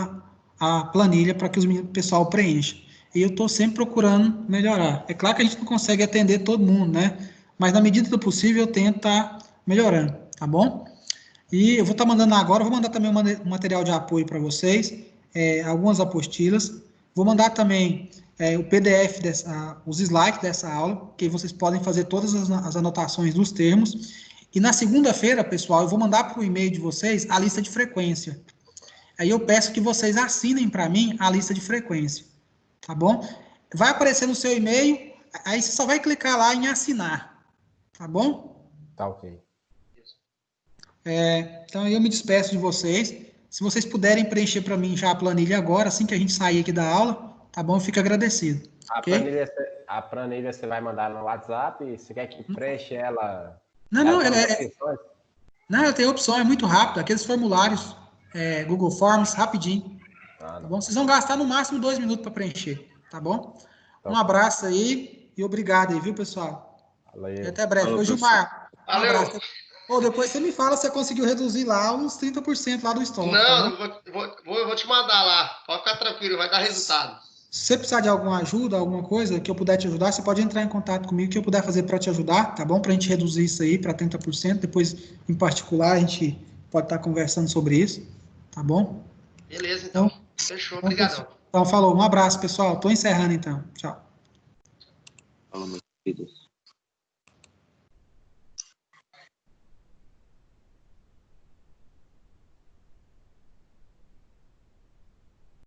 a planilha para que o pessoal preencha. E eu estou sempre procurando melhorar. É claro que a gente não consegue atender todo mundo, né? Mas na medida do possível eu tento estar melhorando, tá bom? E eu vou estar mandando agora, vou mandar também um material de apoio para vocês, algumas apostilas. Vou mandar também o PDF, os slides dessa aula, que vocês podem fazer todas as anotações dos termos. E na segunda-feira, pessoal, eu vou mandar para o e-mail de vocês a lista de frequência. Aí eu peço que vocês assinem para mim a lista de frequência, tá bom? Vai aparecer no seu e-mail, aí você só vai clicar lá em assinar, tá bom? Tá ok. Então eu me despeço de vocês. Se vocês puderem preencher para mim já a planilha agora, assim que a gente sair aqui da aula, tá bom? Eu fico agradecido. A planilha você vai mandar no WhatsApp? Você quer que preenche ela? Não, ela tem opção, é muito rápido. Aqueles formulários, Google Forms, rapidinho. Tá bom? Vocês vão gastar no máximo 2 minutos para preencher, tá bom? Um abraço aí e obrigado aí, viu, pessoal? Valeu. E até breve. Ô, Gilmar, um abraço. Depois você me fala se você conseguiu reduzir lá uns 30% lá do estoque. Não, tá, vou te mandar lá. Pode ficar tranquilo, vai dar resultado. Se você precisar de alguma ajuda, alguma coisa que eu puder te ajudar, você pode entrar em contato comigo que eu puder fazer para te ajudar, tá bom? Para a gente reduzir isso aí para 30%. Depois, em particular, a gente pode estar conversando sobre isso, tá bom? Beleza, então. Fechou, obrigadão. Então, falou. Um abraço, pessoal. Estou encerrando, então. Tchau. Falou, meus queridos.